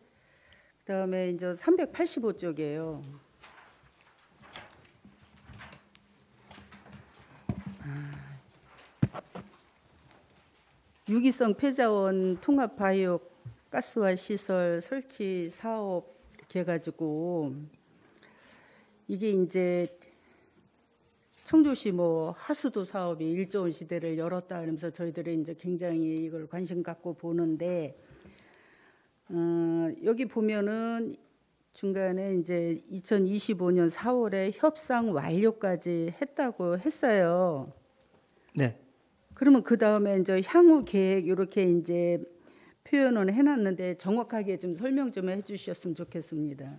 I: 그다음에 이제 385쪽이에요. 유기성 폐자원 통합 바이오 가스화 시설 설치 사업 이렇게 해가지고 이게 이제 청주시 하수도 사업이 일조원 시대를 열었다 하면서 저희들이 이제 굉장히 이걸 관심 갖고 보는데 여기 보면은 중간에 이제 2025년 4월에 협상 완료까지 했다고 했어요.
D: 네.
I: 그러면 그 다음에 이제 향후 계획 이렇게 이제 표현은 해놨는데 정확하게 좀 설명 좀 해주셨으면 좋겠습니다.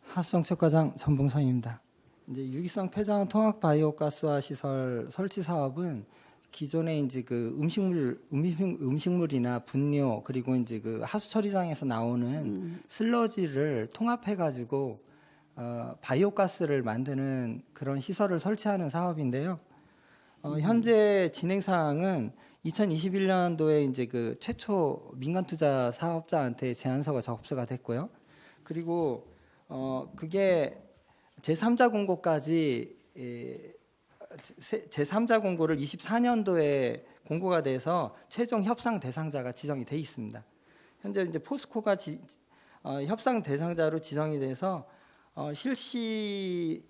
D: 하수정책과장 전봉성입니다. 이제 유기성 폐자원 통합 바이오 가스화 시설 설치 사업은 기존에 이제 음식물이나 분뇨 그리고 이제 하수 처리장에서 나오는 슬러지를 통합해 가지고 바이오 가스를 만드는 그런 시설을 설치하는 사업인데요. 현재 진행 사항은 2021년도에 이제 최초 민간 투자 사업자한테 제안서가 접수가 됐고요. 그리고 그게 제3자 공고까지 제3자 공고를 24년도에 공고가 돼서 최종 협상 대상자가 지정이 돼 있습니다. 현재 이제 포스코가 협상 대상자로 지정이 돼서 실시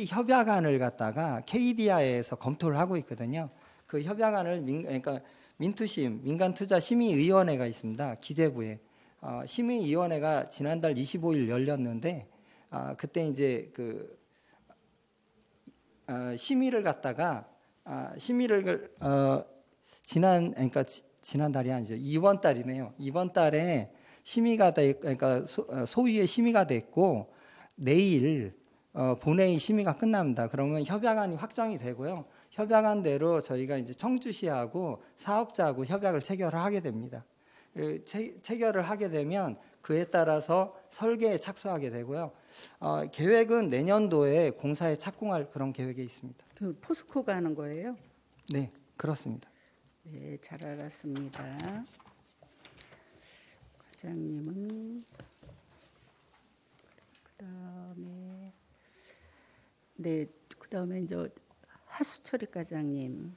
D: 협약안을 갖다가 KDI에서 검토를 하고 있거든요. 그 협약안을 그러니까 민투심 민간투자심의위원회가 있습니다. 기재부에 심의위원회가 지난달 25일 열렸는데 그때 이제 심의를 갖다가 지난달이 아니죠. 이번 달이네요. 이번 달에 심의가 그러니까 소위의 심의가 됐고 내일 본회의 심의가 끝납니다. 그러면 협약안이 확정이 되고요. 협약안대로 저희가 이제 청주시하고 사업자하고 협약을 체결을 하게 됩니다. 체결을 하게 되면 그에 따라서 설계에 착수하게 되고요. 계획은 내년도에 공사에 착공할 그런 계획에 있습니다.
I: 그 포스코가 하는 거예요?
D: 네, 그렇습니다.
I: 네, 잘 알았습니다. 과장님은 그다음에 네, 그다음에 이제 하수처리 과장님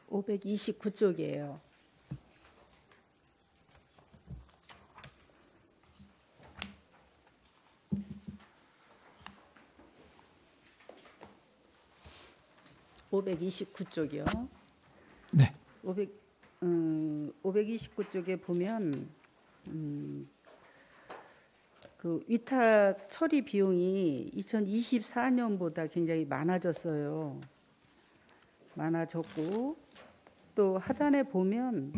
I: 529쪽이에요. (529쪽이요)
G: 네.
I: 529쪽에 보면 그 위탁 처리 비용이 2024년보다 굉장히 많아졌어요. 많아졌고 또 하단에 보면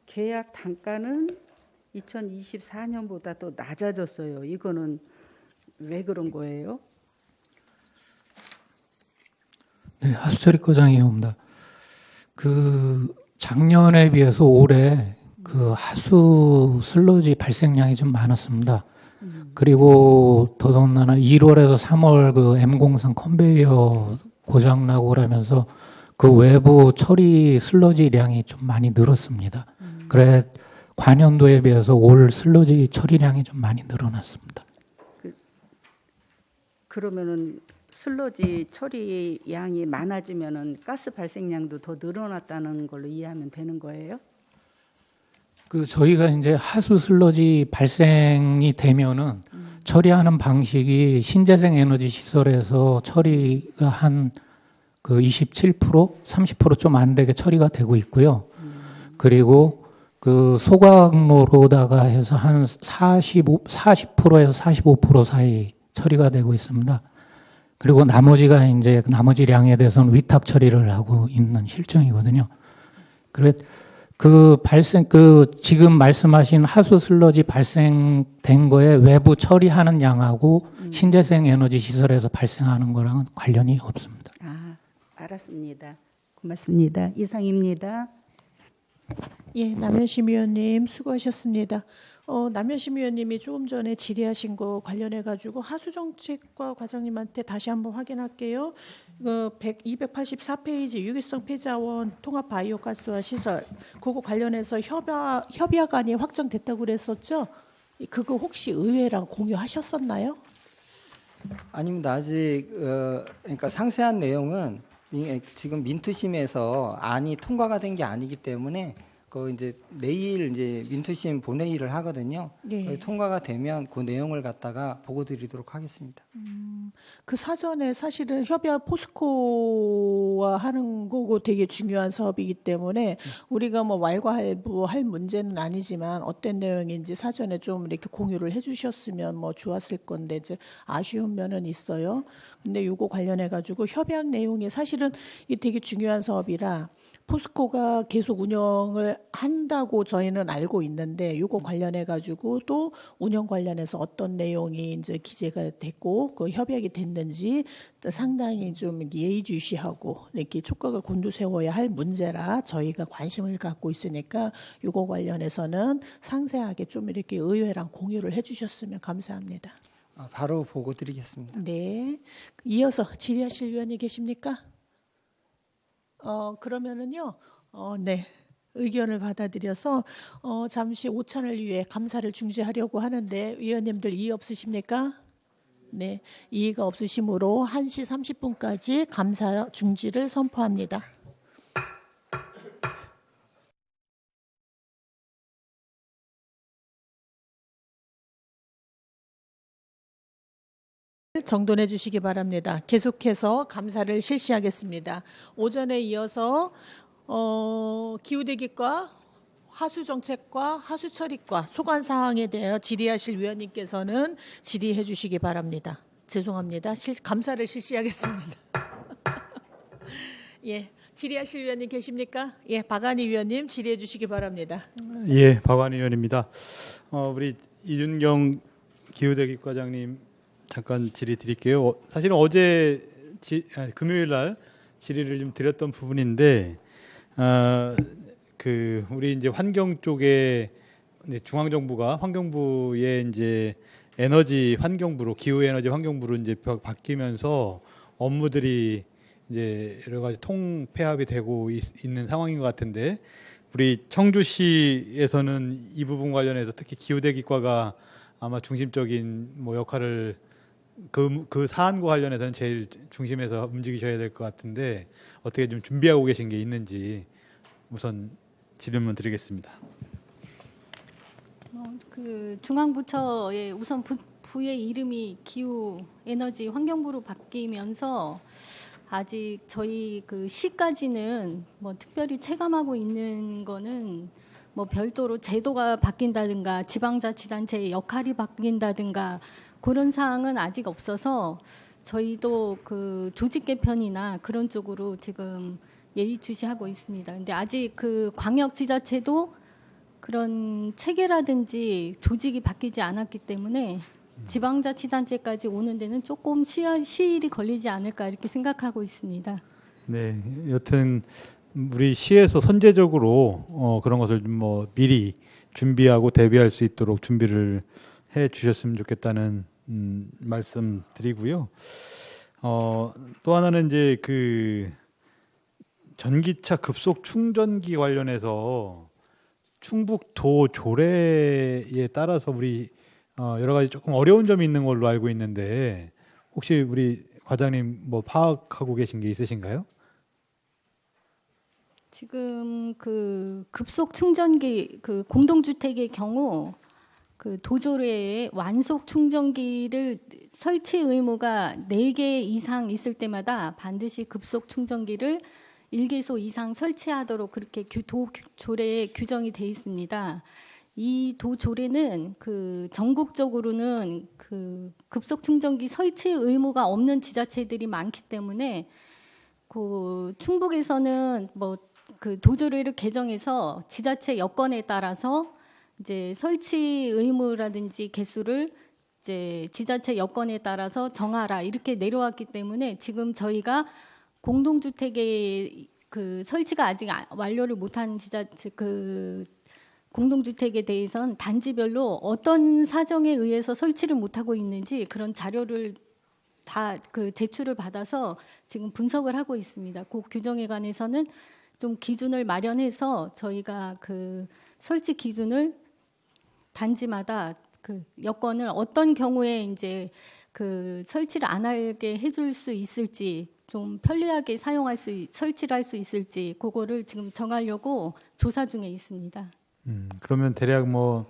I: 계약 단가는 2024년보다 또 낮아졌어요. 이거는 왜 그런 거예요?
G: 네, 하수처리 과장이옵니다. 그 작년에 비해서 올해 그 하수 슬러지 발생량이 좀 많았습니다. 그리고 더더군다나 1월에서 3월 그 M03 컨베이어 고장 나고 그러면서 그 외부 처리 슬러지량이 좀 많이 늘었습니다. 그래 관연도에 비해서 올 슬러지 처리량이 좀 많이 늘어났습니다.
I: 그러면은 슬러지 처리 양이 많아지면은 가스 발생량도 더 늘어났다는 걸로 이해하면 되는 거예요?
G: 그 저희가 이제 하수 슬러지 발생이 되면은 처리하는 방식이 신재생 에너지 시설에서 처리가 한 그 27%, 30% 좀 안 되게 처리가 되고 있고요. 그리고 그 소각로로다가 해서 한 40%에서 45% 사이 처리가 되고 있습니다. 그리고 나머지가 이제 나머지 량에 대해서는 위탁 처리를 하고 있는 실정이거든요. 그래 그 지금 말씀하신 하수 슬러지 발생된 거에 외부 처리하는 양하고 신재생 에너지 시설에서 발생하는 거랑은 관련이 없습니다.
I: 아, 알았습니다. 고맙습니다. 이상입니다.
A: 예, 남현심 위원님 수고하셨습니다. 남현심 위원님이 조금 전에 질의하신 거 관련해 가지고 하수정책과 과장님한테 다시 한번 확인할게요. 284페이지 유기성 폐자원 통합 바이오가스화 시설 그거 관련해서 협약안이 확정됐다고 그랬었죠? 그거 혹시 의회랑 공유하셨었나요?
D: 아닙니다. 아직 그러니까 상세한 내용은 지금 민투심에서 안이 통과가 된 게 아니기 때문에 그 이제 내일 이제 민투심 본회의를 하거든요.
A: 네.
D: 통과가 되면 그 내용을 갖다가 보고 드리도록 하겠습니다.
A: 그 사전에 사실은 협약 포스코와 하는 거고 되게 중요한 사업이기 때문에 우리가 뭐 왈가왈부할 문제는 아니지만 어떤 내용인지 사전에 좀 이렇게 공유를 해주셨으면 뭐 좋았을 건데 이제 아쉬운 면은 있어요. 근데 요거 관련해 가지고 협약 내용이 사실은 이 되게 중요한 사업이라 포스코가 계속 운영을 한다고 저희는 알고 있는데 요거 관련해 가지고 또 운영 관련해서 어떤 내용이 이제 기재가 됐고 그 협약이 됐는지 상당히 좀 예의주시하고 이렇게 촉각을 곤두세워야 할 문제라 저희가 관심을 갖고 있으니까 요거 관련해서는 상세하게 좀 이렇게 의회랑 공유를 해주셨으면 감사합니다.
D: 바로 보고 드리겠습니다.
A: 네. 이어서 질의하실 위원이 계십니까? 그러면은요, 네. 의견을 받아들여서 잠시 오찬을 위해 감사를 중지하려고 하는데 위원님들 이의 없으십니까? 네. 이의가 없으시므로 1시 30분까지 감사 중지를 선포합니다. 정돈해 주시기 바랍니다. 계속해서 감사를 실시하겠습니다. 오전에 이어서 기후대기과 하수정책과 하수처리과 소관사항에 대하여 질의하실 위원님께서는 질의해 주시기 바랍니다. 죄송합니다. 감사를 실시하겠습니다. 예, 질의하실 위원님 계십니까? 예, 박안희 위원님 질의해 주시기 바랍니다.
J: 예, 박안희 의원입니다. 우리 이준경 기후대기 과장님 잠깐 질의 드릴게요. 사실은 어제 금요일 날 질의를 좀 드렸던 부분인데 그 우리 이제 환경 쪽에 중앙 정부가 환경부에 이제 에너지 환경부로 기후 에너지 환경부로 이제 바뀌면서 업무들이 이제 여러 가지 통폐합이 되고 있는 상황인 것 같은데 우리 청주시에서는 이 부분 관련해서 특히 기후대기과가 아마 중심적인 뭐 역할을 그 사안과 관련해서는 제일 중심에서 움직이셔야 될 것 같은데 어떻게 좀 준비하고 계신 게 있는지 우선 질문 드리겠습니다.
E: 그 중앙부처의 우선 부의 이름이 기후 에너지 환경부로 바뀌면서 아직 저희 그 시까지는 뭐 특별히 체감하고 있는 거는 뭐 별도로 제도가 바뀐다든가 지방자치단체의 역할이 바뀐다든가 그런 사항은 아직 없어서 저희도 그 조직 개편이나 그런 쪽으로 지금 예의주시하고 있습니다. 근데 아직 그 광역지자체도 그런 체계라든지 조직이 바뀌지 않았기 때문에 지방자치단체까지 오는 데는 조금 시일이 걸리지 않을까 이렇게 생각하고 있습니다.
J: 네, 여튼 우리 시에서 선제적으로 그런 것을 좀 뭐 미리 준비하고 대비할 수 있도록 준비를 해 주셨으면 좋겠다는 말씀 드리고요. 또 하나는 이제 그 전기차 급속 충전기 관련해서 충북도 조례에 따라서 우리 여러 가지 조금 어려운 점이 있는 걸로 알고 있는데 혹시 우리 과장님 뭐 파악하고 계신 게 있으신가요?
E: 지금 그 급속 충전기 그 공동주택의 경우 그 도조례에 완속 충전기를 설치 의무가 4개 이상 있을 때마다 반드시 급속 충전기를 1개소 이상 설치하도록 그렇게 도조례에 규정이 돼 있습니다. 이 도조례는 그 전국적으로는 그 급속 충전기 설치 의무가 없는 지자체들이 많기 때문에 그 충북에서는 뭐 그 도조례를 개정해서 지자체 여건에 따라서 이제 설치 의무라든지 개수를 이제 지자체 여건에 따라서 정하라 이렇게 내려왔기 때문에 지금 저희가 공동주택의 그 설치가 아직 완료를 못한 지자체 그 공동주택에 대해서는 단지별로 어떤 사정에 의해서 설치를 못하고 있는지 그런 자료를 다 그 제출을 받아서 지금 분석을 하고 있습니다. 그 규정에 관해서는 좀 기준을 마련해서 저희가 그 설치 기준을 단지마다 그 여건을 어떤 경우에 이제 그 설치를 안 하게 해줄 수 있을지 좀 편리하게 설치를 할 수 있을지 그거를 지금 정하려고 조사 중에 있습니다.
J: 그러면 대략 뭐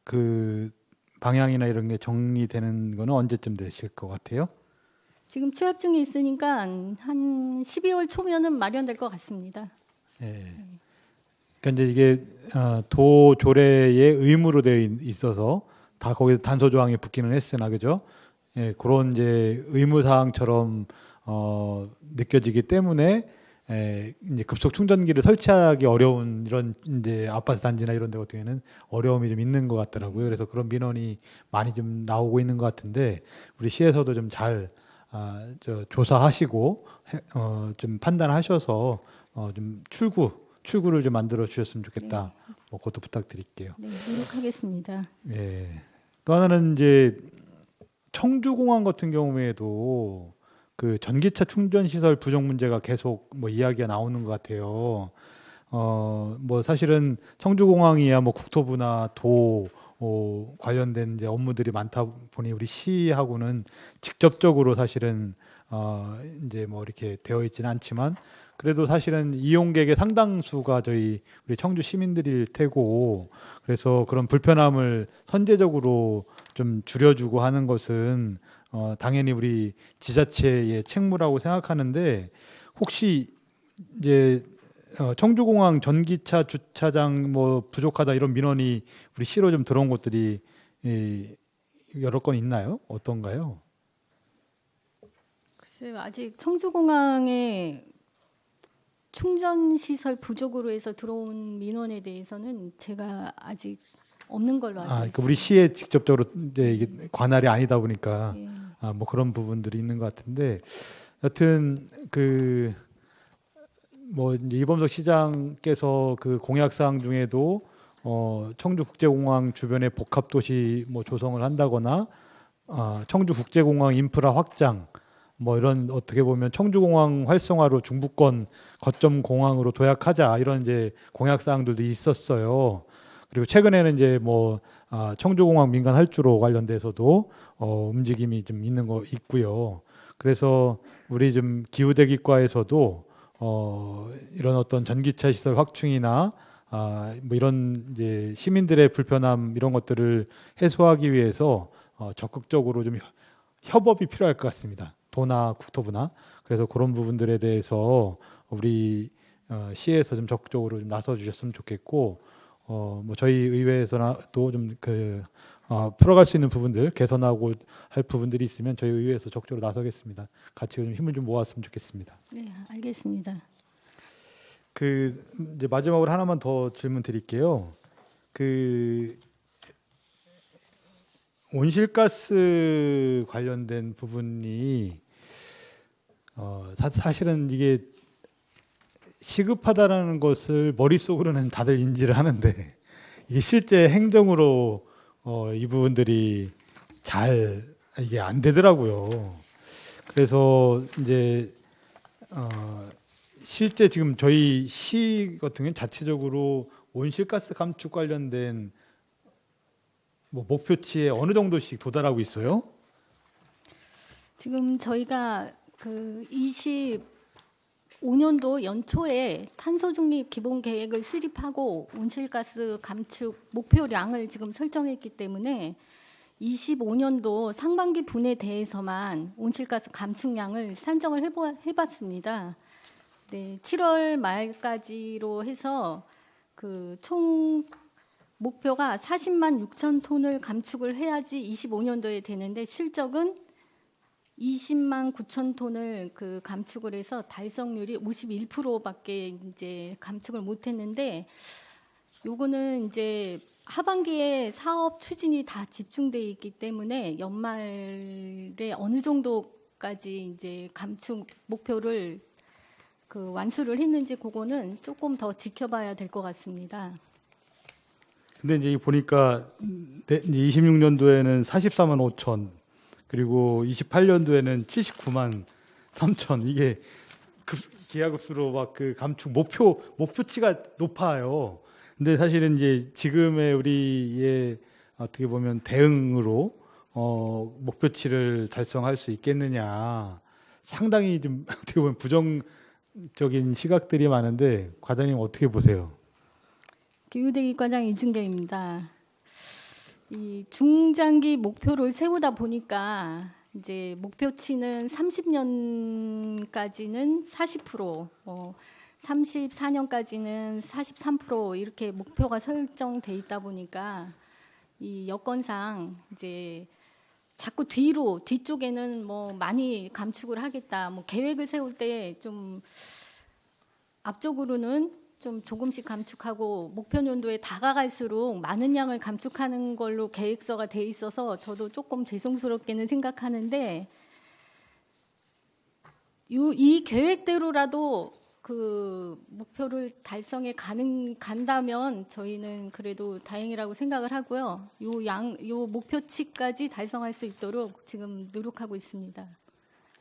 J: 그 방향이나 이런 게 정리되는 거는 언제쯤 되실 것 같아요?
E: 지금 취합 중에 있으니까 한 12월 초면은 마련될 것 같습니다.
J: 예. 그러니까 이제 이게 도조례의 의무로 되어 있어서 다 거기에 단서 조항이 붙기는 했으나 그죠? 예, 그런 이제 의무 사항처럼 느껴지기 때문에 이제 급속 충전기를 설치하기 어려운 이런 이제 아파트 단지나 이런 데 같은 경우에는 어려움이 좀 있는 것 같더라고요. 그래서 그런 민원이 많이 좀 나오고 있는 것 같은데 우리 시에서도 좀 잘 조사하시고 좀 판단하셔서 좀 출구를 좀 만들어 주셨으면 좋겠다.
E: 네.
J: 뭐 그것도 부탁드릴게요.
E: 네, 노력하겠습니다.
J: 예. 또 하나는 이제 청주공항 같은 경우에도 그 전기차 충전 시설 부족 문제가 계속 뭐 이야기가 나오는 것 같아요. 뭐 사실은 청주공항이야 뭐 국토부나 도 관련된 이제 업무들이 많다 보니 우리 시하고는 직접적으로 사실은 이제 뭐 이렇게 되어 있지는 않지만 그래도 사실은 이용객의 상당수가 우리 청주 시민들일 테고 그래서 그런 불편함을 선제적으로 좀 줄여주고 하는 것은 당연히 우리 지자체의 책무라고 생각하는데 혹시 이제 청주공항 전기차 주차장 뭐 부족하다 이런 민원이 우리 시로 좀 들어온 것들이 여러 건 있나요? 어떤가요?
E: 글쎄요, 아직 청주공항에 충전 시설 부족으로 해서 들어온 민원에 대해서는 제가 아직 없는 걸로 알고 있습니다.
J: 우리 시에 직접적으로 이제 이게 관할이 아니다 보니까
E: 예.
J: 뭐 그런 부분들이 있는 것 같은데, 여튼 뭐 이제 이범석 시장께서 그 공약 사항 중에도 청주국제공항 주변에 복합도시 뭐 조성을 한다거나 청주국제공항 인프라 확장, 뭐 이런 어떻게 보면 청주공항 활성화로 중부권 거점 공항으로 도약하자, 이런 이제 공약 사항들도 있었어요. 그리고 최근에는 이제 뭐 청주공항 민간 할주로 관련돼서도 움직임이 좀 있는 거 있고요. 그래서 우리 좀 기후대기과에서도 이런 어떤 전기차 시설 확충이나 뭐 이런 이제 시민들의 불편함 이런 것들을 해소하기 위해서 적극적으로 좀 협업이 필요할 것 같습니다. 도나 국토부나. 그래서 그런 부분들에 대해서 우리 시에서 좀 적극적으로 좀 나서 주셨으면 좋겠고, 뭐 저희 의회에서도 좀 풀어갈 수 있는 부분들, 개선하고 할 부분들이 있으면 저희 의회에서 적극적으로 나서겠습니다. 같이 좀 힘을 좀 모았으면 좋겠습니다.
E: 네, 알겠습니다.
J: 이제 마지막으로 하나만 더 질문 드릴게요. 온실가스 관련된 부분이 사실은 이게 시급하다라는 것을 머릿속으로는 다들 인지를 하는데, 이게 실제 행정으로 이 부분들이 잘 이게 안 되더라고요. 그래서 이제 실제 지금 저희 시 같은 경우는 자체적으로 온실가스 감축 관련된 뭐 목표치에 어느 정도씩 도달하고 있어요?
E: 지금 저희가 그 25년도 연초에 탄소중립 기본계획을 수립하고 온실가스 감축 목표량을 지금 설정했기 때문에 25년도 상반기 분에 대해서만 온실가스 감축량을 산정을 해봤습니다. 네, 7월 말까지로 해서 그 총 목표가 40만 6천 톤을 감축을 해야지 25년도에 되는데, 실적은 20만 9천 톤을 그 감축을 해서 달성률이 51%밖에 이제 감축을 못했는데, 요거는 이제 하반기에 사업 추진이 다 집중돼 있기 때문에 연말에 어느 정도까지 이제 감축 목표를 그 완수를 했는지 그거는 조금 더 지켜봐야 될 것 같습니다.
J: 근데 이제 보니까 이제 26년도에는 44만 5천, 그리고 28년도에는 79만 3천, 이게 기하급수로 막 그 감축 목표치가 높아요. 근데 사실은 이제 지금의 우리의 어떻게 보면 대응으로 목표치를 달성할 수 있겠느냐, 상당히 좀 어떻게 보면 부정적인 시각들이 많은데, 과장님 어떻게 보세요?
E: 기후대기과장 이준경입니다. 이 중장기 목표를 세우다 보니까 이제 목표치는 30년까지는 40%, 34년까지는 43% 이렇게 목표가 설정돼 있다 보니까 이 여건상 이제 자꾸 뒤쪽에는 뭐 많이 감축을 하겠다, 뭐 계획을 세울 때 좀 앞쪽으로는 좀 조금씩 감축하고 목표 연도에 다가갈수록 많은 양을 감축하는 걸로 계획서가 돼 있어서 저도 조금 죄송스럽게는 생각하는데, 이 계획대로라도 그 목표를 달성해 간다면 저희는 그래도 다행이라고 생각을 하고요. 요 목표치까지 달성할 수 있도록 지금 노력하고 있습니다.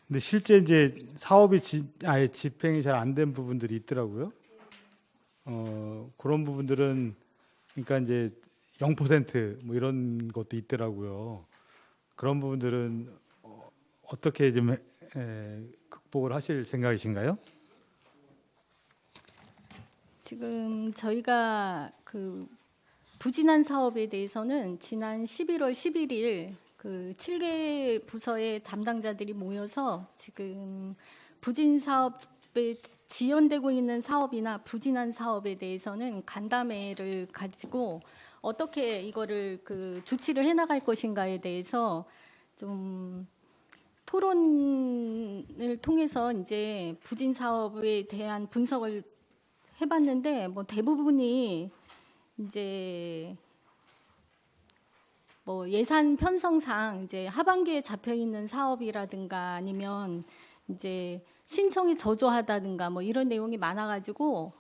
J: 근데 실제 이제 사업이 아예 집행이 잘 안 된 부분들이 있더라고요. 그런 부분들은 그러니까 이제 0% 뭐 이런 것도 있더라고요. 그런 부분들은 어떻게 좀 극복을 하실 생각이신가요?
E: 지금 저희가 그 부진한 사업에 대해서는 지난 11월 11일 그 7개 부서의 담당자들이 모여서 지금 부진 사업에 지연되고 있는 사업이나 부진한 사업에 대해서는 간담회를 가지고 어떻게 이거를 그 조치를 해나갈 것인가에 대해서 좀 토론을 통해서 이제 부진 사업에 대한 분석을 해봤는데, 뭐 대부분이 이제 뭐 예산 편성상 이제 하반기에 잡혀 있는 사업이라든가 아니면 이제 신청이 저조하다든가 뭐 이런 내용이 많아가지고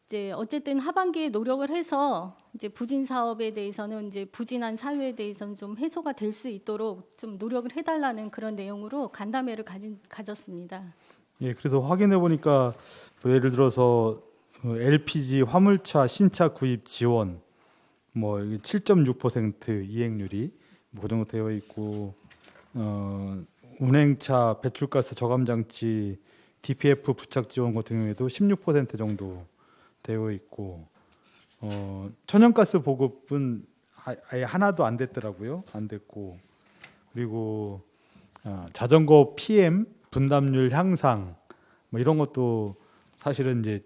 E: 이제 어쨌든 하반기에 노력을 해서 이제 부진 사업에 대해서는 이제 부진한 사유에 대해서는 좀 해소가 될 수 있도록 좀 노력을 해달라는 그런 내용으로 간담회를 가졌습니다.
J: 예, 그래서 확인해 보니까 예를 들어서 LPG 화물차 신차 구입 지원 뭐 7.6% 이행률이 그 정도 되어 있고 운행차 배출가스 저감 장치 DPF 부착 지원 같은 경우에도 16% 정도 되어 있고 천연가스 보급은 아예 하나도 안 됐더라고요. 안 됐고 그리고 자전거 PM 분담률 향상 뭐 이런 것도 사실은 이제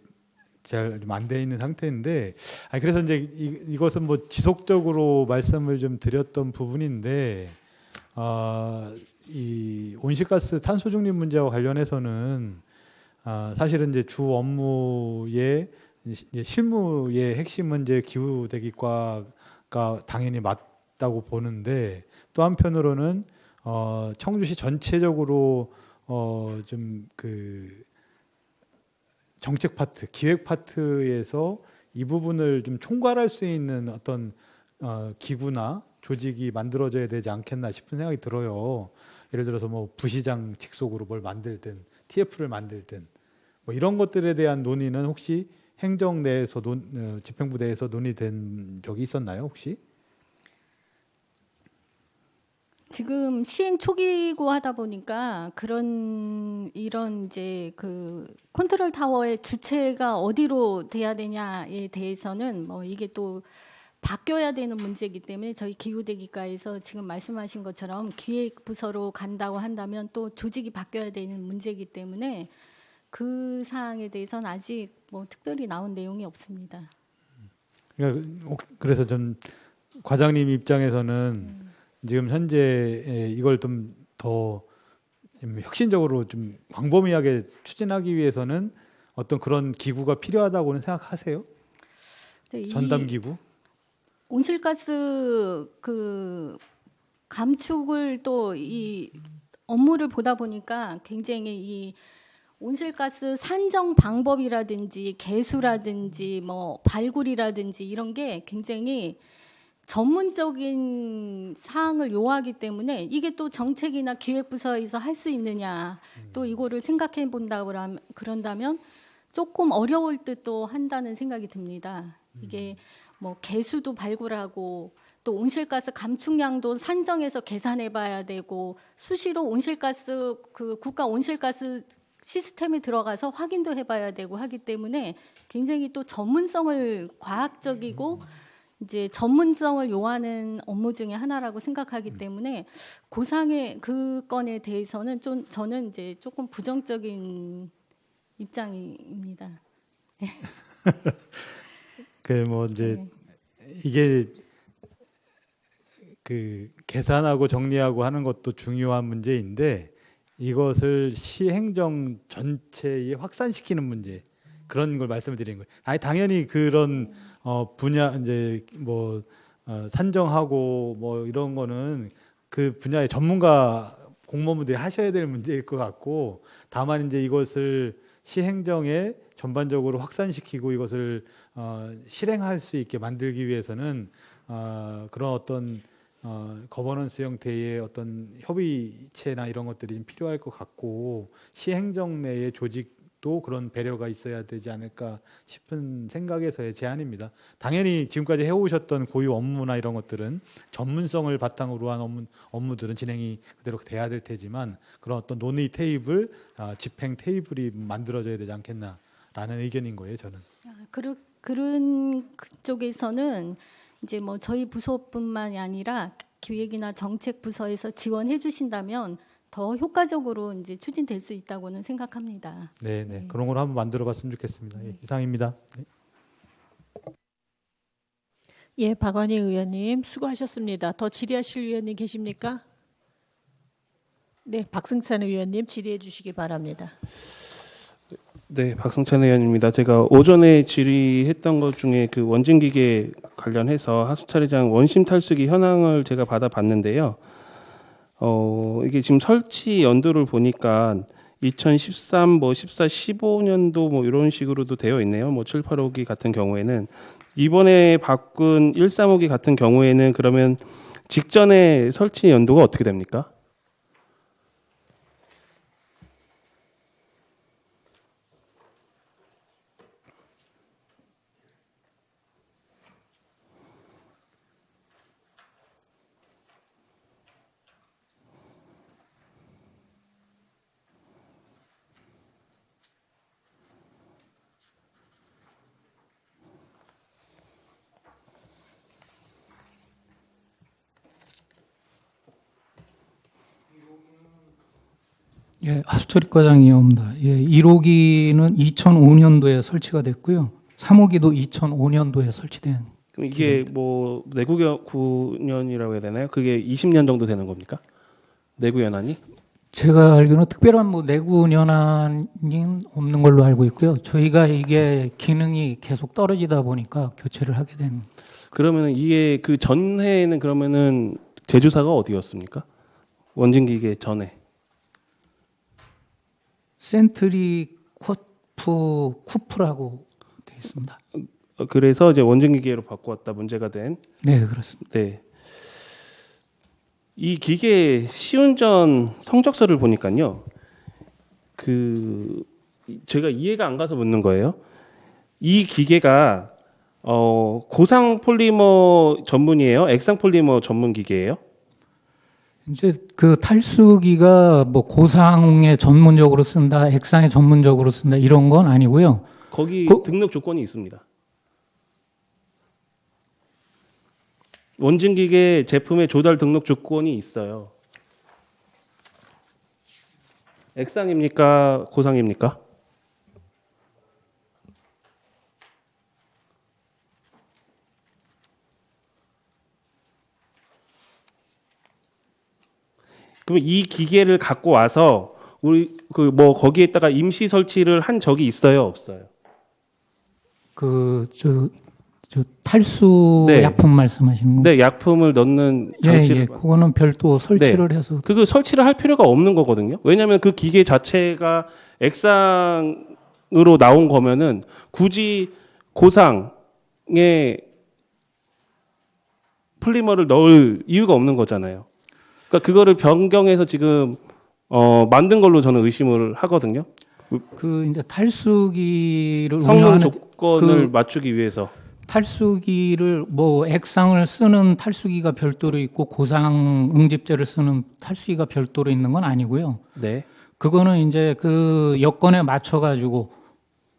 J: 잘 좀 안 돼 있는 상태인데 그래서 이제 이것은 뭐 지속적으로 말씀을 좀 드렸던 부분인데 이 온실가스 탄소 중립 문제와 관련해서는 사실은 이제 주 업무의 이제 실무의 핵심은 이제 기후대기과가 당연히 맞다고 보는데 또 한편으로는 청주시 전체적으로 좀 그 정책 파트, 기획 파트에서 이 부분을 좀 총괄할 수 있는 어떤 기구나 조직이 만들어져야 되지 않겠나 싶은 생각이 들어요. 예를 들어서 뭐 부시장 직속으로 뭘 만들든 TF를 만들든 뭐 이런 것들에 대한 논의는 혹시 행정 내에서 집행부 내에서 논의된 적이 있었나요, 혹시?
E: 지금 시행 초기고 하다 보니까 이런 이제 그 컨트롤 타워의 주체가 어디로 돼야 되냐에 대해서는 뭐 이게 또 바뀌어야 되는 문제이기 때문에 저희 기후대기과에서 지금 말씀하신 것처럼 기획부서로 간다고 한다면 또 조직이 바뀌어야 되는 문제이기 때문에 그 사항에 대해서는 아직 뭐 특별히 나온 내용이 없습니다.
J: 그래서 전 과장님 입장에서는 지금 현재 이걸 좀 더 혁신적으로 좀 광범위하게 추진하기 위해서는 어떤 그런 기구가 필요하다고는 생각하세요?
E: 네,
J: 전담 기구?
E: 온실가스 그 감축을 또 이 업무를 보다 보니까 굉장히 이 온실가스 산정 방법이라든지 개수라든지 뭐 발굴이라든지 이런 게 굉장히 전문적인 사항을 요하기 때문에 이게 또 정책이나 기획부서에서 할 수 있느냐 또 이거를 생각해 본다고 그런다면 조금 어려울 듯도 한다는 생각이 듭니다. 이게 뭐 개수도 발굴하고 또 온실가스 감축량도 산정해서 계산해 봐야 되고 수시로 온실가스 그 국가 온실가스 시스템에 들어가서 확인도 해봐야 되고 하기 때문에 굉장히 또 전문성을 과학적이고 이제 전문성을 요하는 업무 중에 하나라고 생각하기 때문에 그 건에 대해서는 좀 저는 이제 조금 부정적인 입장입니다.
J: 그 뭐 이제 이게 그 계산하고 정리하고 하는 것도 중요한 문제인데 이것을 시행정 전체에 확산시키는 문제 그런 걸 말씀을 드리는 거예요. 당연히 그런 분야 이제 뭐 산정하고 뭐 이런 거는 그 분야의 전문가 공무원분들이 하셔야 될 문제일 것 같고 다만 이제 이것을 시행정에 전반적으로 확산시키고 이것을 실행할 수 있게 만들기 위해서는 그런 어떤 거버넌스 형태의 어떤 협의체나 이런 것들이 좀 필요할 것 같고 시행정 내의 조직도 그런 배려가 있어야 되지 않을까 싶은 생각에서의 제안입니다. 당연히 지금까지 해오셨던 고유 업무나 이런 것들은 전문성을 바탕으로 한 업무들은 진행이 그대로 돼야 될 테지만 그런 어떤 논의 테이블, 집행 테이블이 만들어져야 되지 않겠나라는 의견인 거예요, 저는.
E: 그런 쪽에서는 이제 뭐 저희 부서뿐만이 아니라 기획이나 정책 부서에서 지원해 주신다면 더 효과적으로 이제 추진될 수 있다고는 생각합니다.
J: 네. 그런 걸 한번 만들어봤으면 좋겠습니다. 이상입니다. 네.
A: 예, 박완희 의원님 수고하셨습니다. 더 질의하실 의원님 계십니까? 네, 박승찬 의원님 질의해 주시기 바랍니다.
F: 네, 박승찬 의원입니다. 제가 오전에 질의했던 것 중에 그 원진기계 관련해서 하수처리장 원심 탈수기 현황을 제가 받아봤는데요. 이게 지금 설치 연도를 보니까 2013, 뭐 14, 15년도 뭐 이런 식으로도 되어 있네요. 뭐 7, 8호기 같은 경우에는 이번에 바꾼 135기 같은 경우에는 그러면 직전에 설치 연도가 어떻게 됩니까?
G: 예, 하수처리과장이옵니다. 예, 1호기는 2005년도에 설치가 됐고요. 3호기도 2005년도에 설치된.
F: 그럼 이게 뭐 내구 9년이라고 해야 되나요? 그게 20년 정도 되는 겁니까? 내구 연한이?
G: 제가 알기로는 특별한 뭐 내구 연한이 없는 걸로 알고 있고요. 저희가 이게 기능이 계속 떨어지다 보니까 교체를 하게 된.
F: 그러면은 이게 그 전해는 그러면은 제조사가 어디였습니까? 원진기계 전에.
G: 센트리 쿠프라고 되어 있습니다.
F: 그래서 이제 원진기계로 바꾸었다 문제가 된.
G: 네, 그렇습니다.
F: 네. 이 기계 시운전 성적서를 보니까요. 그 제가 이해가 안 가서 묻는 거예요. 이 기계가 고상 폴리머 전문이에요? 액상 폴리머 전문 기계예요?
G: 이제 그 탈수기가 뭐 고상에 전문적으로 쓴다, 액상에 전문적으로 쓴다 이런 건 아니고요.
F: 거기 등록 조건이 있습니다. 원진기계 제품의 조달 등록 조건이 있어요. 액상입니까? 고상입니까? 그럼 이 기계를 갖고 와서 우리 그 뭐 거기에다가 임시 설치를 한 적이 있어요, 없어요?
G: 저 탈수
F: 네.
G: 약품 말씀하시는 거?
F: 네, 약품을 넣는 장치를.
G: 예, 그거는 별도 설치를 해서.
F: 그거 설치를 할 필요가 없는 거거든요. 왜냐하면 그 기계 자체가 액상으로 나온 거면은 굳이 고상에 폴리머를 넣을 이유가 없는 거잖아요. 그러니까 그거를 변경해서 지금 만든 걸로 저는 의심을 하거든요.
G: 그 이제 탈수기를
F: 성능
G: 운영하는
F: 조건을 맞추기 위해서.
G: 탈수기를 뭐 액상을 쓰는 탈수기가 별도로 있고 고상 응집제를 쓰는 탈수기가 별도로 있는 건 아니고요.
F: 네.
G: 그거는 이제 그 여건에 맞춰 가지고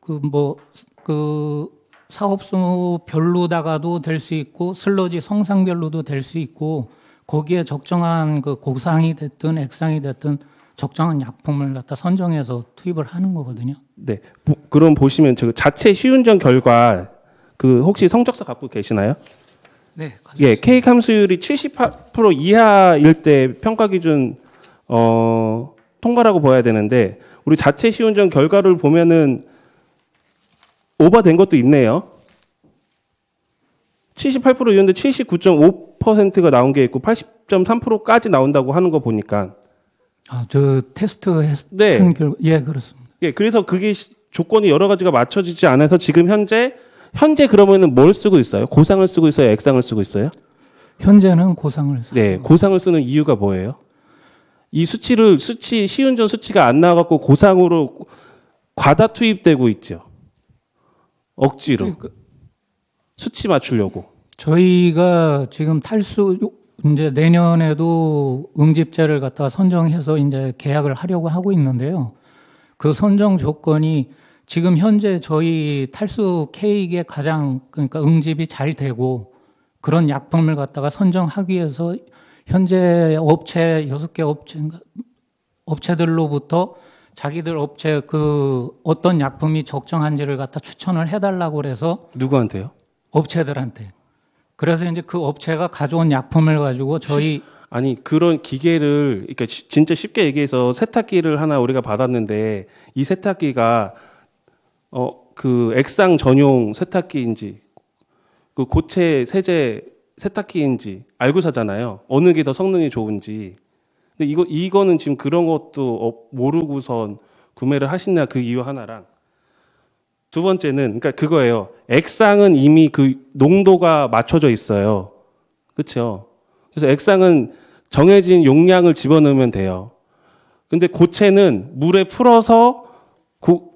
G: 그 사업소별로다가도 될 수 있고 슬러지 성상별로도 될 수 있고 거기에 적정한 그 고상이 됐든 액상이 됐든 적정한 약품을 갖다 선정해서 투입을 하는 거거든요.
F: 네. 그럼 보시면 저 자체 시운전 결과 그 혹시 성적서 갖고 계시나요?
G: 네.
F: 예, K 함수율이 78% 이하일 때 평가 기준 통과라고 봐야 되는데 우리 자체 시운전 결과를 보면은 오버된 것도 있네요. 78%였는데 79.5%가 나온 게 있고 80.3%까지 나온다고 하는 거 보니까.
G: 저 테스트
F: 네.
G: 한 결과 예, 그렇습니다.
F: 예, 그래서 그게 조건이 여러 가지가 맞춰지지 않아서 지금 현재 그러면은 뭘 쓰고 있어요? 고상을 쓰고 있어요? 액상을 쓰고 있어요?
G: 현재는 고상을 쓰고.
F: 네, 고상을 쓰는 이유가 뭐예요? 이 시운전 수치가 안 나와갖고 고상으로 과다 투입되고 있죠. 억지로.
G: 그러니까
F: 수치 맞추려고.
G: 저희가 지금 이제 내년에도 응집제를 갖다가 선정해서 이제 계약을 하려고 하고 있는데요. 그 선정 조건이 지금 현재 저희 탈수 케이크에 가장 그러니까 응집이 잘 되고 그런 약품을 갖다가 선정하기 위해서 현재 업체 6개 업체들로부터 자기들 업체 그 어떤 약품이 적정한지를 갖다 추천을 해달라고 그래서
F: 누구한테요?
G: 업체들한테. 그래서 이제 그 업체가 가져온 약품을 가지고 저희
F: 아니 그런 기계를 그러니까 진짜 쉽게 얘기해서 세탁기를 하나 우리가 받았는데 이 세탁기가 그 액상 전용 세탁기인지 그 고체 세제 세탁기인지 알고 사잖아요. 어느 게 더 성능이 좋은지. 근데 이거는 지금 그런 것도 모르고선 구매를 하시냐 그 이유 하나랑 두 번째는 그러니까 그거예요. 액상은 이미 그 농도가 맞춰져 있어요. 그렇죠? 그래서 액상은 정해진 용량을 집어넣으면 돼요. 근데 고체는 물에 풀어서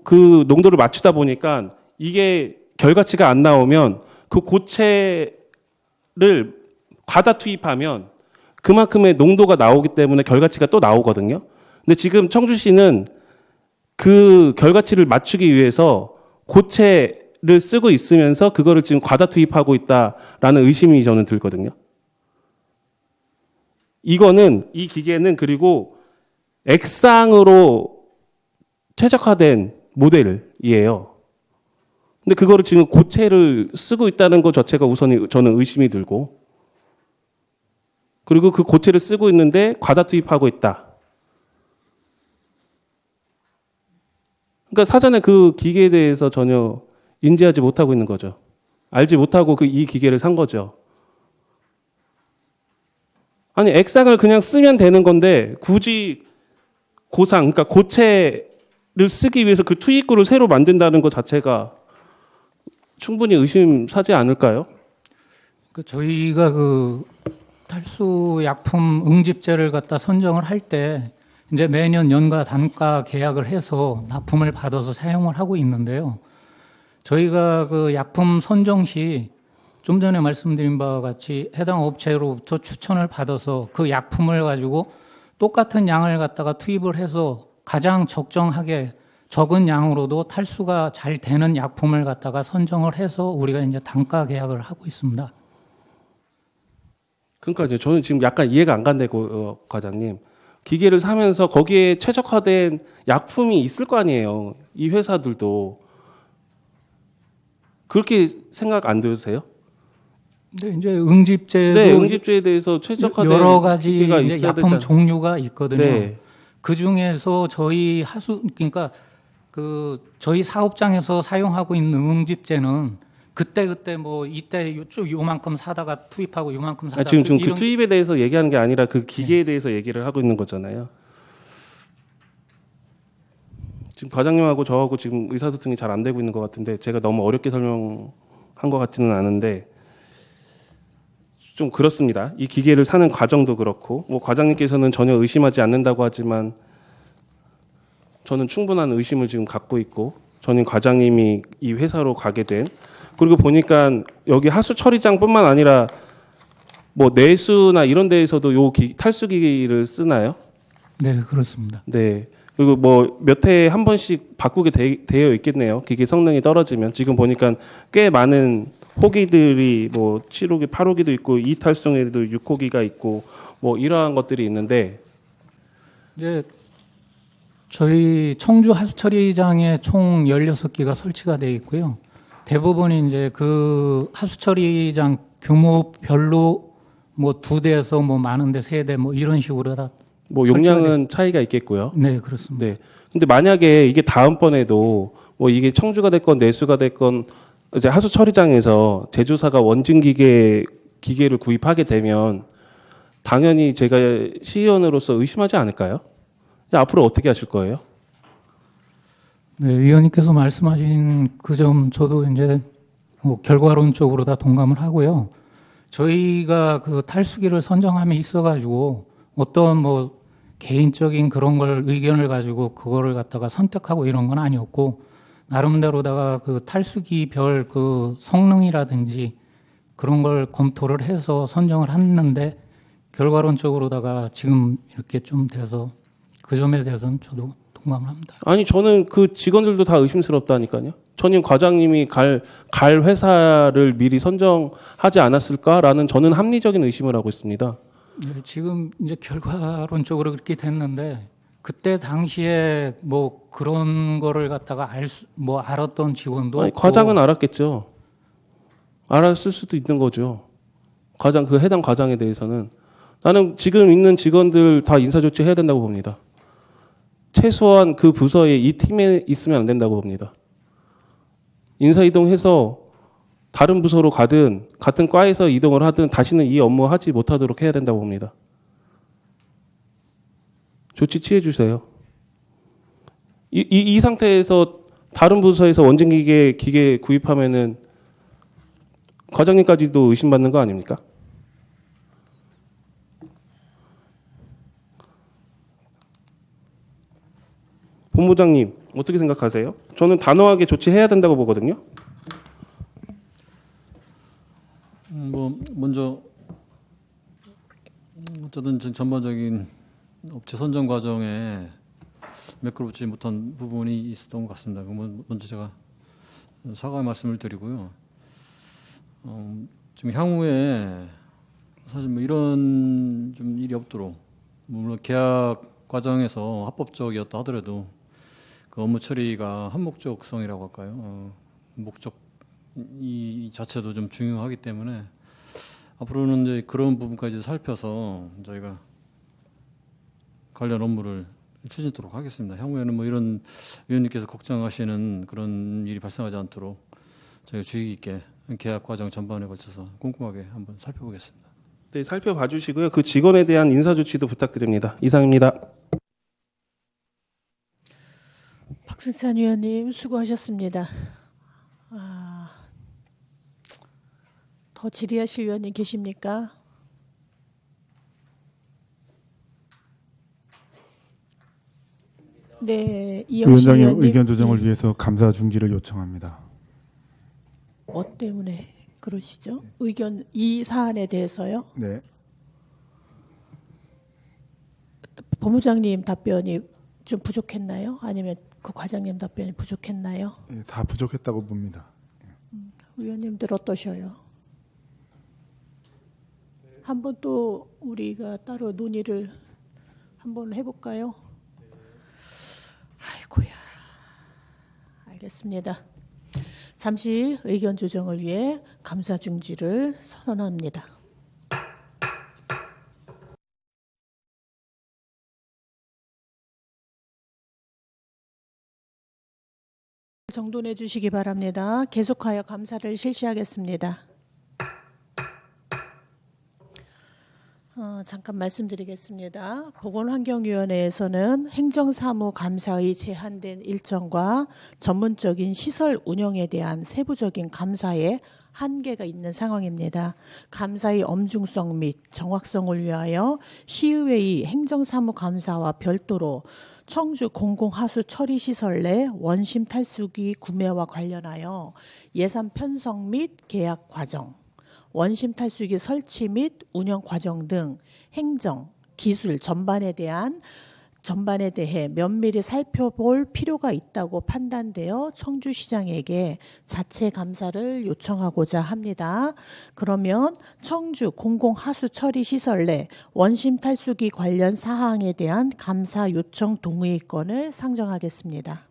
F: 그 농도를 맞추다 보니까 이게 결과치가 안 나오면 그 고체를 과다 투입하면 그만큼의 농도가 나오기 때문에 결과치가 또 나오거든요. 근데 지금 청주시는 그 결과치를 맞추기 위해서 고체를 쓰고 있으면서 그거를 지금 과다 투입하고 있다라는 의심이 저는 들거든요. 이 기계는 그리고 액상으로 최적화된 모델이에요. 근데 그거를 지금 고체를 쓰고 있다는 것 자체가 우선 저는 의심이 들고, 그리고 그 고체를 쓰고 있는데 과다 투입하고 있다. 그러니까 사전에 그 기계에 대해서 전혀 인지하지 못하고 있는 거죠. 알지 못하고 이 기계를 산 거죠. 아니, 액상을 그냥 쓰면 되는 건데 굳이 그러니까 고체를 쓰기 위해서 그 투입구를 새로 만든다는 것 자체가 충분히 의심사지 않을까요?
G: 저희가 그 탈수 약품 응집제를 갖다 선정을 할 때 이제 매년 연가 단가 계약을 해서 납품을 받아서 사용을 하고 있는데요. 저희가 그 약품 선정 시 좀 전에 말씀드린 바와 같이 해당 업체로부터 추천을 받아서 그 약품을 가지고 똑같은 양을 갖다가 투입을 해서 가장 적정하게 적은 양으로도 탈수가 잘 되는 약품을 갖다가 선정을 해서 우리가 이제 단가 계약을 하고 있습니다.
F: 그러니까 이제 저는 지금 약간 이해가 안 간다고, 과장님. 기계를 사면서 거기에 최적화된 약품이 있을 거 아니에요. 이 회사들도. 그렇게 생각 안 드세요?
G: 근데 이제 응집제도
F: 네, 응집제에 대해서 최적화된
G: 여러 가지
F: 기계가
G: 이제
F: 있어야
G: 약품
F: 되잖아요.
G: 종류가 있거든요.
F: 네.
G: 그 중에서 저희 그러니까 그 저희 사업장에서 사용하고 있는 응집제는 그때 뭐 이때 요만큼 사다가 투입하고 요만큼 사다가
F: 지금 그 투입에 대해서 얘기하는 게 아니라 그 기계에 대해서 얘기를 하고 있는 거잖아요. 지금 과장님하고 저하고 지금 의사소통이 잘 안 되고 있는 것 같은데 제가 너무 어렵게 설명한 것 같지는 않은데 좀 그렇습니다. 이 기계를 사는 과정도 그렇고 뭐 과장님께서는 전혀 의심하지 않는다고 하지만 저는 충분한 의심을 지금 갖고 있고 저는 과장님이 이 회사로 가게 된 그리고 보니까 여기 하수 처리장뿐만 아니라 뭐 내수나 이런 데에서도 요 탈수기를 쓰나요?
G: 네, 그렇습니다.
F: 네. 그리고 뭐 몇 해에 한 번씩 바꾸게 되어 있겠네요. 기계 성능이 떨어지면 지금 보니까 꽤 많은 호기들이 뭐 7호기, 8호기도 있고 2탈성에도 6호기가 있고 뭐 이러한 것들이 있는데
G: 이제 저희 청주 하수처리장에 총 16기가 설치가 되어 있고요. 대부분이 이제 그 하수처리장 규모별로 뭐 2대에서 뭐 많은데 3대 뭐 이런 식으로 다
F: 뭐 용량은 차이가 있겠고요.
G: 네, 그렇습니다.
F: 네. 근데 만약에 이게 다음번에도 뭐 이게 청주가 됐건 내수가 됐건 이제 하수 처리장에서 제조사가 원진 기계를 구입하게 되면 당연히 제가 시의원으로서 의심하지 않을까요? 앞으로 어떻게 하실 거예요?
G: 네, 위원님께서 말씀하신 그 점 저도 이제 뭐 결과론적으로 다 동감을 하고요. 저희가 그 탈수기를 선정함에 있어가지고 어떤 뭐 개인적인 그런 걸 의견을 가지고 그거를 갖다가 선택하고 이런 건 아니었고 나름대로다가 그 탈수기별 그 성능이라든지 그런 걸 검토를 해서 선정을 했는데 결과론적으로다가 지금 이렇게 좀 돼서 그 점에 대해서는 저도 동감을 합니다.
F: 아니 저는 그 직원들도 다 의심스럽다니까요. 전임 과장님이 갈 회사를 미리 선정하지 않았을까라는 저는 합리적인 의심을 하고 있습니다.
G: 네, 지금 이제 결과론적으로 그렇게 됐는데 그때 당시에 뭐 그런 거를 갖다가 알았던 직원도
F: 아니, 과장은 알았겠죠. 알았을 수도 있는 거죠. 그 해당 과장에 대해서는 나는 지금 있는 직원들 다 인사조치 해야 된다고 봅니다. 최소한 그 부서에 이 팀에 있으면 안 된다고 봅니다. 인사 이동해서 다른 부서로 가든 같은 과에서 이동을 하든 다시는 이 업무 하지 못하도록 해야 된다고 봅니다. 조치 취해 주세요. 이 상태에서 다른 부서에서 원진기계 구입하면은 과장님까지도 의심받는 거 아닙니까? 본부장님 어떻게 생각하세요? 저는 단호하게 조치해야 된다고 보거든요.
B: 먼저 어쨌든 전반적인 업체 선정 과정에 매끄럽지 못한 부분이 있었던 것 같습니다. 먼저 제가 사과의 말씀을 드리고요. 좀 향후에 사실 이런 좀 일이 없도록, 물론 계약 과정에서 합법적이었다 하더라도 그 업무 처리가 한목적성이라고 할까요? 목적 이 자체도 좀 중요하기 때문에 앞으로는 이제 그런 부분까지 살펴서 저희가 관련 업무를 추진토록 하겠습니다. 향후에는 이런 위원님께서 걱정하시는 그런 일이 발생하지 않도록 저희가 주의 깊게 계약 과정 전반에 걸쳐서 꼼꼼하게 한번 살펴보겠습니다.
F: 네, 살펴봐 주시고요. 그 직원에 대한 인사 조치도 부탁드립니다. 이상입니다.
A: 박승찬 위원님 수고하셨습니다. 더 질의하실 위원님 계십니까? 네, 이영실
K: 위원장님
A: 위원님.
K: 의견 조정을 위해서 감사 중지를 요청합니다.
A: 뭐 때문에 그러시죠? 의견 이 사안에 대해서요?
K: 네.
A: 본부장님 답변이 좀 부족했나요? 아니면 그 과장님 답변이 부족했나요?
K: 예, 다 부족했다고 봅니다.
A: 위원님들 어떠셔요? 한번 또 우리가 따로 논의를 한번 해볼까요? 아이고야. 알겠습니다. 잠시 의견 조정을 위해 감사 중지를 선언합니다. 정돈해 주시기 바랍니다. 계속하여 감사를 실시하겠습니다. 잠깐 말씀드리겠습니다. 보건환경위원회에서는 행정사무감사의 제한된 일정과 전문적인 시설 운영에 대한 세부적인 감사에 한계가 있는 상황입니다. 감사의 엄중성 및 정확성을 위하여 시의회의 행정사무감사와 별도로 청주 공공하수 처리시설 내 원심 탈수기 구매와 관련하여 예산 편성 및 계약 과정, 원심 탈수기 설치 및 운영 과정 등 행정, 기술 전반에 대해 면밀히 살펴볼 필요가 있다고 판단되어 청주시장에게 자체 감사를 요청하고자 합니다. 그러면 청주 공공하수 처리 시설 내 원심 탈수기 관련 사항에 대한 감사 요청 동의 건을 상정하겠습니다.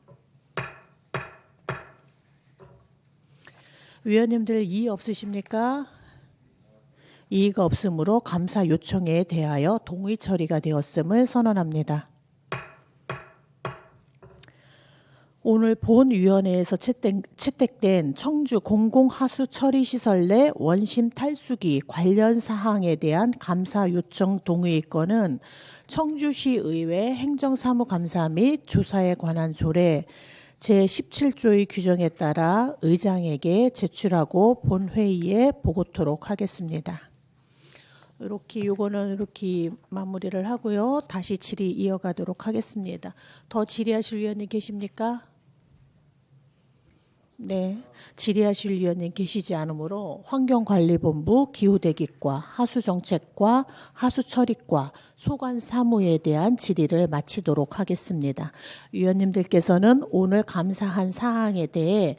A: 위원님들 이의 없으십니까? 이의가 없으므로 감사 요청에 대하여 동의 처리가 되었음을 선언합니다. 오늘 본위원회에서 채택된 청주 공공하수 처리시설 내 원심 탈수기 관련 사항에 대한 감사 요청 동의 건은 청주시의회 행정사무감사 및 조사에 관한 조례 제17조의 규정에 따라 의장에게 제출하고 본회의에 보고토록 하겠습니다. 요거는 이렇게 마무리를 하고요. 다시 질의 이어가도록 하겠습니다. 더 질의하실 위원님 계십니까? 네, 질의하실 위원님 계시지 않으므로 환경관리본부 기후대기과 하수정책과 하수처리과 소관사무에 대한 질의를 마치도록 하겠습니다. 위원님들께서는 오늘 감사한 사항에 대해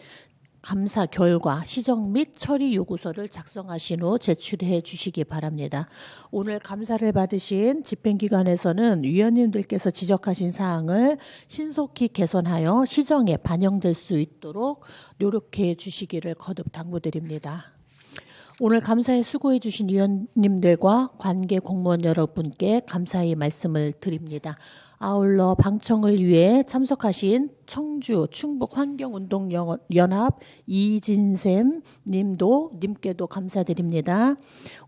A: 감사 결과 시정 및 처리 요구서를 작성하신 후 제출해 주시기 바랍니다. 오늘 감사를 받으신 집행기관에서는 위원님들께서 지적하신 사항을 신속히 개선하여 시정에 반영될 수 있도록 노력해 주시기를 거듭 당부드립니다. 오늘 감사에 수고해 주신 위원님들과 관계 공무원 여러분께 감사의 말씀을 드립니다. 아울러 방청을 위해 참석하신 청주 충북환경운동연합 이진샘 님께도 감사드립니다.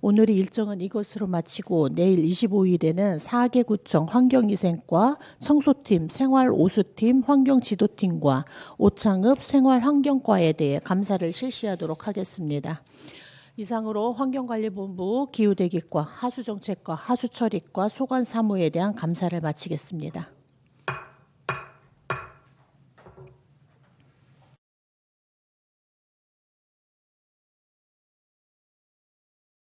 A: 오늘의 일정은 이것으로 마치고 내일 25일에는 4개 구청 환경위생과 청소팀, 생활오수팀, 환경지도팀과 오창읍 생활환경과에 대해 감사를 실시하도록 하겠습니다. 이상으로 환경관리본부 기후대기과 하수정책과 하수처리과 소관사무에 대한 감사를 마치겠습니다.